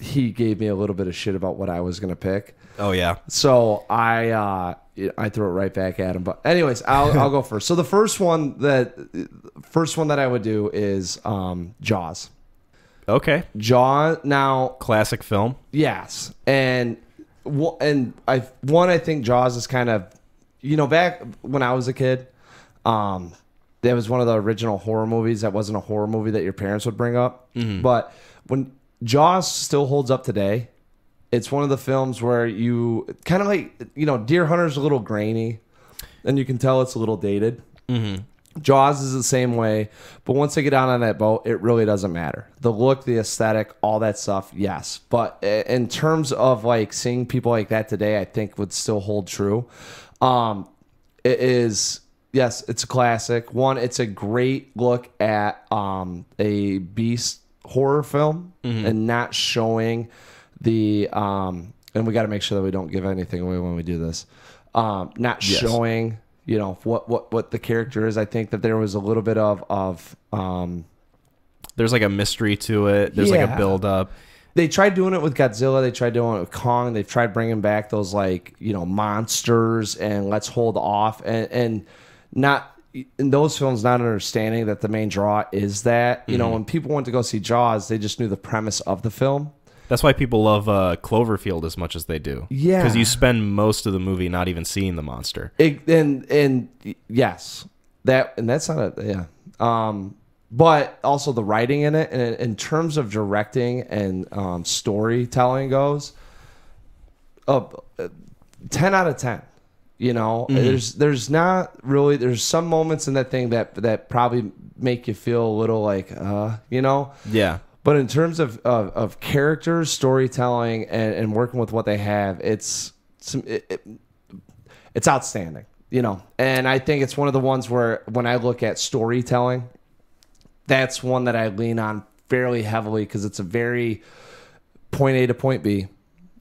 he gave me a little bit of shit about what I was gonna pick. Oh yeah. So I threw it right back at him. But anyways, I'll go first. So the first one that I would do is Jaws. Okay. Jaws. Now, classic film. Yes, I think Jaws is kind of, back when I was a kid, that was one of the original horror movies that wasn't a horror movie that your parents would bring up. Mm-hmm. But when Jaws still holds up today, it's one of the films where you kind of like, Deer Hunter's a little grainy and you can tell it's a little dated. Mm-hmm. Jaws is the same way, but once they get out on that boat, it really doesn't matter. The look, the aesthetic, all that stuff, yes. But in terms of like seeing people like that today, I think would still hold true. It is, yes, it's a classic. One, it's a great look at a beast horror film and not showing the and we got to make sure that we don't give anything away when we do this. Not showing. What the character is. I think that there was a little bit of there's like a mystery to it. There's like a build up. They tried doing it with Godzilla. They tried doing it with Kong. They've tried bringing back those monsters and let's hold off and not in those films, not understanding that the main draw is that, when people went to go see Jaws, they just knew the premise of the film. That's why people love Cloverfield as much as they do. Yeah. Because you spend most of the movie not even seeing the monster. And yes. That's not but also the writing in it, and in terms of directing and storytelling goes, 10 out of 10. There's not really, there's some moments in that thing that probably make you feel a little like, Yeah. But in terms of characters, storytelling, and working with what they have, it's outstanding, And I think it's one of the ones where when I look at storytelling, that's one that I lean on fairly heavily because it's a very point A to point B.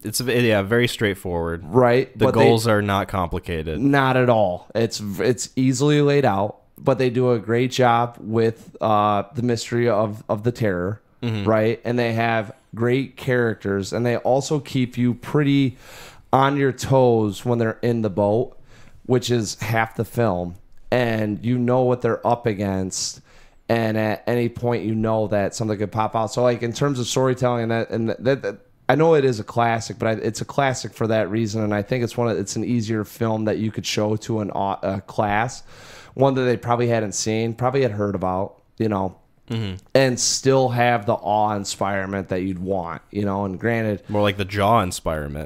It's very straightforward. Right. The goals are not complicated. Not at all. It's easily laid out, but they do a great job with the mystery of the terror. Mm-hmm. Right. And they have great characters, and they also keep you pretty on your toes when they're in the boat, which is half the film, and you know what they're up against. And at any point, that something could pop out. So like in terms of storytelling and that I know it is a classic, but it's a classic for that reason. And I think it's an easier film that you could show to a class, one that they probably hadn't seen, probably had heard about, Mm-hmm. And still have the awe inspirement that you'd want, and granted, more like the Jaw inspirement.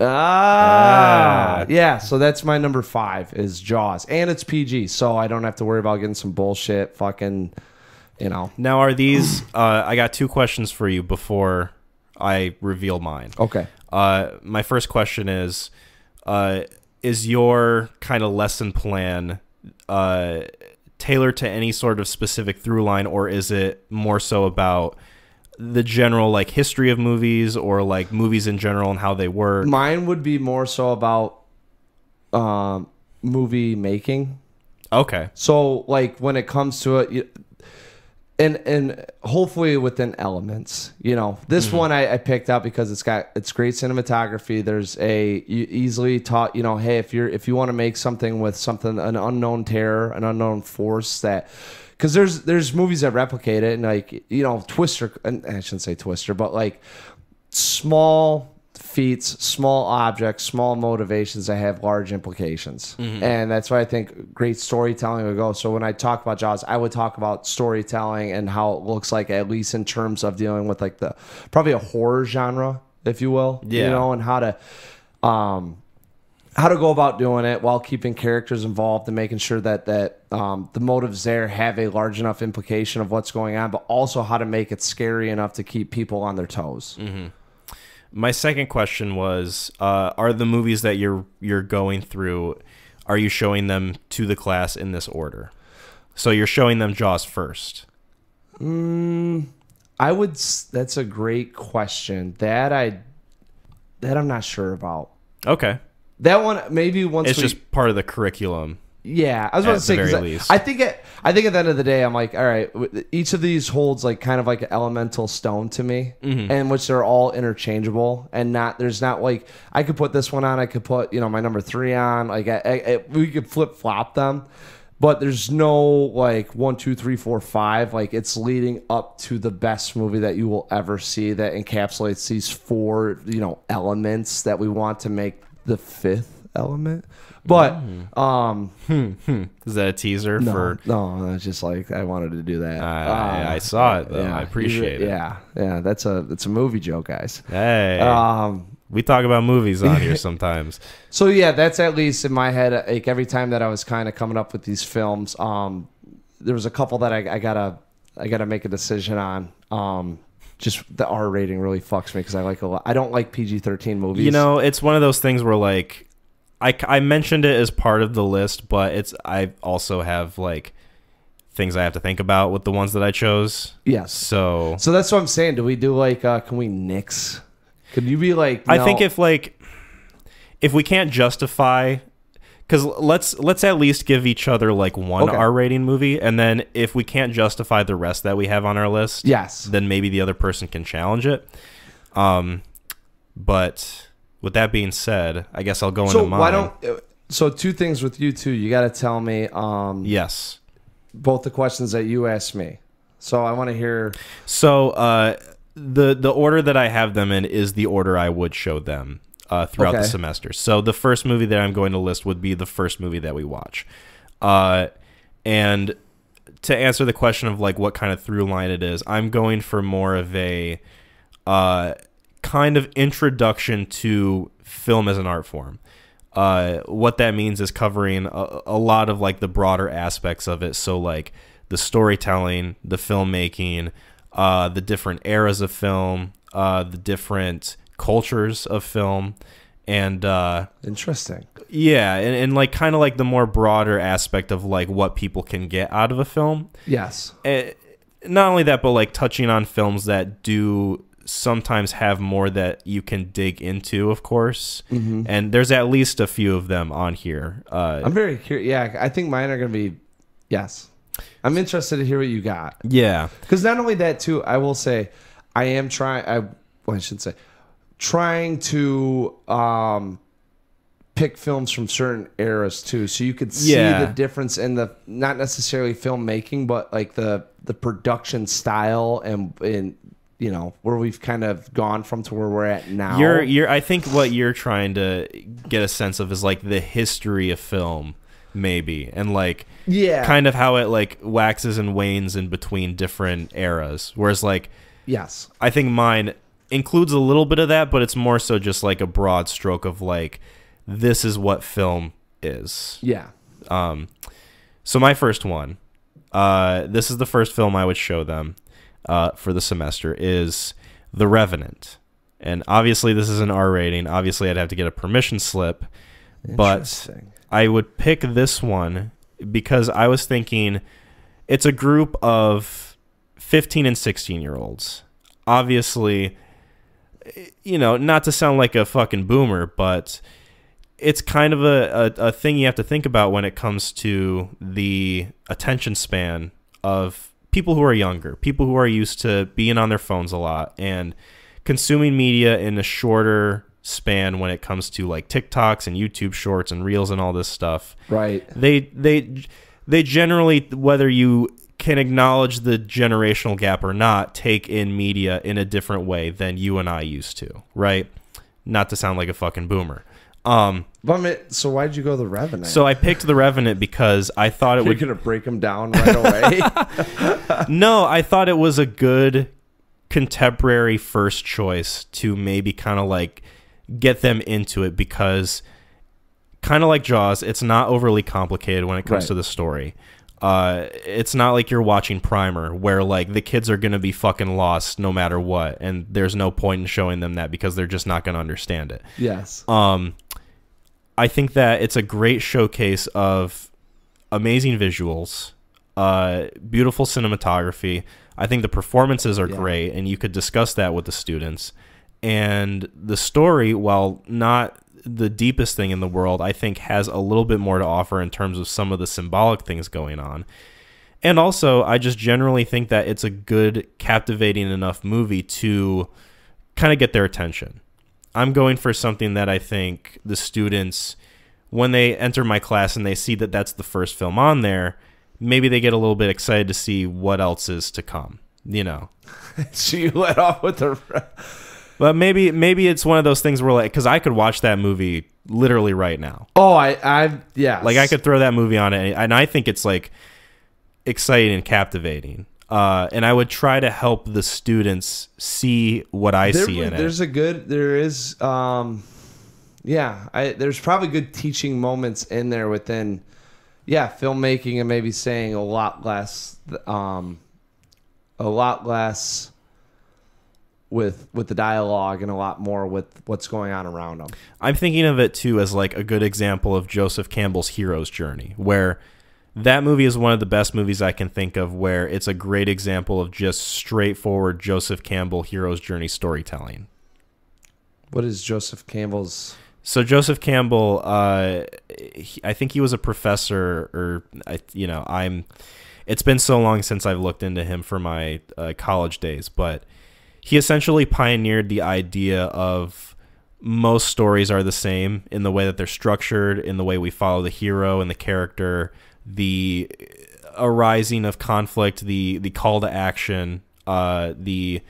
Yeah. So that's my number 5 is Jaws, and it's PG, so I don't have to worry about getting some bullshit fucking, Now, are these? I got 2 questions for you before I reveal mine. Okay. My first question is your kind of lesson plan tailored to any sort of specific through line, or is it more so about the general like history of movies or like movies in general and how they work? Mine would be more so about movie making. Okay. So like when it comes to it, and hopefully within elements, this one I picked out because it's great cinematography. There's you easily taught, hey, if you want to make something with an unknown terror, an unknown force that because there's movies that replicate it, and like, you know, Twister, and I shouldn't say Twister, but like small feats, small objects, small motivations that have large implications. And that's why I think great storytelling would go. So when I talk about Jaws, I would talk about storytelling and how it looks like, at least in terms of dealing with like the probably a horror genre, if you will, you know, and how to go about doing it while keeping characters involved and making sure that the motives there have a large enough implication of what's going on, but also how to make it scary enough to keep people on their toes. My second question was, are the movies that you're going through, are you showing them to the class in this order? So you're showing them Jaws first. That's a great question. That I'm not sure about. Okay. That one, maybe once it's just part of the curriculum. Yeah, I was about to say, because I think at the end of the day, I'm like, all right, each of these holds like kind of like an elemental stone to me, and which they're all interchangeable, and there's not like I could put this one on, I could put, you know, my number 3 on, like we could flip flop them, but there's no like 1, 2, 3, 4, 5. Like it's leading up to the best movie that you will ever see that encapsulates these 4, you know, elements that we want to make the 5th element. But is that a teaser for? No, it's just like I wanted to do that. I saw it though. Yeah, I appreciate it. Yeah, it's a movie joke, guys. Hey, we talk about movies on here sometimes. So yeah, that's at least in my head. Like every time that I was kind of coming up with these films, there was a couple that I gotta make a decision on. Just the R rating really fucks me because I like a lot. I don't like PG-13 movies. You know, it's one of those things where like. I mentioned it as part of the list, but I also have like things I have to think about with the ones that I chose. Yes. So that's what I'm saying. Do we do like can we nix? Could you be like? No. I think if we can't justify, because let's at least give each other like one R rating movie, and then if we can't justify the rest that we have on our list, then maybe the other person can challenge it. But. With that being said, I guess I'll go into mine. So 2 things with you too. You got to tell me. Yes. Both the questions that you asked me. So I want to hear. So the order that I have them in is the order I would show them throughout the semester. So the first movie that I'm going to list would be the first movie that we watch. And to answer the question of like what kind of through line it is, I'm going for more of a kind of introduction to film as an art form. What that means is covering a lot of like the broader aspects of it. So like the storytelling, the filmmaking, the different eras of film, the different cultures of film, and interesting. Yeah, and like kind of like the more broader aspect of like what people can get out of a film. Yes. Not only that, but like touching on films that do sometimes have more that you can dig into, of course. And there's at least a few of them on here. I'm very curious. Yeah, I think mine are going to be, yes. I'm interested to hear what you got. Yeah. Because not only that, too, I will say, I am trying to pick films from certain eras, too. So you could see the difference in the, not necessarily filmmaking, but like the production style and you know, where we've kind of gone from to where we're at now. I think what you're trying to get a sense of is like the history of film, maybe, and like kind of how it like waxes and wanes in between different eras. Whereas like, yes, I think mine includes a little bit of that, but it's more so just like a broad stroke of like, this is what film is. Yeah. So my first one, this is the first film I would show them. For the semester is The Revenant. And obviously this is an R rating. Obviously I'd have to get a permission slip. But I would pick this one because I was thinking it's a group of 15 and 16-year-olds. Obviously, you know, not to sound like a fucking boomer, but it's kind of a thing you have to think about when it comes to the attention span of people who are younger, people who are used to being on their phones a lot and consuming media in a shorter span when it comes to like TikToks and YouTube shorts and reels and all this stuff. Right. They generally, whether you can acknowledge the generational gap or not, take in media in a different way than you and I used to, right? Not to sound like a fucking boomer. So why'd you go The Revenant? So I picked The Revenant because I thought it would... You're going to break them down right away? No, I thought it was a good contemporary first choice to maybe kind of like get them into it, because kind of like Jaws, it's not overly complicated when it comes to the story. It's not like you're watching Primer, where like the kids are going to be fucking lost no matter what, and there's no point in showing them that because they're just not going to understand it. Yes. I think that it's a great showcase of amazing visuals, beautiful cinematography. I think the performances are great, and you could discuss that with the students. And the story, while not the deepest thing in the world, I think has a little bit more to offer in terms of some of the symbolic things going on. And also, I just generally think that it's a good, captivating enough movie to kind of get their attention. I'm going for something that I think the students, when they enter my class and they see that that's the first film on there, maybe they get a little bit excited to see what else is to come, you know. So you let off with the... But maybe it's one of those things where, like, because I could watch that movie literally right now. Oh, yeah. Like, I could throw that movie on it, and I think it's, like, exciting and captivating. And I would try to help the students see what I see in it. There's probably good teaching moments in there within, filmmaking, and maybe saying a lot less with the dialogue and a lot more with what's going on around them. I'm thinking of it too as like a good example of Joseph Campbell's hero's journey, where that movie is one of the best movies I can think of, where it's a great example of just straightforward Joseph Campbell hero's journey storytelling. What is Joseph Campbell's? So Joseph Campbell, I think he was a professor, or it's been so long since I've looked into him for my college days, but he essentially pioneered the idea of most stories are the same in the way that they're structured, in the way we follow the hero and the character, the arising of conflict, the call to action, the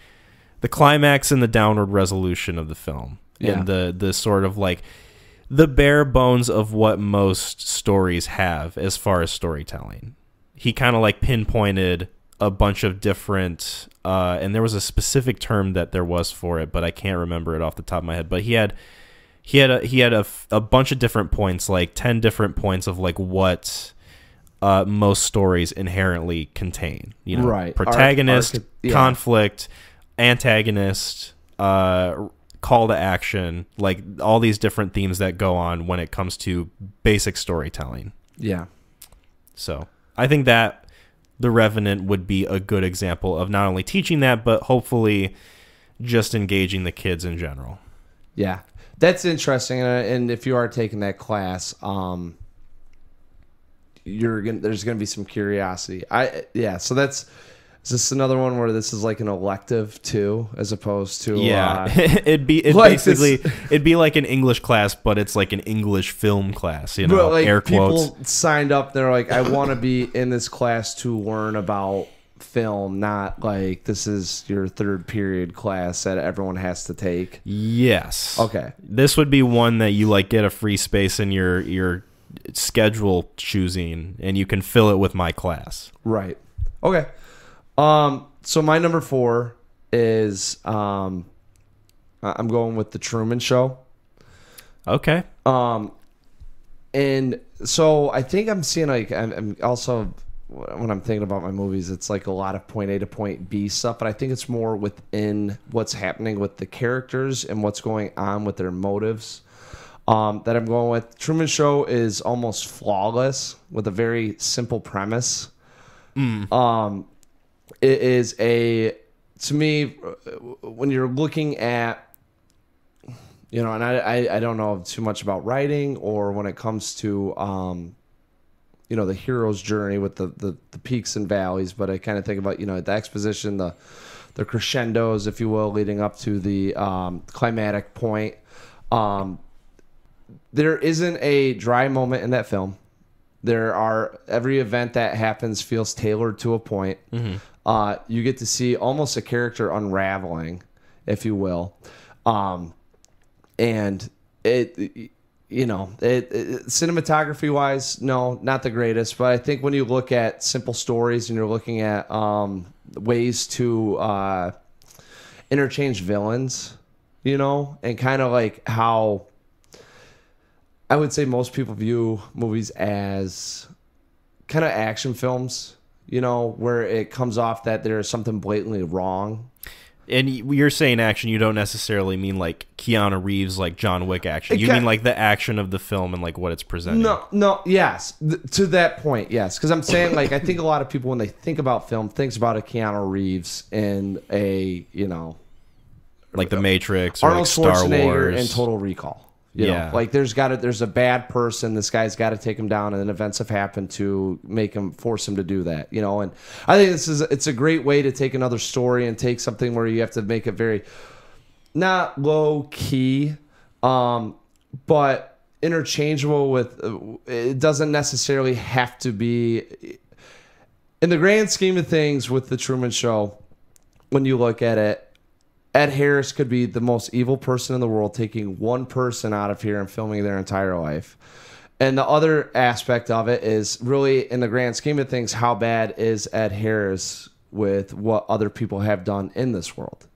climax and the downward resolution of the film. Yeah. And the sort of like the bare bones of what most stories have as far as storytelling. He kind of like pinpointed a bunch of different and there was a specific term that there was for it, but I can't remember it off the top of my head. But he had a bunch of different points, like 10 different points of like what most stories inherently contain. You know, right. Protagonist, conflict, antagonist, call to action, like all these different themes that go on when it comes to basic storytelling. Yeah. So I think that The Revenant would be a good example of not only teaching that, but hopefully just engaging the kids in general. Yeah, that's interesting. And if you are taking that class, there's gonna be some curiosity. So is this another one where this is like an elective too, as opposed to it'd be like an English class, but it's like an English film class, you know, but like air quotes. People signed up, they're like, I want to be in this class to learn about film, not like this is your third period class that everyone has to take. Yes. Okay. This would be one that you like get a free space in your schedule choosing, and you can fill it with my class. Right. Okay. So my number 4 is I'm going with The Truman Show. Okay. And so I think I'm seeing like I'm also, when I'm thinking about my movies, it's like a lot of point A to point B stuff, but I think it's more within what's happening with the characters and what's going on with their motives. That I'm going with. Truman Show is almost flawless with a very simple premise. It is to me, when you're looking at, you know, and I don't know too much about writing or when it comes to, you know, the hero's journey with the peaks and valleys, but I kind of think about, you know, the exposition, the crescendos, if you will, leading up to the climatic point. There isn't a dry moment in that film. Every event that happens feels tailored to a point. You get to see almost a character unraveling, if you will. And cinematography wise, no, not the greatest, but I think when you look at simple stories and you're looking at ways to interchange villains, and kind of like how I would say most people view movies as kind of action films, where it comes off that there's something blatantly wrong. And you're saying action, you don't necessarily mean like Keanu Reeves, like John Wick action. You mean like the action of the film and like what it's presenting. No, yes. To that point, yes. Because I'm saying, like, I think a lot of people, when they think about film, thinks about a Keanu Reeves in a, like The Matrix or Arnold like Star Schwarzenegger Wars and Total Recall. You know, like there's a bad person. This guy's got to take him down, and then events have happened to force him to do that. And I think it's a great way to take another story and take something where you have to make it very not low key, but interchangeable with. It doesn't necessarily have to be in the grand scheme of things with the Truman Show. When you look at it, Ed Harris could be the most evil person in the world, taking one person out of here and filming their entire life. And the other aspect of it is really, in the grand scheme of things, how bad is Ed Harris with what other people have done in this world,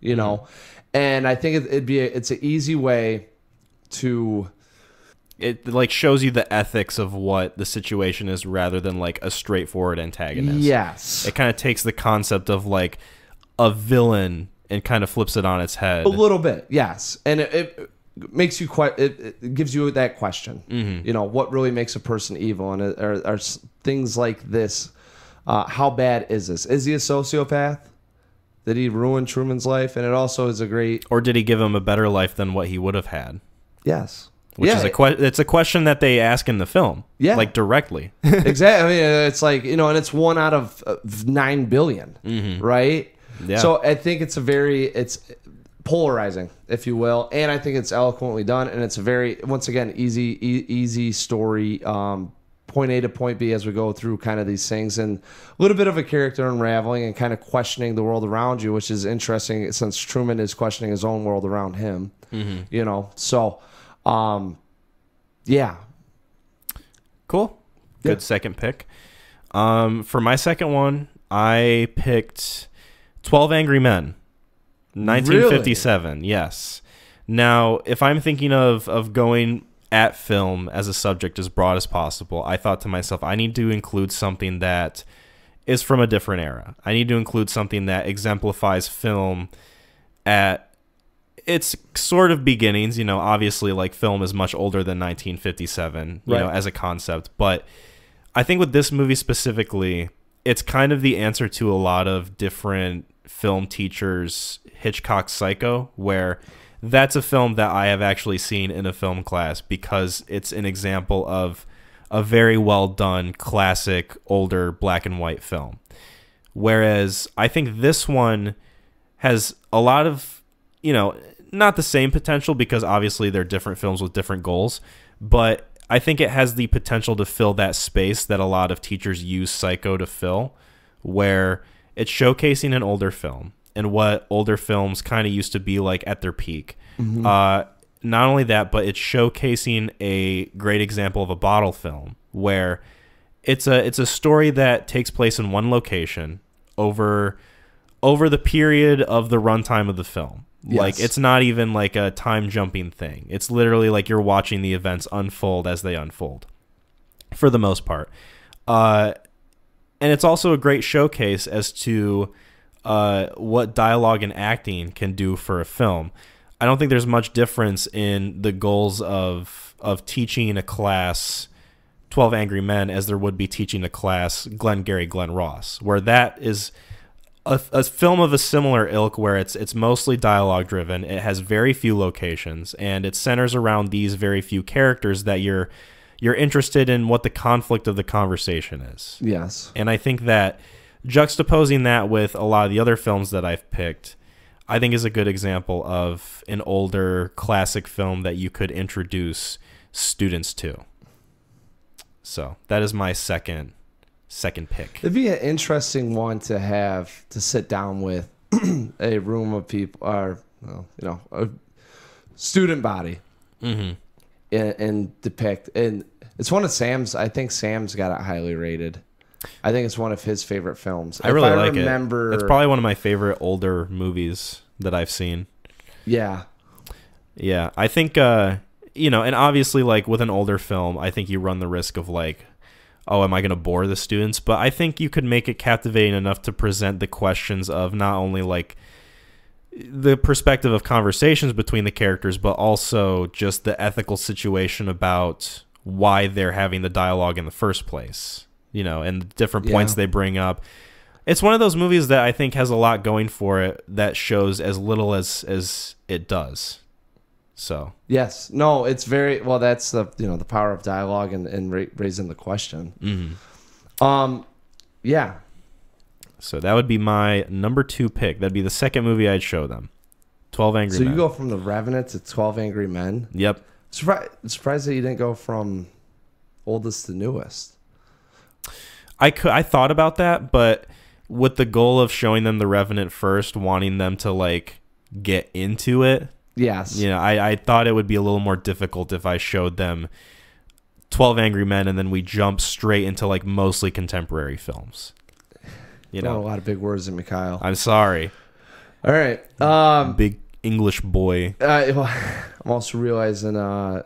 And I think it's an easy way to. It like shows you the ethics of what the situation is rather than like a straightforward antagonist. Yes. It kind of takes the concept of like a villain and kind of flips it on its head. A little bit, yes. And it makes you it gives you that question. What really makes a person evil? And are things like this, how bad is this? Is he a sociopath? Did he ruin Truman's life? And it also is a great... Or did he give him a better life than what he would have had? Yes. Which is it's a question that they ask in the film. Yeah. Like directly. Exactly. I mean, it's like, and it's 1 out of 9 billion, right? Yeah. So I think it's polarizing, if you will, and I think it's eloquently done, and it's a very, once again, easy story, point A to point B as we go through kind of these things, and a little bit of a character unraveling and kind of questioning the world around you, which is interesting since Truman is questioning his own world around him, So, yeah. Cool. Good second pick. For my second one, I picked 12 Angry Men, 1957. Really? Yes. Now, if I'm thinking of going at film as a subject as broad as possible, I thought to myself, I need to include something that is from a different era. I need to include something that exemplifies film at its sort of beginnings. Obviously, like, film is much older than 1957, as a concept. But I think with this movie specifically, it's kind of the answer to a lot of different film teachers' Hitchcock Psycho, where that's a film that I have actually seen in a film class because it's an example of a very well done, classic, older black and white film. Whereas I think this one has a lot of, not the same potential because obviously they're different films with different goals, but I think it has the potential to fill that space that a lot of teachers use Psycho to fill, where it's showcasing an older film and what older films kind of used to be like at their peak. Not only that, but it's showcasing a great example of a bottle film where it's a story that takes place in one location over the period of the runtime of the film. Yes. Like, it's not even like a time jumping thing. It's literally like you're watching the events unfold as they unfold for the most part. And it's also a great showcase as to what dialogue and acting can do for a film. I don't think there's much difference in the goals of teaching a class 12 Angry Men as there would be teaching a class Glengarry Glen Ross, where that is a film of a similar ilk, where it's mostly dialogue driven. It has very few locations, and it centers around these very few characters that you're interested in what the conflict of the conversation is. Yes. And I think that juxtaposing that with a lot of the other films that I've picked, I think is a good example of an older classic film that you could introduce students to. So that is my second pick. It'd be an interesting one to have to sit down with a room of people, or a student body, and depict. And it's one of Sam's. I think Sam's got it highly rated. I think it's one of his favorite films. I really like it. It's probably one of my favorite older movies that I've seen. Yeah. Yeah, I think, and obviously, like, with an older film, I think you run the risk of, like, oh, am I going to bore the students? But I think you could make it captivating enough to present the questions of not only, like, the perspective of conversations between the characters, but also just the ethical situation about why they're having the dialogue in the first place, and the different points they bring up. It's one of those movies that I think has a lot going for it that shows as little as it does. So yes, no, it's very well. That's the the power of dialogue and raising the question. Yeah. So that would be my number 2 pick. That'd be the second movie I'd show them. 12 Angry Men. So you go from The Revenant to 12 Angry Men. Yep. Surprised that you didn't go from oldest to newest. I thought about that, but with the goal of showing them The Revenant first, wanting them to like get into it. Yes. I thought it would be a little more difficult if I showed them 12 Angry Men and then we jump straight into like mostly contemporary films. A lot of big words in Mikhail. I'm sorry. All right. Big English boy. I'm also realizing, I'm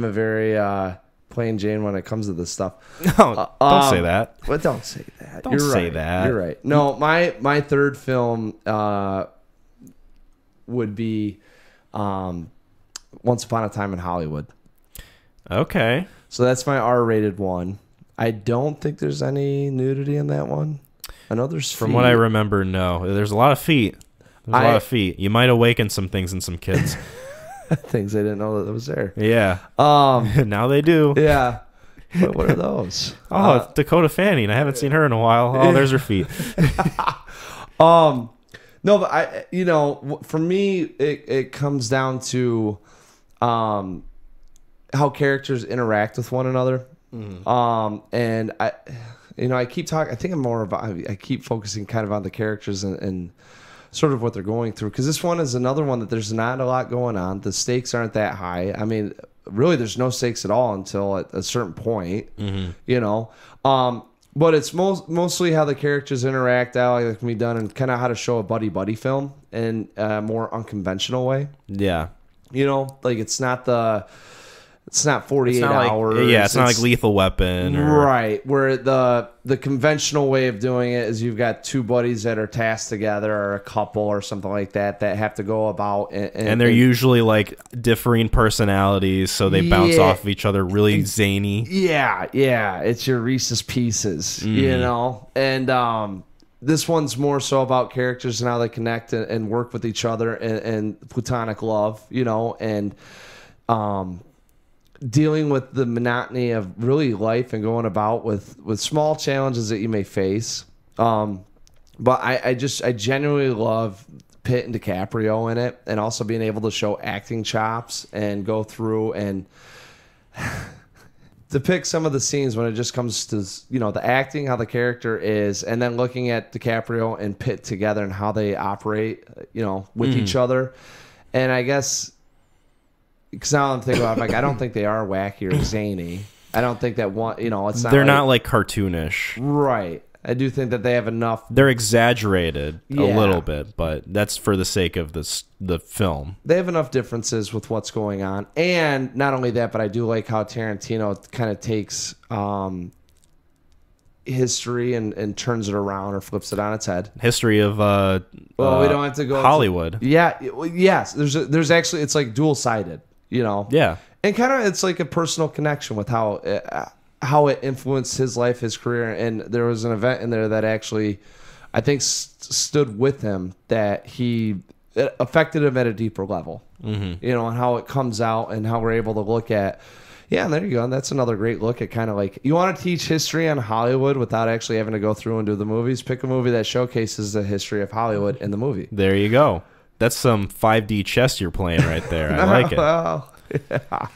a very plain Jane when it comes to this stuff. No, don't say that. But don't say that. Don't say that. You're right. No, my third film would be Once Upon a Time in Hollywood. Okay. So that's my R-rated one. I don't think there's any nudity in that one. I know there's feet. From what I remember, no. There's a lot of feet. There's a lot of feet. You might awaken some things in some kids. Things I didn't know that was there. Yeah. Now they do. Yeah. What are those? Oh, it's Dakota Fanning. I haven't seen her in a while. Oh, there's her feet. No, but for me, it comes down to how characters interact with one another. And I keep talking. I think I'm more about. I keep focusing kind of on the characters and sort of what they're going through, because this one is another one that there's not a lot going on. The stakes aren't that high. I mean, really, there's no stakes at all until at a certain point. But it's mostly how the characters interact, how it can be done, and kind of how to show a buddy film in a more unconventional way. Yeah. Like it's not 48 hours. It's not like Lethal Weapon. Right. Where the conventional way of doing it is you've got two buddies that are tasked together, or a couple or something like that have to go about. And they're usually like differing personalities, so they bounce off of each other really zany. Yeah. It's your Reese's Pieces, And this one's more so about characters and how they connect and work with each other and platonic love, and dealing with the monotony of really life and going about with small challenges that you may face. But I genuinely love Pitt and DiCaprio in it, and also being able to show acting chops and go through and depict some of the scenes when it just comes to, the acting, how the character is, and then looking at DiCaprio and Pitt together and how they operate, with each other. And I guess, because now I'm thinking about it, I don't think they are wacky or zany. I don't think that one, it's not. They're not like cartoonish. Right. I do think that they have enough. They're exaggerated a little bit, but that's for the sake of the film. They have enough differences with what's going on. And not only that, but I do like how Tarantino kind of takes history and turns it around or flips it on its head. History of we don't have to go Hollywood. Yes. There's actually, it's like dual-sided. Yeah. And kind of it's like a personal connection with how it influenced his life, his career. And there was an event in there that actually, I think, stood with him, that it affected him at a deeper level. And how it comes out and how we're able to look at. Yeah, and there you go. And that's another great look at kind of like, you want to teach history on Hollywood without actually having to go through and do the movies. Pick a movie that showcases the history of Hollywood in the movie. There you go. That's some 5D chess you're playing right there. I like it. Well, yeah.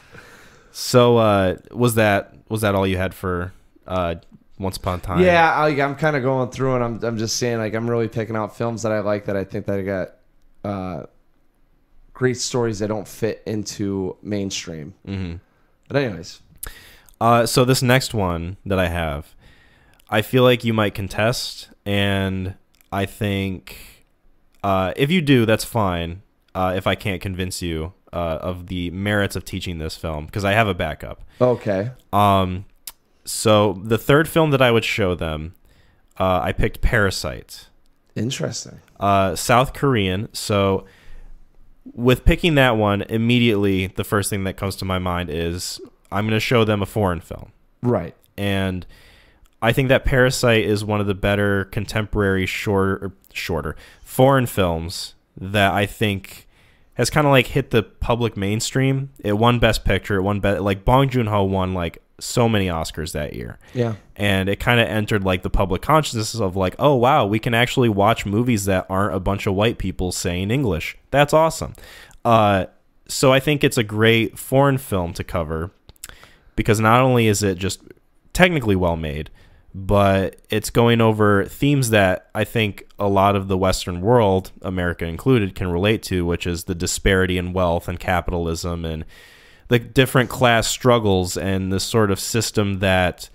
So was that all you had for Once Upon a Time? Yeah, I'm kind of going through and I'm just saying, like, I'm really picking out films that I like, that I think that I got great stories that don't fit into mainstream. Mm-hmm. But anyways, so this next one that I have, I feel like you might contest, and I think if you do, that's fine. If I can't convince you of the merits of teaching this film, because I have a backup. Okay. So the third film that I would show them, I picked Parasite. Interesting. South Korean. So with picking that one, immediately the first thing that comes to my mind is I'm going to show them a foreign film. Right. And I think that Parasite is one of the better contemporary shorter foreign films that I think has kind of like hit the public mainstream. It won Best Picture. It won like Bong Joon-ho won like so many Oscars that year. Yeah. And it kind of entered like the public consciousness of like, oh wow, we can actually watch movies that aren't a bunch of white people saying English. That's awesome. So I think it's a great foreign film to cover, because not only is it just technically well made, but it's going over themes that I think a lot of the Western world, America included, can relate to, which is the disparity in wealth and capitalism and the different class struggles and this sort of system that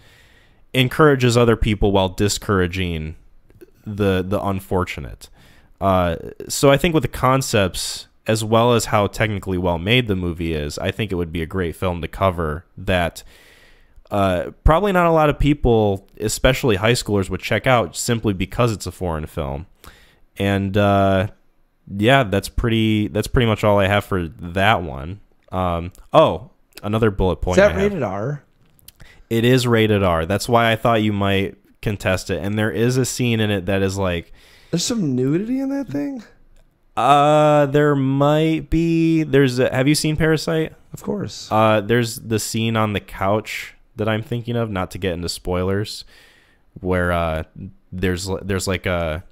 encourages other people while discouraging the unfortunate. So I think with the concepts, as well as how technically well made the movie is, I think it would be a great film to cover that probably not a lot of people, especially high schoolers, would check out simply because it's a foreign film. And yeah, that's pretty much all I have for that one. Another bullet point. Is that rated R? It is rated R. That's why I thought you might contest it. And there is a scene in it that is like, there's some nudity in that thing? There might be. Have you seen Parasite? Of course. There's the scene on the couch that I'm thinking of, not to get into spoilers, where there's like they're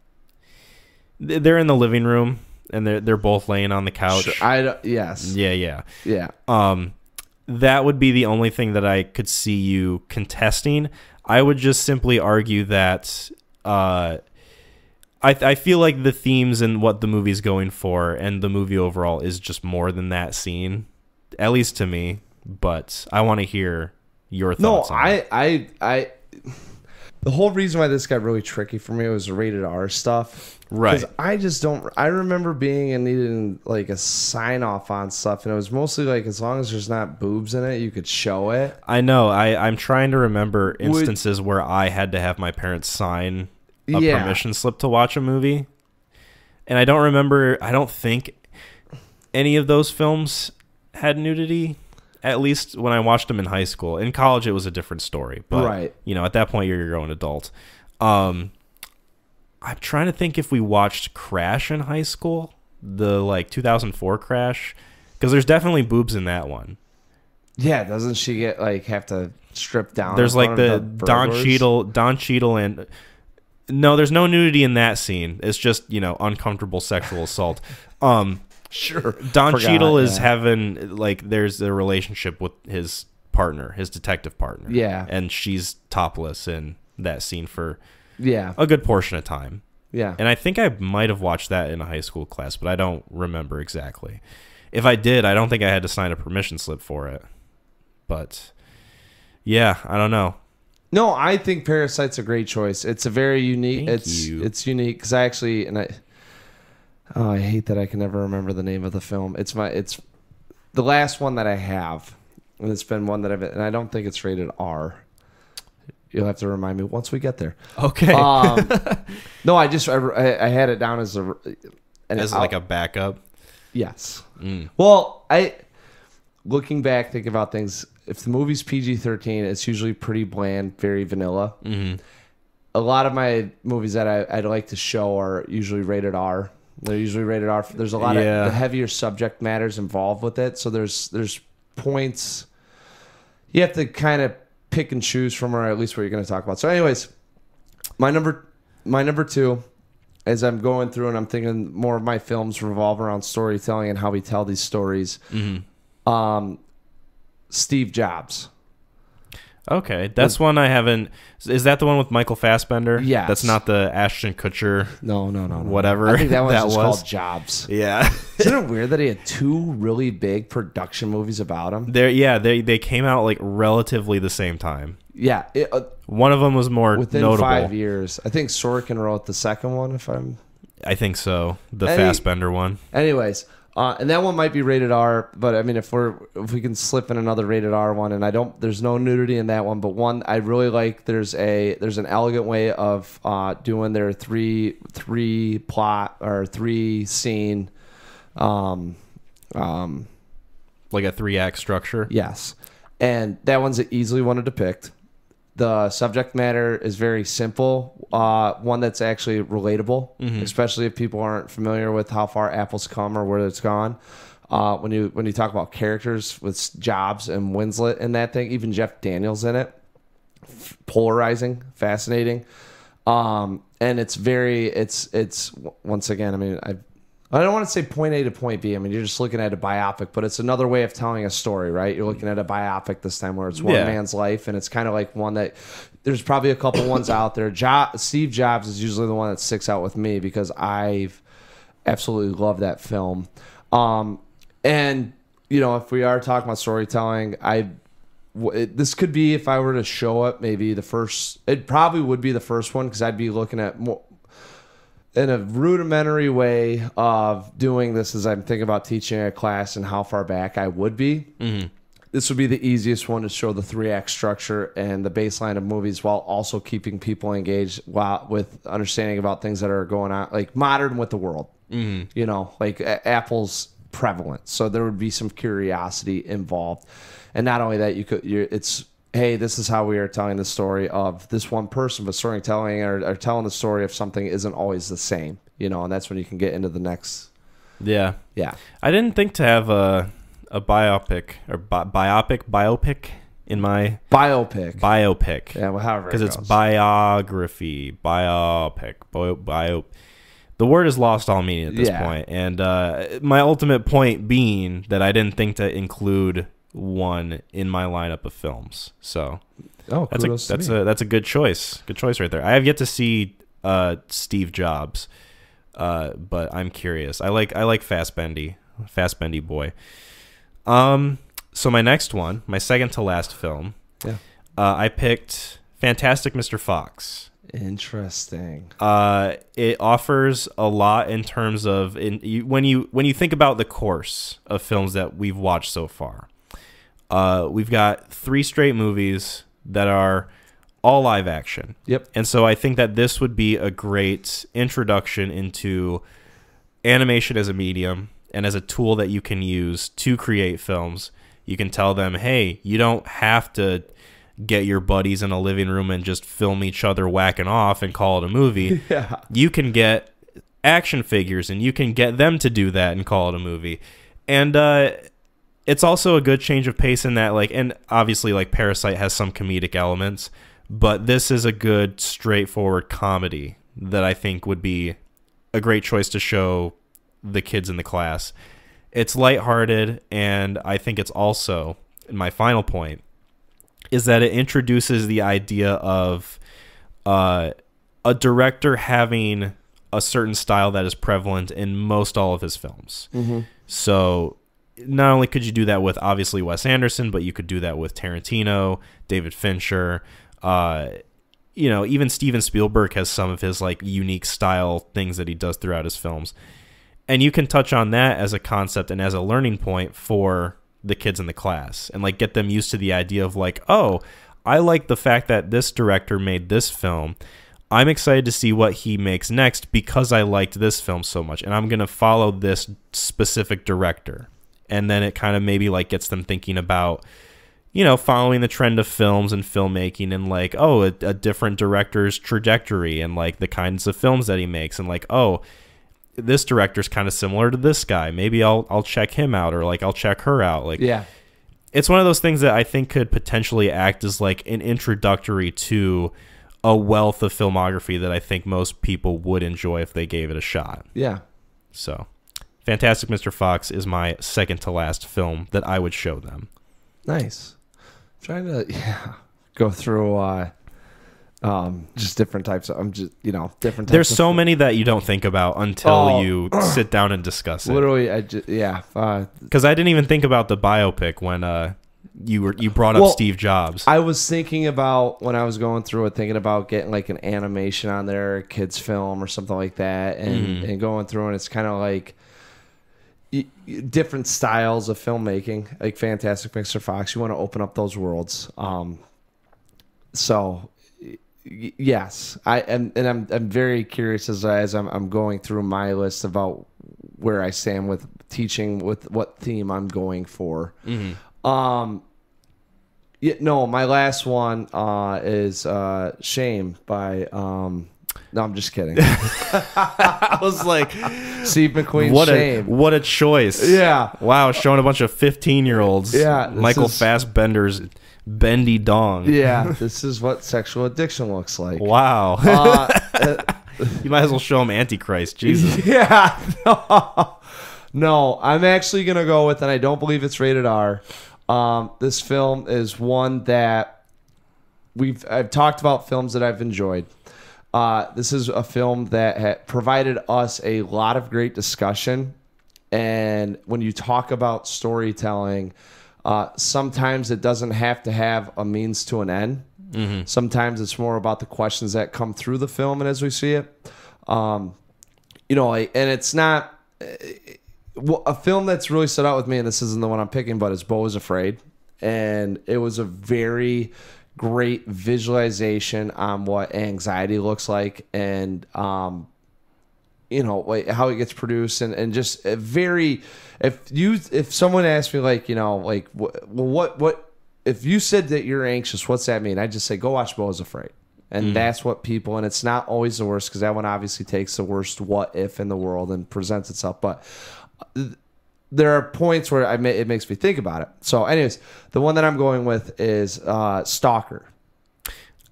in the living room and they're both laying on the couch. Sure. Yes. Yeah. Yeah. That would be the only thing that I could see you contesting. I would just simply argue that I feel like the themes and what the movie's going for and the movie overall is just more than that scene, at least to me. But I want to hear your thoughts. No, I the whole reason why this got really tricky for me was the rated R stuff. Right. Because I just don't. I remember being and needing like a sign off on stuff, and it was mostly like as long as there's not boobs in it, you could show it. I know. I'm trying to remember instances where I had to have my parents sign a permission slip to watch a movie, and I don't remember. I don't think any of those films had nudity. At least when I watched them in high school. In college, it was a different story. But, right. You know, at that point, you're your own adult. I'm trying to think if we watched Crash in high school, the like 2004 Crash, because there's definitely boobs in that one. Yeah, doesn't she get like have to strip down? There's like the Don Cheadle and no, there's no nudity in that scene. It's just, you know, uncomfortable sexual assault. Sure. Don Cheadle is having, like, there's a relationship with his partner, his detective partner. Yeah. And she's topless in that scene for a good portion of time. Yeah. And I think I might have watched that in a high school class, but I don't remember exactly. If I did, I don't think I had to sign a permission slip for it. But, yeah, I don't know. No, I think Parasite's a great choice. It's a very unique. Thank you. It's unique because I hate that I can never remember the name of the film. It's the last one that I have, and it's been one that and I don't think it's rated R. You'll have to remind me once we get there. Okay. No, I had it down as like a backup. Yes. Well, looking back, thinking about things. If the movie's PG-13, it's usually pretty bland, very vanilla. Mm-hmm. A lot of my movies that I'd like to show are usually rated R. They're usually rated R. There's a lot of the heavier subject matters involved with it. So there's points you have to kind of pick and choose from, or at least what you're going to talk about. So anyways, my number two, as I'm going through and I'm thinking more of my films revolve around storytelling and how we tell these stories. Mm-hmm. Steve Jobs. Okay, that's one I haven't. Is that the one with Michael Fassbender? Yes. That's not the Ashton Kutcher. No. Whatever. I think that one's that just was called Jobs. Yeah. Isn't it weird that he had 2 really big production movies about him? They came out like relatively the same time. Yeah. One of them was more within notable. 5 years. I think Sorkin wrote the second one, I think so. The Fassbender one. Anyways, and that one might be rated R, but I mean, if we can slip in another rated R one, and there's no nudity in that one, but one I really like. There's an elegant way of doing their three plot or 3 scene, like a 3-act structure. Yes, and that one's an easily one to depict. The subject matter is very simple, one that's actually relatable, especially if people aren't familiar with how far Apple's come or where it's gone. When you talk about characters with Jobs and Winslet and that thing, even Jeff Daniels in it, polarizing, fascinating, and it's once again. I mean, I don't want to say point A to point B. I mean, you're just looking at a biopic, but it's another way of telling a story, right? You're looking at a biopic this time where it's one man's life, and it's kind of like one that there's probably a couple ones out there. Steve Jobs is usually the one that sticks out with me because I've absolutely loved that film. And, if we are talking about storytelling, this could be, if I were to show it, maybe it probably would be the first one because I'd be looking at more in a rudimentary way of doing this as I'm thinking about teaching a class and how far back I would be. Mm-hmm. This would be the easiest one to show the 3-act structure and the baseline of movies while also keeping people engaged with understanding about things that are going on, like modern with the world. Mm-hmm. Like Apple's prevalent. So there would be some curiosity involved. And not only that, hey, this is how we are telling the story of this one person, but storytelling or telling the story of something isn't always the same, and that's when you can get into the next. Yeah. Yeah. I didn't think to have a biopic or biopic in my biopic. Yeah, well, however, because it's biography, biopic, the word is lost all meaning at this point. And my ultimate point being that I didn't think to include one in my lineup of films. So that's a good choice. Good choice right there. I have yet to see Steve Jobs, but I'm curious. I like Fassbendy boy. So my next one, my second to last film, I picked Fantastic Mr. Fox. Interesting. It offers a lot in terms of when you think about the course of films that we've watched so far. We've got 3 straight movies that are all live action. Yep. And so I think that this would be a great introduction into animation as a medium and as a tool that you can use to create films. You can tell them, hey, you don't have to get your buddies in a living room and just film each other whacking off and call it a movie. Yeah. You can get action figures and you can get them to do that and call it a movie. And it's also a good change of pace in that, and obviously, Parasite has some comedic elements, but this is a good, straightforward comedy that I think would be a great choice to show the kids in the class. It's lighthearted, and I think it's also, my final point, is that it introduces the idea of a director having a certain style that is prevalent in most all of his films. Mm-hmm. So not only could you do that with, obviously, Wes Anderson, but you could do that with Tarantino, David Fincher. Even Steven Spielberg has some of his unique style things that he does throughout his films. And you can touch on that as a concept and as a learning point for the kids in the class and get them used to the idea of oh, I like the fact that this director made this film. I'm excited to see what he makes next because I liked this film so much, and I'm going to follow this specific director. And then it kind of maybe gets them thinking about, following the trend of films and filmmaking and a different director's trajectory and the kinds of films that he makes and oh, this director's kind of similar to this guy. Maybe I'll check him out or I'll check her out. Yeah. It's one of those things that I think could potentially act as an introductory to a wealth of filmography that I think most people would enjoy if they gave it a shot. Yeah. So Fantastic Mr. Fox is my second to last film that I would show them. Nice. Trying to go through just different types of different types. There's so many that you don't think about until you sit down and discuss it. Literally, because I didn't even think about the biopic when you brought up Steve Jobs. I was thinking about when I was going through it, thinking about getting like an animation on there, a kids film or something like that, and going through, and it's kind of like different styles of filmmaking, like Fantastic Mr. Fox. You want to open up those worlds. So yes, I'm very curious as I'm going through my list about where I stand with teaching, with what theme I'm going for. My last one is Shame by no, I'm just kidding. I was like, Steve McQueen's Shame. What a choice. Yeah. Wow, showing a bunch of 15-year-olds. Yeah. Michael Fassbender's bendy dong. Yeah, this is what sexual addiction looks like. Wow. You might as well show him Antichrist. Jesus. Yeah. No, I'm actually going to go with, and I don't believe it's rated R. This film is one that I've talked about films that I've enjoyed. This is a film that provided us a lot of great discussion. And when you talk about storytelling, sometimes it doesn't have to have a means to an end. Sometimes it's more about the questions that come through the film and as we see it. And it's not a film that's really stood out with me, and this isn't the one I'm picking, but it's Beau is Afraid. And it was a very great visualization on what anxiety looks like, and how it gets produced, and just a very, if someone asked me what if you said that you're anxious, what's that mean? I just say go watch Beau is Afraid. And that's what people, and it's not always the worst, because that one obviously takes the worst what if in the world and presents itself, but there are points where it makes me think about it. So anyways, the one that I'm going with is Stalker.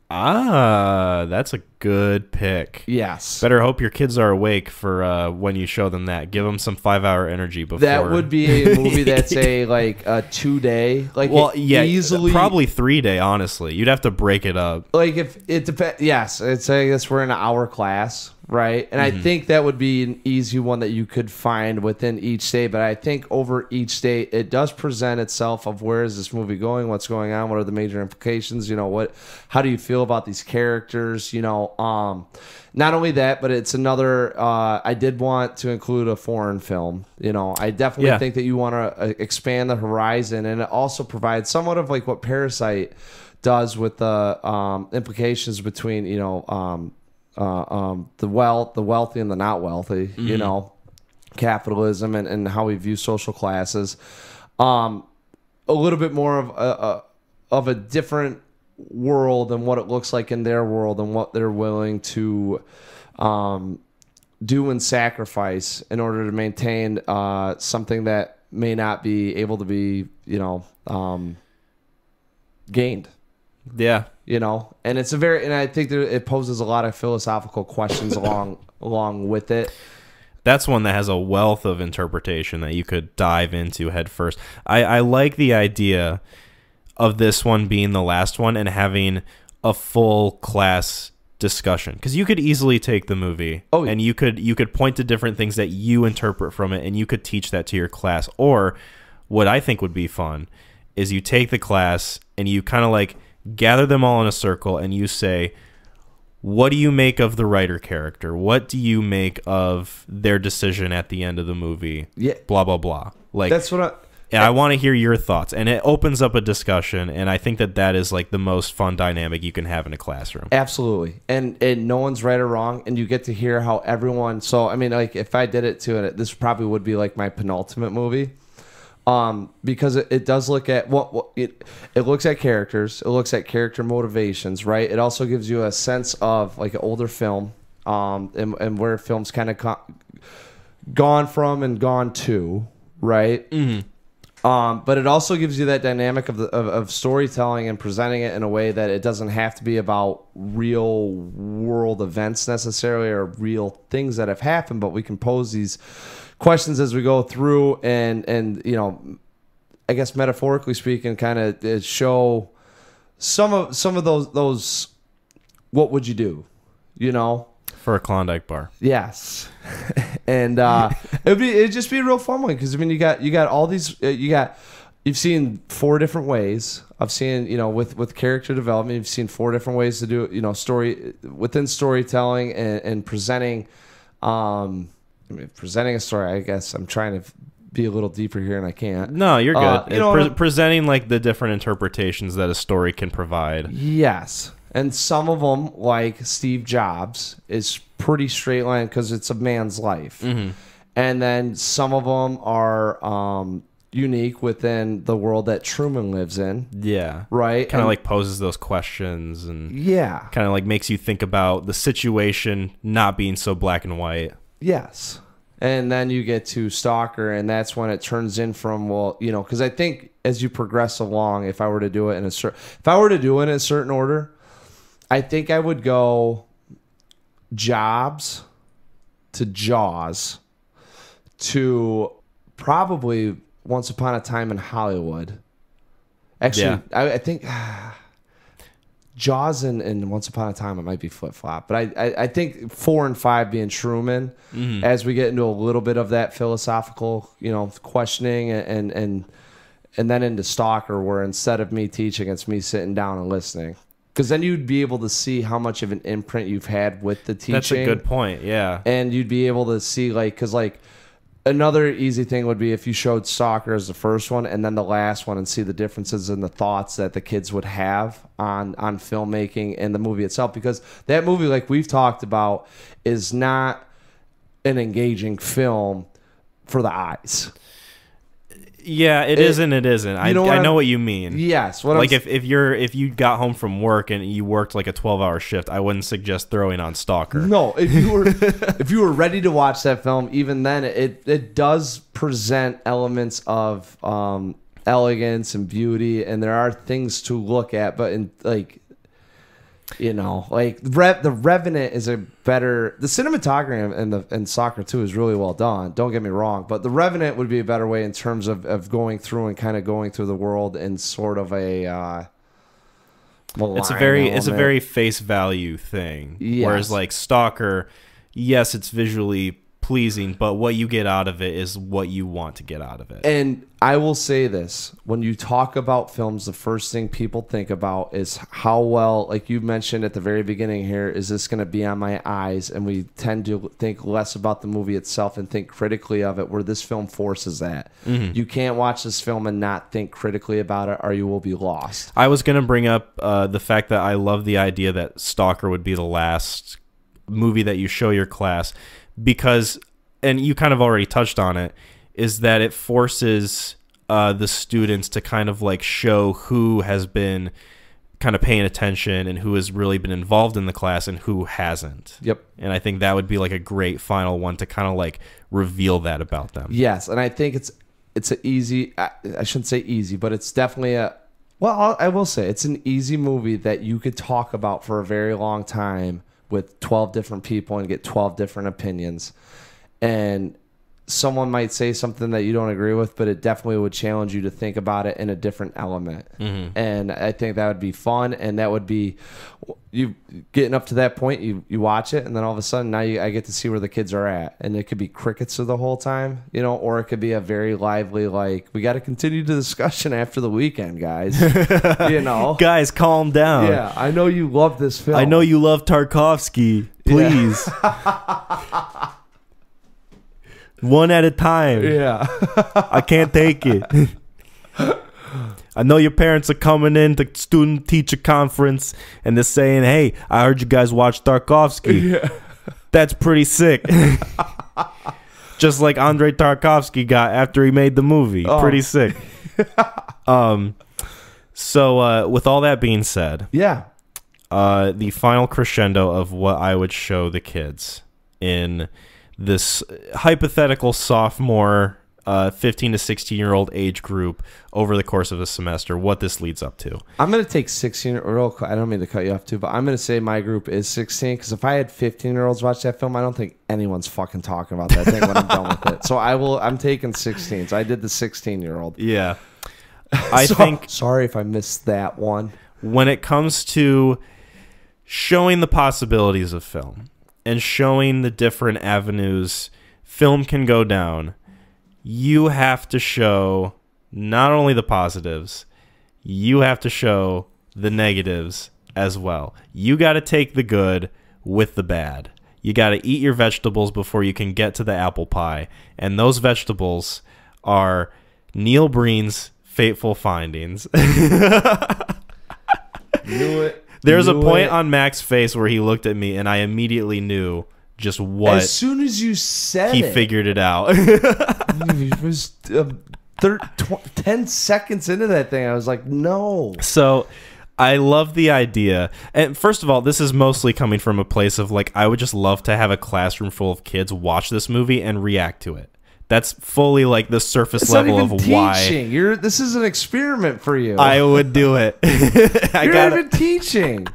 That's a good pick. Yes. Better hope your kids are awake for when you show them that. Give them some 5-hour energy before. That would be a movie that's a 2-day, easily probably 3-day. Honestly, you'd have to break it up. Like if it depends. Yes, it's I guess we're in an hour class, right? And I think that would be an easy one that you could find within each day. But I think over each day, it does present itself of where is this movie going, what's going on, what are the major implications, how do you feel about these characters, not only that, but it's another, I did want to include a foreign film. I definitely think that you want to expand the horizon, and it also provides somewhat of like what Parasite does with the implications between, the wealthy and the not wealthy, capitalism and how we view social classes. A little bit more of a different world and what it looks like in their world and what they're willing to do and sacrifice in order to maintain something that may not be able to be gained. Yeah. And it's and I think that it poses a lot of philosophical questions along with it. That's one that has a wealth of interpretation that you could dive into head first. I like the idea of this one being the last one and having a full class discussion, because you could easily take the movie and you could point to different things that you interpret from it, and you could teach that to your class. Or what I think would be fun is you take the class and you kind of like gather them all in a circle and you say, what do you make of the writer character? What do you make of their decision at the end of the movie? Yeah. Blah, blah, blah. Like, that's what I want to hear your thoughts, and it opens up a discussion, and I think that is like the most fun dynamic you can have in a classroom. Absolutely. And no one's right or wrong, and you get to hear how everyone, so I mean, like if I did it too, and this probably would be like my penultimate movie, because it does look at it looks at characters, it looks at character motivations, right? It also gives you a sense of like an older film, and where films kind of gone from and gone to, right? But it also gives you that dynamic of storytelling and presenting it in a way that it doesn't have to be about real world events necessarily or real things that have happened, but we can pose these questions as we go through, and I guess metaphorically speaking, kind of show some of those. What would you do? You know, for a Klondike bar. Yes, and it'd just be a real fun one because I mean you got all these you've seen 4 different ways of seeing, you know, with character development. You've seen 4 different ways to do, you know, storytelling and presenting. Presenting a story. I guess I'm trying to be a little deeper here and I can't. No, you're good. You know, presenting like the different interpretations that a story can provide. Yes. And some of them, like Steve Jobs, is pretty straight line because it's a man's life. Mm-hmm. And then some of them are unique within the world that Truman lives in. Yeah. Right? Kind of like poses those questions and yeah, kind of like makes you think about the situation not being so black and white. Yes. And then you get to Stalker, and that's when it turns in from, well, you know, because I think as you progress along, if I were to do it in a certain order, I think I would go Jobs to Jaws to probably Once Upon a Time in Hollywood. Actually, yeah. I think Jaws and Once Upon a Time, it might be flip-flop. But I think 4 and 5 being Truman, as we get into a little bit of that philosophical, you know, questioning and then into Stalker, where instead of me teaching, it's me sitting down and listening. Because then you'd be able to see how much of an imprint you've had with the teaching. That's a good point, yeah. And you'd be able to see, like, because, like, another easy thing would be if you showed Stalker as the first one and then the last one and see the differences in the thoughts that the kids would have on filmmaking and the movie itself. Because that movie, like we've talked about, is not an engaging film for the eyes. Yeah, it isn't. I know what you mean. Yes. If you got home from work and you worked like a 12-hour shift, I wouldn't suggest throwing on Stalker. No, if you were ready to watch that film, even then it does present elements of elegance and beauty, and there are things to look at, but in like, you know, like the Revenant is the cinematography and Stalker 2 is really well done. Don't get me wrong, but the Revenant would be a better way in terms of going through and kind of going through the world in sort of a. It's a very face value thing. Yes. Whereas like Stalker, yes, it's visually pleasing, but what you get out of it is what you want to get out of it. And I will say this, when you talk about films, the first thing people think about is how well, like you mentioned at the very beginning here, is this going to be on my eyes? And we tend to think less about the movie itself and think critically of it, where this film forces that. Mm-hmm. You can't watch this film and not think critically about it, or you will be lost. I was going to bring up the fact that I love the idea that Stalker would be the last movie that you show your class, because, and you kind of already touched on it, is that it forces the students to kind of like show who has been kind of paying attention and who has really been involved in the class and who hasn't. Yep. And I think that would be like a great final one to kind of like reveal that about them. Yes, and I think it's an easy, I shouldn't say easy, but it's definitely I will say it's an easy movie that you could talk about for a very long time with 12 different people and get 12 different opinions. And someone might say something that you don't agree with, but it definitely would challenge you to think about it in a different element. Mm-hmm. And I think that would be fun. And that would be, you getting up to that point, you watch it, and then all of a sudden now I get to see where the kids are at. And it could be crickets the whole time, you know, or it could be a very lively, like, we got to continue the discussion after the weekend, guys. You know? Guys, calm down. Yeah, I know you love this film. I know you love Tarkovsky. Please. Yeah. One at a time. Yeah. I can't take it. I know your parents are coming in to student teacher conference and they're saying, hey, I heard you guys watch Tarkovsky. Yeah. That's pretty sick. Just like Andrei Tarkovsky got after he made the movie. Oh. Pretty sick. So with all that being said, yeah, the final crescendo of what I would show the kids in this hypothetical sophomore 15 to 16-year-old age group over the course of a semester, what this leads up to. I'm going to take 16, or I don't mean to cut you off too, but I'm going to say my group is 16, because if I had 15-year-olds watch that film, I don't think anyone's fucking talking about that thing when I'm done with it. So I'm taking 16. So I did the 16-year-old. Yeah. I think Sorry if I missed that one. when it comes to showing the possibilities of film and showing the different avenues film can go down, you have to show not only the positives, you have to show the negatives as well. You got to take the good with the bad. You got to eat your vegetables before you can get to the apple pie. And those vegetables are Neil Breen's Fateful Findings. Knew it. There's a point on Mac's face where he looked at me and I immediately knew just what. As soon as you said he figured it out. It was 10 seconds into that thing. I was like, no. So I love the idea. And first of all, this is mostly coming from a place of like, I would just love to have a classroom full of kids watch this movie and react to it. That's fully like the surface level of why. This is an experiment for you. I would do it. You're not even teaching.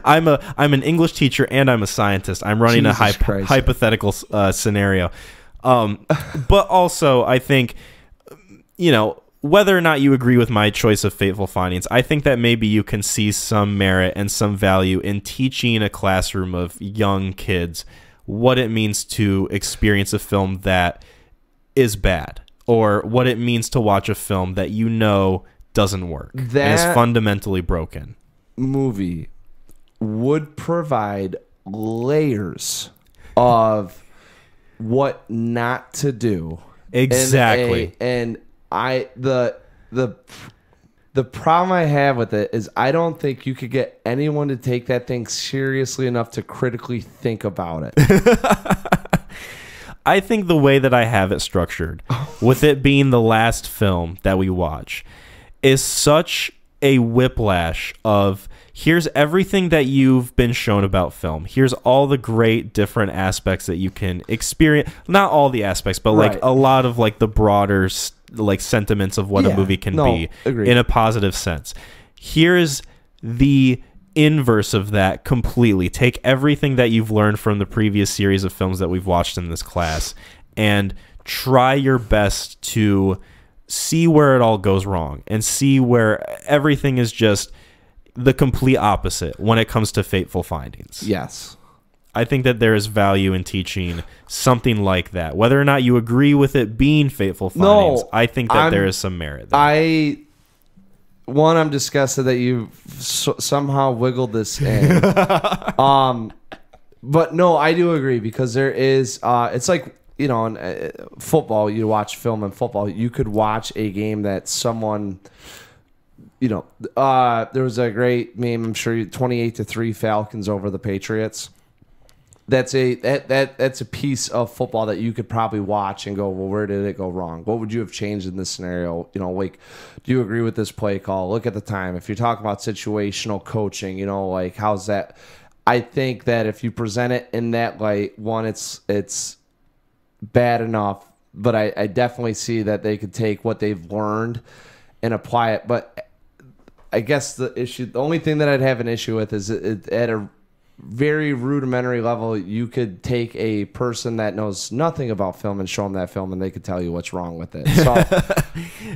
I'm an English teacher and I'm a scientist. I'm running a hypothetical scenario. But also, I think, you know, whether or not you agree with my choice of Fateful Findings, I think that maybe you can see some merit and some value in teaching a classroom of young kids what it means to experience a film that is bad, or what it means to watch a film that you know doesn't work and is fundamentally broken. Movie would provide layers of what not to do. Exactly. The problem I have with it is I don't think you could get anyone to take that thing seriously enough to critically think about it. I think the way that I have it structured, with it being the last film that we watch, is such a whiplash of here's everything that you've been shown about film. Here's all the great different aspects that you can experience. Not all the aspects, but like a lot of like the broader like sentiments of what a movie can be in a positive sense. Here's the inverse of that completely. Take everything that you've learned from the previous series of films that we've watched in this class and try your best to see where it all goes wrong and see where everything is just the complete opposite when it comes to Fateful Findings. Yes. I think that there is value in teaching something like that. Whether or not you agree with it being Fateful Findings, I think that there is some merit there. I'm disgusted that you somehow wiggled this in. But no, I do agree because there is, it's like, you know, in football, you watch film in football, you could watch a game that someone, you know, there was a great meme, I'm sure, 28-3 Falcons over the Patriots. That's a piece of football that you could probably watch and go, well, where did it go wrong? What would you have changed in this scenario? You know, like, do you agree with this play call? Look at the time. If you're talking about situational coaching, you know, like, how's that? I think that if you present it in that light, one, it's bad enough, but I definitely see that they could take what they've learned and apply it. But I guess the only thing that I'd have an issue with is at a very rudimentary level, you could take a person that knows nothing about film and show them that film and they could tell you what's wrong with it. So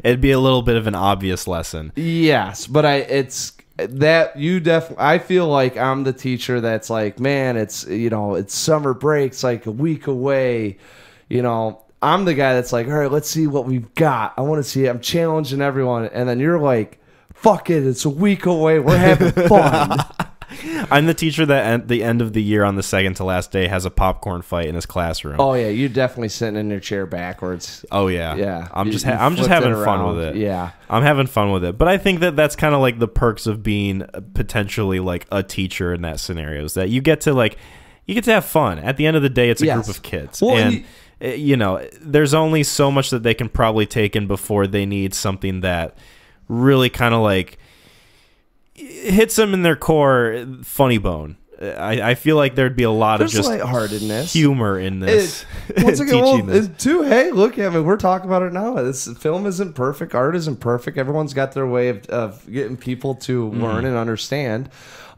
it'd be a little bit of an obvious lesson. Yes, but I feel like I'm the teacher that's like, man, it's, you know, it's summer breaks like a week away. You know, I'm the guy that's like, all right, let's see what we've got. I want to see it. I'm challenging everyone. And then you're like, fuck it, it's a week away. We're having fun. I'm the teacher that at the end of the year on the second to last day has a popcorn fight in his classroom. Oh yeah, you're definitely sitting in your chair backwards. Oh yeah, yeah. I'm just having fun with it. Yeah, I'm having fun with it. But I think that that's kind of like the perks of being potentially like a teacher in that scenario, is that you get to have fun. At the end of the day, it's a group of kids, and you know, there's only so much that they can probably take in before they need something that really kind of like hits them in their core funny bone. I feel like there'd be a lot of just lightheartedness, humor in this. Once again, hey, look, I mean, we're talking about it now. This film isn't perfect. Art isn't perfect. Everyone's got their way of getting people to learn and understand.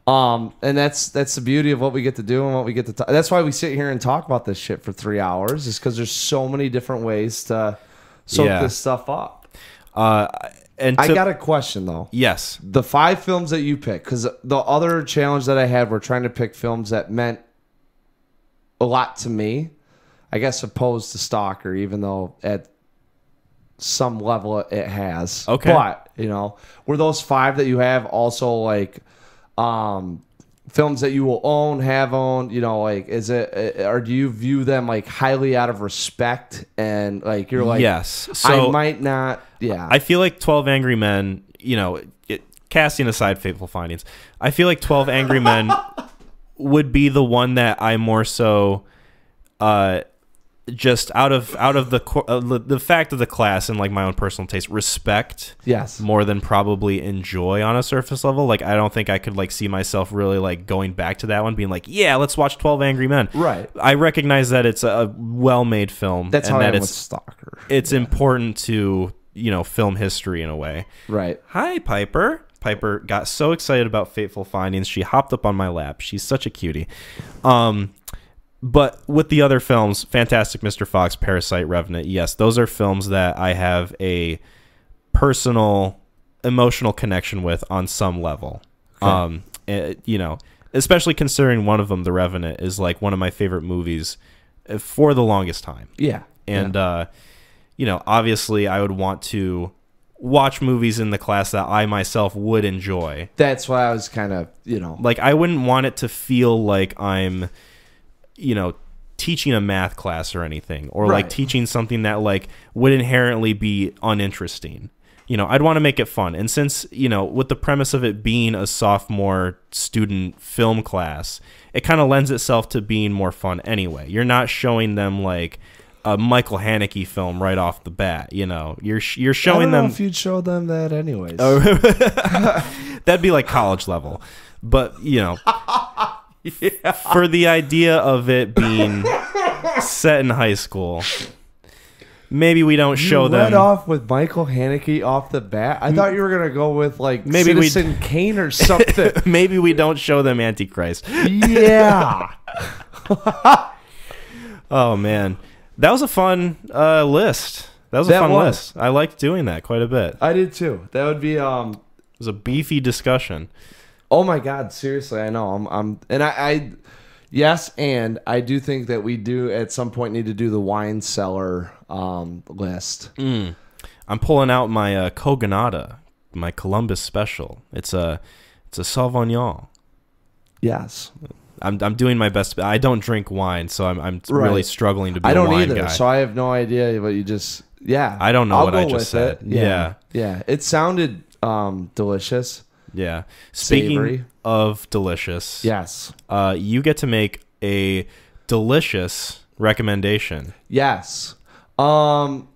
And that's the beauty of what we get to do and what we get to talk. That's why we sit here and talk about this shit for 3 hours, is because there's so many different ways to soak this stuff up. And I got a question though. Yes. The 5 films that you picked, because the other challenge that I had were trying to pick films that meant a lot to me, I guess, opposed to Stalker, even though at some level it has. Okay. But, were those 5 that you have also like films that you will own, have owned, is it, or do you view them like highly out of respect and like you're like, yes, so I might not, I feel like 12 Angry Men, casting aside Fateful Findings, I feel like 12 Angry Men would be the one that I more so just out of the fact of the class and like my own personal taste, respect more than probably enjoy on a surface level. Like I don't think I could like see myself really like going back to that one being like, yeah, let's watch 12 Angry Men. Right. I recognize that it's a well-made film. That's and how that I am with Stalker. It's important to, film history in a way. Right. Hi, Piper. Piper got so excited about Fateful Findings, she hopped up on my lap. She's such a cutie. But with the other films, Fantastic Mr. Fox, Parasite, Revenant, yes, those are films that I have a personal, emotional connection with on some level. Okay. Especially considering one of them, The Revenant, is like one of my favorite movies for the longest time. Yeah. And, obviously I would want to watch movies in the class that I myself would enjoy. That's why I was kind of, Like, I wouldn't want it to feel like I'm, teaching a math class or anything, or like teaching something that like would inherently be uninteresting. I'd want to make it fun. And since, with the premise of it being a sophomore student film class, it kind of lends itself to being more fun anyway. You're not showing them like a Michael Haneke film right off the bat. You're showing them. I don't know if you'd show them that anyways. That'd be like college level. But, for the idea of it being set in high school, maybe we don't show them. Off with Michael Haneke off the bat. I thought you were gonna go with like maybe Citizen Kane or something. Maybe we don't show them Antichrist. Yeah. Oh man, that was a fun list. That was a fun list. I liked doing that quite a bit. I did too. That would be It was a beefy discussion. Oh my God, seriously, I know. Yes, and I do think that we do at some point need to do the wine cellar list. I'm pulling out my Cogonada, my Columbus special. It's a Sauvignon. Yes. I'm doing my best. I don't drink wine, so I'm really struggling to be a wine guy. I don't either, so I have no idea what you just... Yeah. I don't know what I just said. Yeah. Yeah. It sounded delicious. Yeah. Speaking of delicious, yes, you get to make a delicious recommendation. Yes. And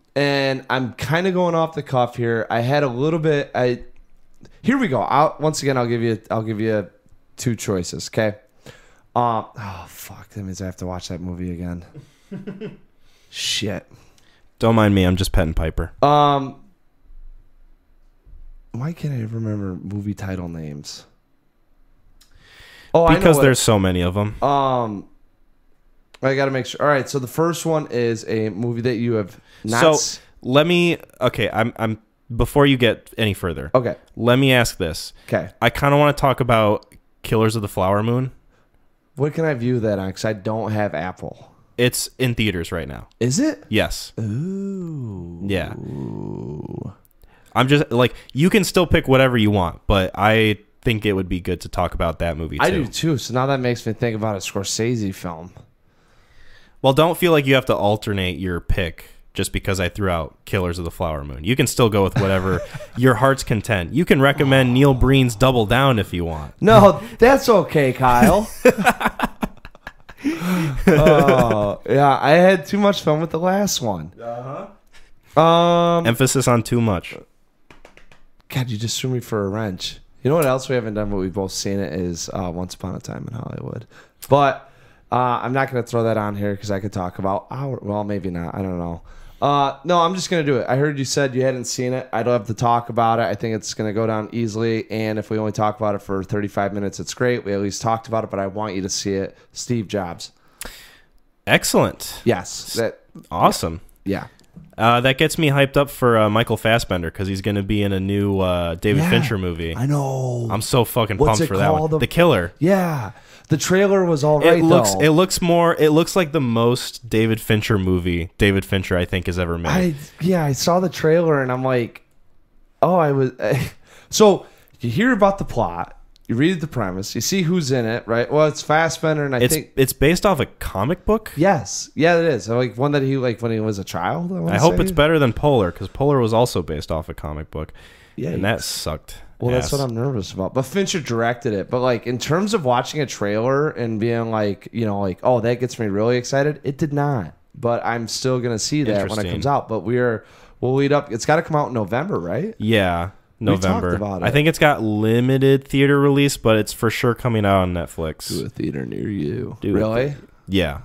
I'm kind of going off the cuff here. I had a little bit. Here we go. Once again, I'll give you 2 choices. Okay. Oh fuck! That means I have to watch that movie again. Shit. Don't mind me. I'm just petting Piper. Why can't I remember movie title names? Oh, because there's so many of them. I got to make sure. All right, so the first one is a movie that you have not. So let me. Okay, I'm. Before you get any further. Okay. Let me ask this. Okay. I kind of want to talk about Killers of the Flower Moon. What can I view that on? Because I don't have Apple. It's in theaters right now. Is it? Yes. Ooh. Yeah. I'm just like, you can still pick whatever you want, but I think it would be good to talk about that movie too. I do too. So now that makes me think about a Scorsese film. Well, don't feel like you have to alternate your pick just because I threw out Killers of the Flower Moon. You can still go with whatever your heart's content. You can recommend Neil Breen's Double Down if you want. No, that's okay, Kyle. Oh, yeah, I had too much fun with the last one. Emphasis on too much. God, you just threw me for a wrench. You know what else we haven't done, but we've both seen it, is Once Upon a Time in Hollywood. But I'm not going to throw that on here because I could talk about well, maybe not. I don't know. No, I'm just going to do it. I heard you said you hadn't seen it. I'd love to talk about it. I think it's going to go down easily. And if we only talk about it for 35 minutes, it's great. We at least talked about it, but I want you to see it. Steve Jobs. Excellent. Yes. Awesome. Yeah. That gets me hyped up for Michael Fassbender because he's going to be in a new David Fincher movie. I know. I'm so fucking pumped for that one. The Killer. Yeah. The trailer was all right, though. It looks like the most David Fincher movie David Fincher, I think, has ever made. I saw the trailer and I'm like, so you hear about the plot. You read the premise. You see who's in it, right? Well, it's Fassbender, and I think it's based off a comic book. Yes, yeah, it is. Like one that he when he was a child. I hope it's better than Polar because Polar was also based off a comic book. Yeah, and that sucked. Well, that's what I'm nervous about. But Fincher directed it. But like in terms of watching a trailer and being like, oh, that gets me really excited. It did not. But I'm still gonna see that when it comes out. But we'll lead up. It's got to come out in November, right? Yeah. November. We talked about it. I think it's got limited theater release, but it's for sure coming out on Netflix. Do a theater near you. Really? Yeah.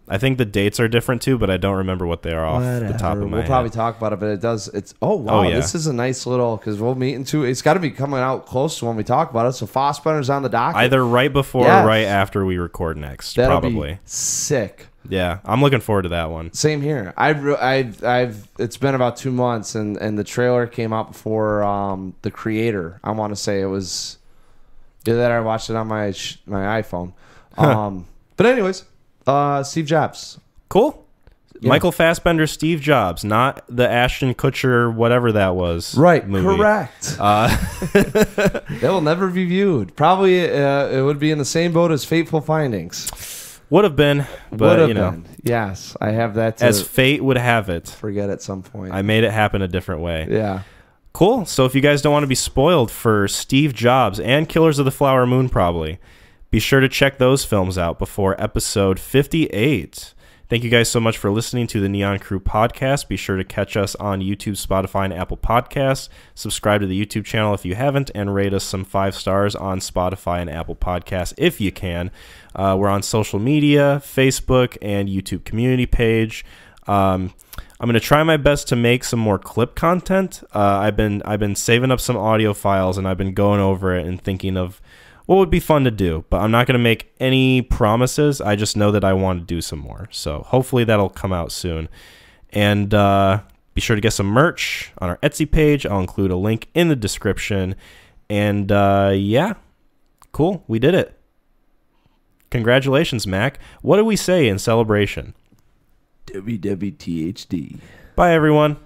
I think the dates are different too, but I don't remember what they are off the top of my head. We'll probably talk about it, but this is a nice little, because we'll meet into, it's got to be coming out close to when we talk about it, so Fassbender's on the docket. Either right before or right after we record next, probably. Be sick. Yeah, I'm looking forward to that one. Same here. It's been about 2 months, and the trailer came out before The Creator. I want to say it was that I watched it on my iPhone. But anyways, Steve Jobs. Cool. Yeah. Michael Fassbender, Steve Jobs, not the Ashton Kutcher, whatever that was. Right, movie. Correct. That will never be viewed. Probably it would be in the same boat as Fateful Findings. Would have been, but Yes, I have that. As fate would have it. Forget at some point. I made it happen a different way. Yeah. Cool. So if you guys don't want to be spoiled for Steve Jobs and Killers of the Flower Moon, probably, be sure to check those films out before episode 58. Thank you guys so much for listening to the Neon Crew podcast. Be sure to catch us on YouTube, Spotify, and Apple Podcasts. Subscribe to the YouTube channel if you haven't, and rate us some 5 stars on Spotify and Apple Podcasts if you can. We're on social media, Facebook, and YouTube community page. I'm going to try my best to make some more clip content. I've been saving up some audio files, and I've been going over it and thinking of what would be fun to do, but I'm not going to make any promises. I just know that I want to do some more. So hopefully that'll come out soon. And be sure to get some merch on our Etsy page. I'll include a link in the description. And yeah, cool. We did it. Congratulations, Mac. What do we say in celebration? WWTHD. Bye, everyone.